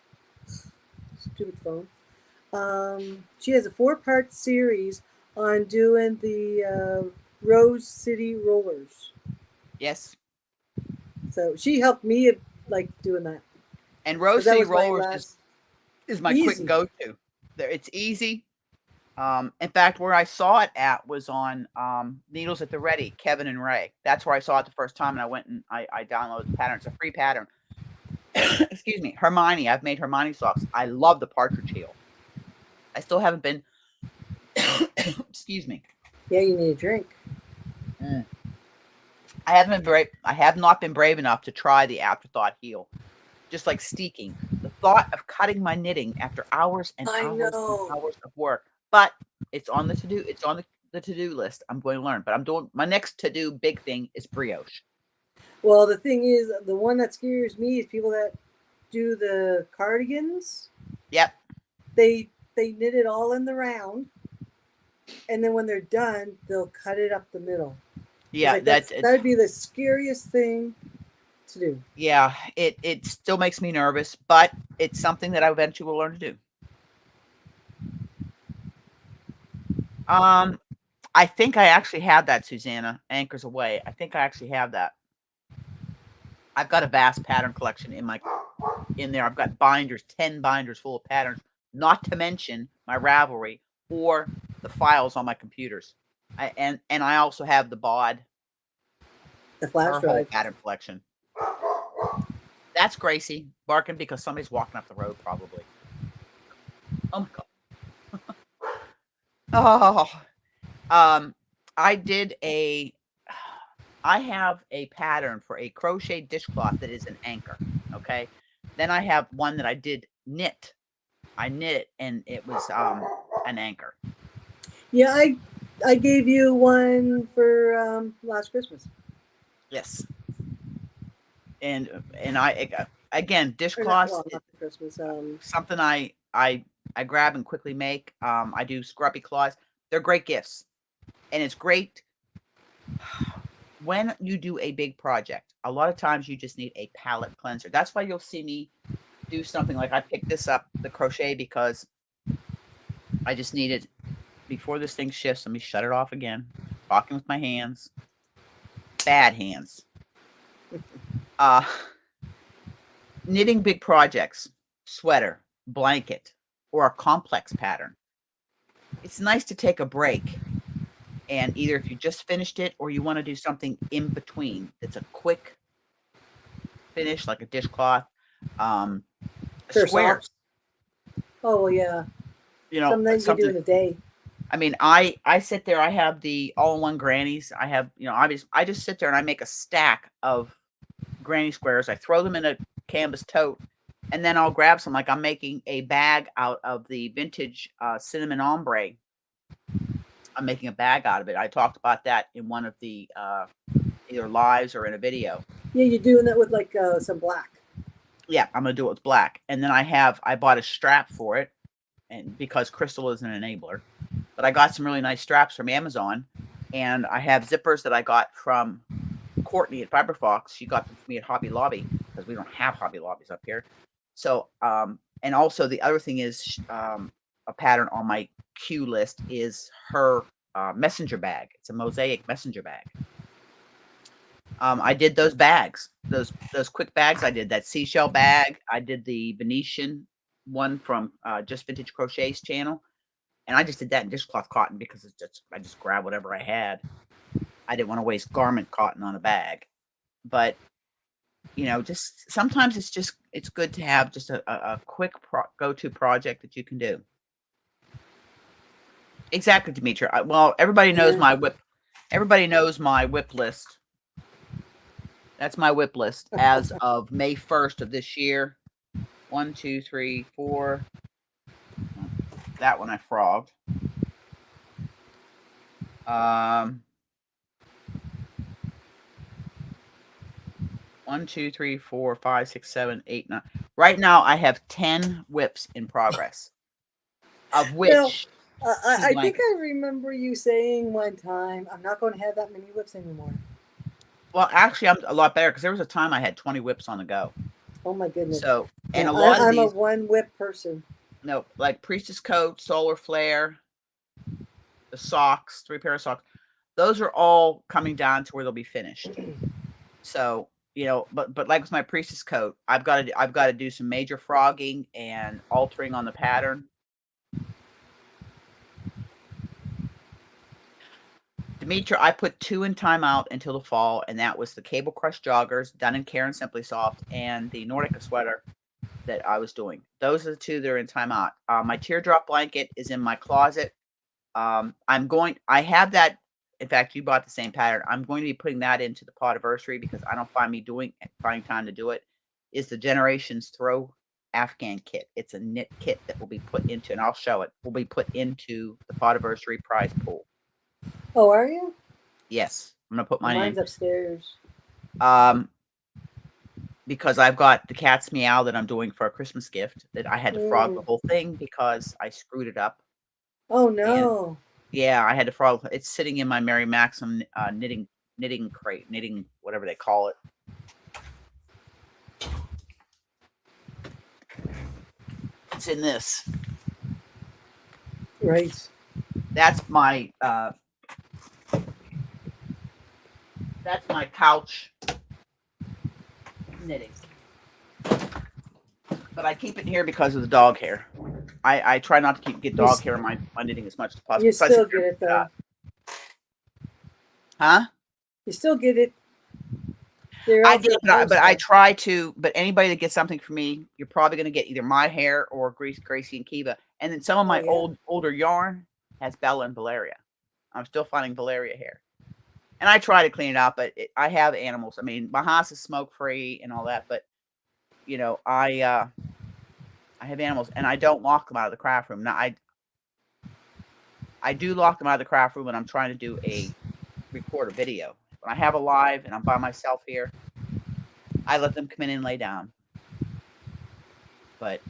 stupid phone. She has a 4-part series on doing the Rose City rollers. Yes. So she helped me like doing that. And Rose City rollers is my quick go-to. It's easy. In fact, where I saw it at was on Needles at the Ready, Kevin and Ray. That's where I saw it the first time, and I went and I downloaded the pattern. It's a free pattern. Excuse me, Hermione. I've made Hermione socks. I love the partridge heel. I still haven't been Excuse me. Yeah, you need a drink. I have not been brave enough to try the afterthought heel. Just like steeking. The thought of cutting my knitting after hours and I hours know. and hours of work. But it's on the to-do, it's on the to-do list. I'm going to learn. But I'm doing my next to-do big thing is brioche. Well, the thing is, the one that scares me is people that do the cardigans. Yep. They knit it all in the round, and then when they're done, they'll cut it up the middle. Yeah, like that'd be the scariest thing to do. Yeah, it still makes me nervous, but it's something that I eventually will learn to do. I think I actually have that, Susanna. Anchors Away. I think I actually have that. I've got a vast pattern collection in there. I've got binders, 10 binders full of patterns, not to mention my Ravelry or the files on my computers. And I also have the BOD, The flash her whole drive. pattern collection. That's Gracie barking because somebody's walking up the road, probably. Oh my god. Oh, I have a pattern for a crochet dishcloth that is an anchor. Okay. Then I have one that I did knit. I knit it and it was an anchor. Yeah, I gave you one for last Christmas. Yes. And I again Or not, dishcloths, well, not for Christmas. something I grab and quickly make. I do scrubby cloths. They're great gifts. And it's great when you do a big project. A lot of times you just need a palette cleanser. That's why you'll see me do something like I picked this up, the crochet, because I just needed, before this thing shifts, let me shut it off again. Talking with my hands. Bad hands. Knitting big projects, sweater, blanket, or a complex pattern. It's nice to take a break. And either if you just finished it or you want to do something in between, it's a quick finish, like a dishcloth. Squares. Oh well, yeah. You know, Something you can do in a day. I mean, I sit there. I have the all-in-one grannies. I have, I just sit there and I make a stack of granny squares. I throw them in a canvas tote, and then I'll grab some. Like I'm making a bag out of the vintage cinnamon ombre. I'm making a bag out of it. I talked about that in one of the either lives or in a video. Yeah, you're doing that with like some black. Yeah, I'm gonna do it with black. And then I bought a strap for it, and because Crystal is an enabler, but I got some really nice straps from Amazon, and I have zippers that I got from Courtney at Fiberfox. She got them for me at Hobby Lobby because we don't have Hobby Lobbies up here. So, and also the other thing is a pattern on my queue list is her messenger bag. It's a mosaic messenger bag. I did those bags, those quick bags. I did that seashell bag. I did the Venetian one from Just Vintage Crochet's channel, and I just did that in dishcloth cotton because I just grabbed whatever I had. I didn't want to waste garment cotton on a bag, but just sometimes it's good to have just a quick go-to project that you can do. Exactly, Demetria. Well, everybody knows my whip. Everybody knows my whip list. That's my whip list as of May 1st of this year. 1, 2, 3, 4. That one I frogged. 1, 2, 3, 4, 5, 6, 7, 8, 9. Right now, I have 10 whips in progress, of which I think I remember you saying one time, "I'm not going to have that many whips anymore." Well, actually, I'm a lot better because there was a time I had 20 whips on the go. Oh my goodness! So, and a lot of these, I'm a one whip person. No, like Priestess Coat, Solar Flare, the socks, 3 pair of socks. Those are all coming down to where they'll be finished. So, but like with my Priestess Coat, I've got to do some major frogging and altering on the pattern. Demetria, I put 2 in timeout until the fall, and that was the Cable Crush joggers done in Karen Simply Soft and the Nordica sweater that I was doing. Those are the 2 that are in timeout. My teardrop blanket is in my closet. I have that. In fact, you bought the same pattern. I'm going to be putting that into the Podiversary because I don't finding time to do it. Is the Generations Throw Afghan kit. It's a knit kit that will be put into, and I'll show it, will be put into the Podiversary prize pool. Oh, are you? Yes. I'm going to put mine Mine's in. upstairs. Because I've got the cat's meow that I'm doing for a Christmas gift that I had to frog the whole thing because I screwed it up. Oh no. Yeah, I had to frog. It's sitting in my Mary Maxim knitting crate, whatever they call it. It's in this. Right. That's my couch knitting. But I keep it here because of the dog hair. I try not to get dog hair in my knitting as much as possible. You still get it though. Huh? You still get it. I get it, but I try to. But anybody that gets something from me, you're probably going to get either my hair or Gracie and Kiva. And then some of my older yarn has Bella and Valeria. I'm still finding Valeria hair. And I try to clean it up, but I have animals. I mean, my house is smoke free and all that, but you know, I have animals, and I don't lock them out of the craft room. Now, I do lock them out of the craft room when I'm trying to record a video. When I have a live and I'm by myself here, I let them come in and lay down. But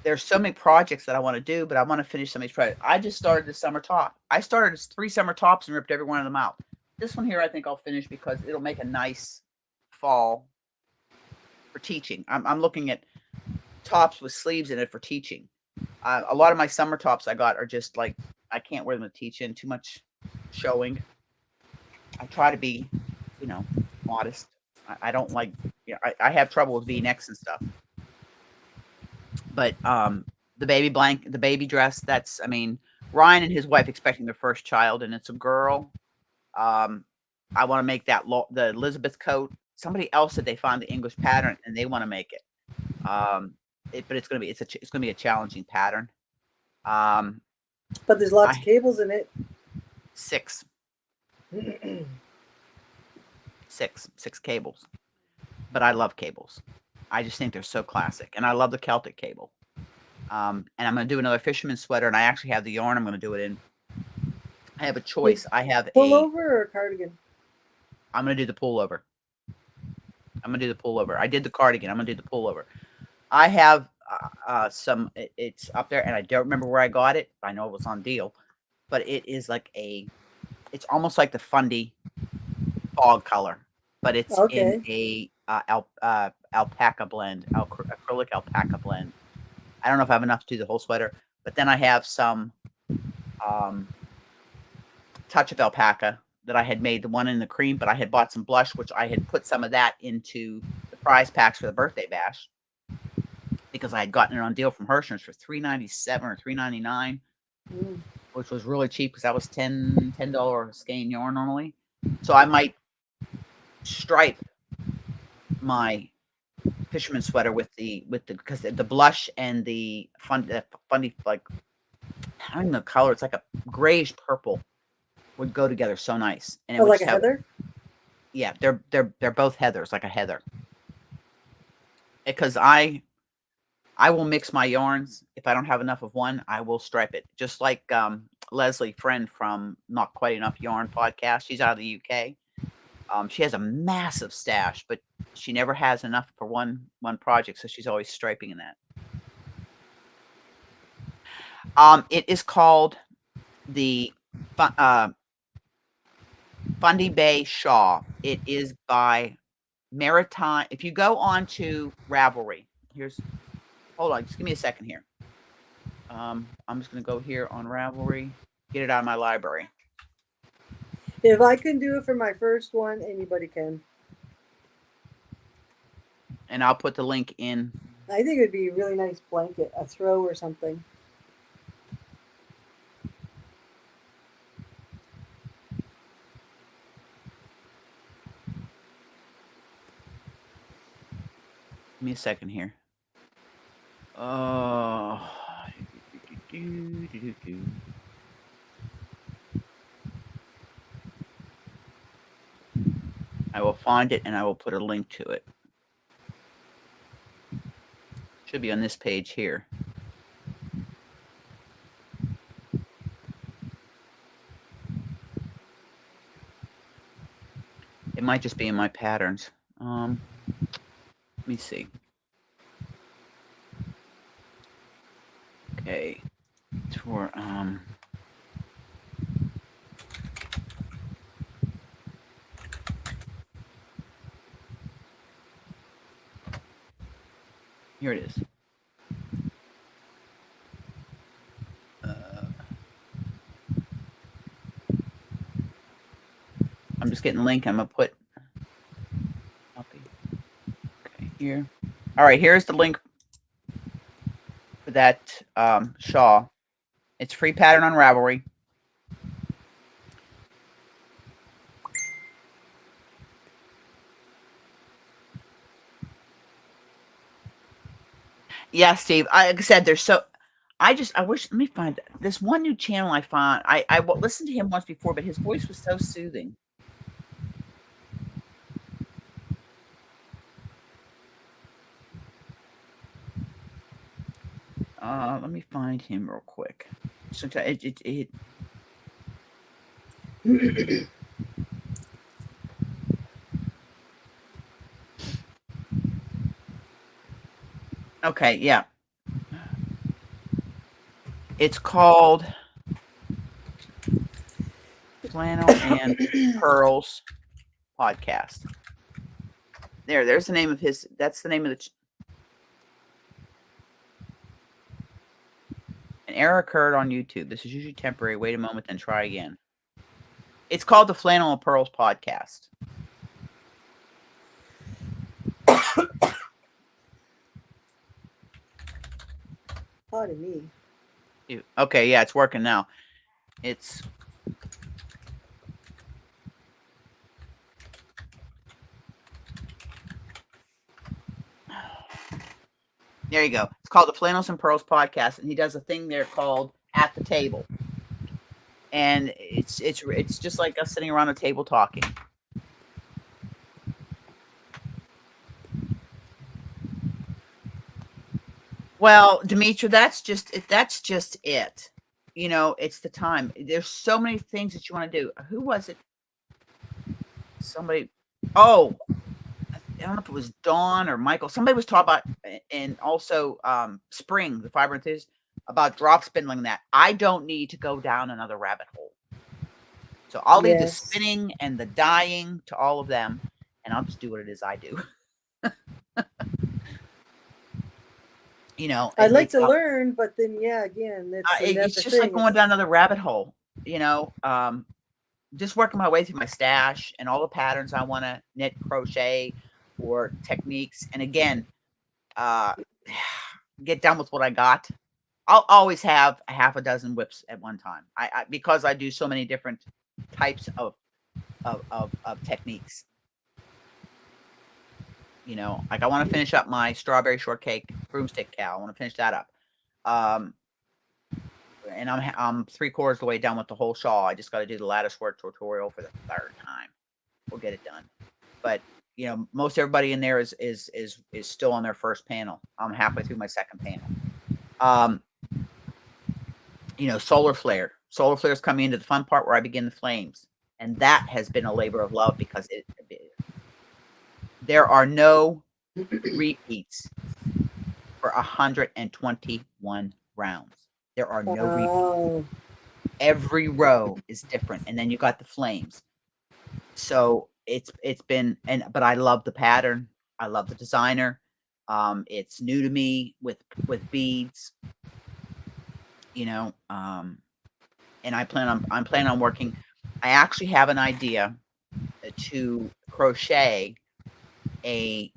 there's so many projects that I want to do, but I want to finish some of these projects. I just started the summer top. I started 3 summer tops and ripped every one of them out. This one here, I think I'll finish because it'll make a nice fall for teaching. I'm looking at tops with sleeves in it for teaching. A lot of my summer tops I got are just like, I can't wear them to teach in, too much showing. I try to be, modest. I don't like, I have trouble with V-necks and stuff. But the baby dress, Ryan and his wife expecting their first child, and it's a girl. I want to make that the Elizabeth coat. Somebody else said they found the English pattern and they want to make it. But it's gonna be a challenging pattern. But there's lots of cables in it. 6. 6 cables. But I love cables. I just think they're so classic, and I love the Celtic cable. And I'm going to do another fisherman sweater, and I actually have the yarn I'm going to do it in. I have a choice. I have pullover or a cardigan. I'm going to do the pullover. I did the cardigan. I'm going to do the pullover. I have some. It's up there, and I don't remember where I got it. I know it was on deal, but it is like it's almost like the Fundy fog color, but it's in a alpaca blend, acrylic alpaca blend. I don't know if I have enough to do the whole sweater, but then I have some touch of alpaca that I had made, the one in the cream, but I had bought some blush, which I had put some of that into the prize packs for the birthday bash because I had gotten it on deal from Hirschner's for $3.97 or $3.99, which was really cheap because that was $10 skein yarn normally. So I might stripe my fisherman sweater with because the blush and the funny, like, I don't know the color. It's like a grayish purple would go together so nice. And it would like a heather? Yeah, they're both heathers, like a heather. Because I will mix my yarns. If I don't have enough of one, I will stripe it. Just like Leslie, friend from Not Quite Enough Yarn podcast. She's out of the UK. She has a massive stash, but she never has enough for one project, so she's always striping in that. It is called the Fundy Bay Shaw. It is by Maritime. If you go on to Ravelry, hold on, just give me a second here. I'm just going to go here on Ravelry, get it out of my library. If I can do it for my first one, anybody can. And I'll put the link in. I think it would be a really nice blanket, a throw or something. Give me a second here. I will find it and I will put a link to it. Should be on this page here. It might just be in my patterns. Let me see. Okay. For here it is. I'm just getting the link. I'm gonna put copy. Okay, here. All right, here's the link for that shawl. It's free pattern on Ravelry. Yeah, Steve. Like I said, there's so. I wish. Let me find this one new channel I found. I listened to him once before, but his voice was so soothing. Let me find him real quick. So okay, yeah. It's called Flannel and Pearls Podcast. There's the name of his. That's the name of the. An error occurred on YouTube. This is usually temporary. Wait a moment, then try again. It's called the Flannel and Pearls Podcast. Pardon me. Okay, yeah, it's working now. It's there you go. It's called the Flannels and Pearls Podcast, and he does a thing there called At the Table. And it's just like us sitting around a table talking. Well, Demetra, that's just it. You know, it's the time. There's so many things that you want to do. Who was it? Somebody. Oh, I don't know if it was Dawn or Michael. Somebody was talking about, and also Spring, the fiber enthusiast, about drop spindling that. I don't need to go down another rabbit hole. So I'll leave the spinning and the dyeing to all of them, and I'll just do what it is I do. You know, I'd like to learn, but then again, it's just like going down another rabbit hole. You know, just working my way through my stash and all the patterns I want to knit, crochet, or techniques. And again, get done with what I got. I'll always have a half a dozen whips at one time. I because I do so many different types of techniques. You know, like I want to finish up my strawberry shortcake broomstick cow. I want to finish that up. And I'm 3/4 of the way done with the whole shawl. I just got to do the lattice work tutorial for the third time. We'll get it done. But you know, most everybody in there is still on their first panel. I'm halfway through my second panel. You know, solar flare. Solar flare is coming into the fun part where I begin the flames, and that has been a labor of love because there are no repeats for 121 rounds. There are no repeats. Every row is different, and then you got the flames. So it's been, but I love the pattern. I love the designer. It's new to me with beads. You know, and I'm planning on working. I actually have an idea to crochet a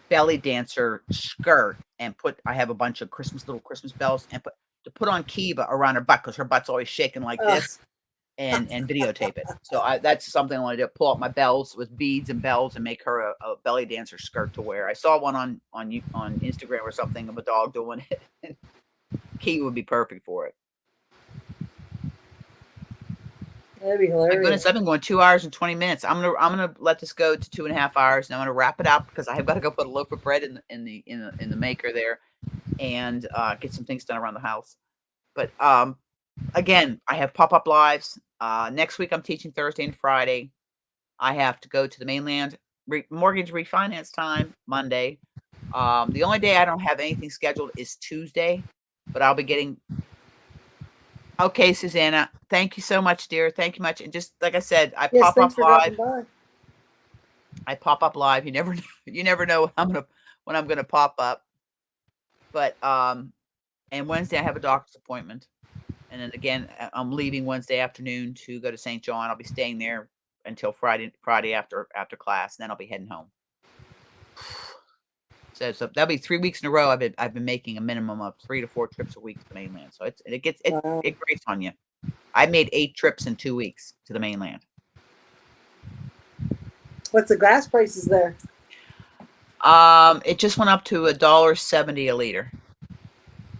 belly dancer skirt and I have a bunch of little Christmas bells and put on Kiva around her butt because her butt's always shaking like this, and videotape it. So that's something I want to do. Pull out my bells with beads and bells and make her a belly dancer skirt to wear. I saw one on Instagram or something of a dog doing it. Kiva would be perfect for it. That'd be My hilarious. goodness, I've been going 2 hours and 20 minutes. I'm gonna let this go to 2.5 hours, and I'm gonna wrap it up because I have got to go put a loaf of bread in the maker there, and get some things done around the house. But again, I have pop-up lives. Next week I'm teaching Thursday and Friday. I have to go to the mainland mortgage refinance time Monday. The only day I don't have anything scheduled is Tuesday, but I'll be getting. Okay, Susanna, thank you so much, dear. Thank you much. And just like I said, I Yes, pop thanks up for live. dropping by. I pop up live. You never know when I'm gonna pop up. But and Wednesday I have a doctor's appointment. And then again, I'm leaving Wednesday afternoon to go to St. John. I'll be staying there until Friday after class, and then I'll be heading home. So that'll be 3 weeks in a row. I've been making a minimum of 3 to 4 trips a week to the mainland. So Wow. it grates on you. I made 8 trips in 2 weeks to the mainland. What's the gas prices there? It just went up to $1.70 a liter.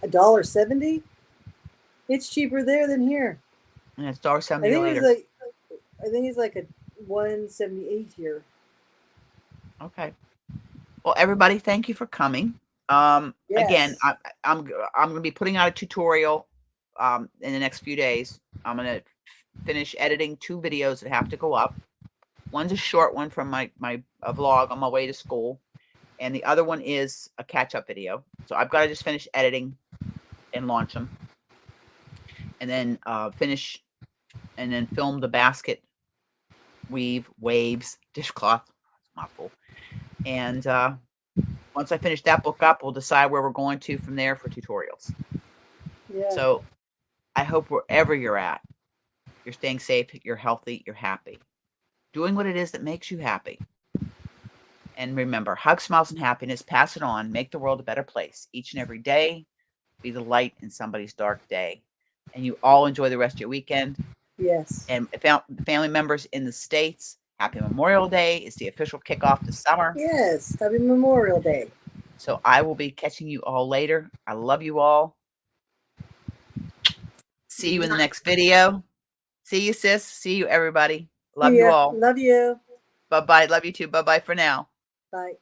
$1.70? It's cheaper there than here. And it's I $1.70 think a it was liter. like, I think it's like a 178 here. Okay. Well, everybody, thank you for coming. Again, Yes. I'm going to be putting out a tutorial in the next few days. I'm going to finish editing 2 videos that have to go up. One's a short one from my vlog on my way to school, and the other one is a catch-up video. So I've got to just finish editing and launch them, and then finish and then film the basket weave waves dishcloth. Mouthful. And once I finish that book up, we'll decide where we're going to from there for tutorials. Yeah. So I hope wherever you're at, you're staying safe, you're healthy, you're happy, doing what it is that makes you happy. And remember, hug, smiles, and happiness, pass it on, make the world a better place each and every day. Be the light in somebody's dark day. And you all enjoy the rest of your weekend. Yes. And family members in the States, happy Memorial Day. It's the official kickoff to summer. Yes. Happy Memorial Day. So I will be catching you all later. I love you all. See you in the next video. See you, sis. See you, everybody. Love See you ya. all. Love you. Bye-bye. Love you too. Bye-bye for now. Bye.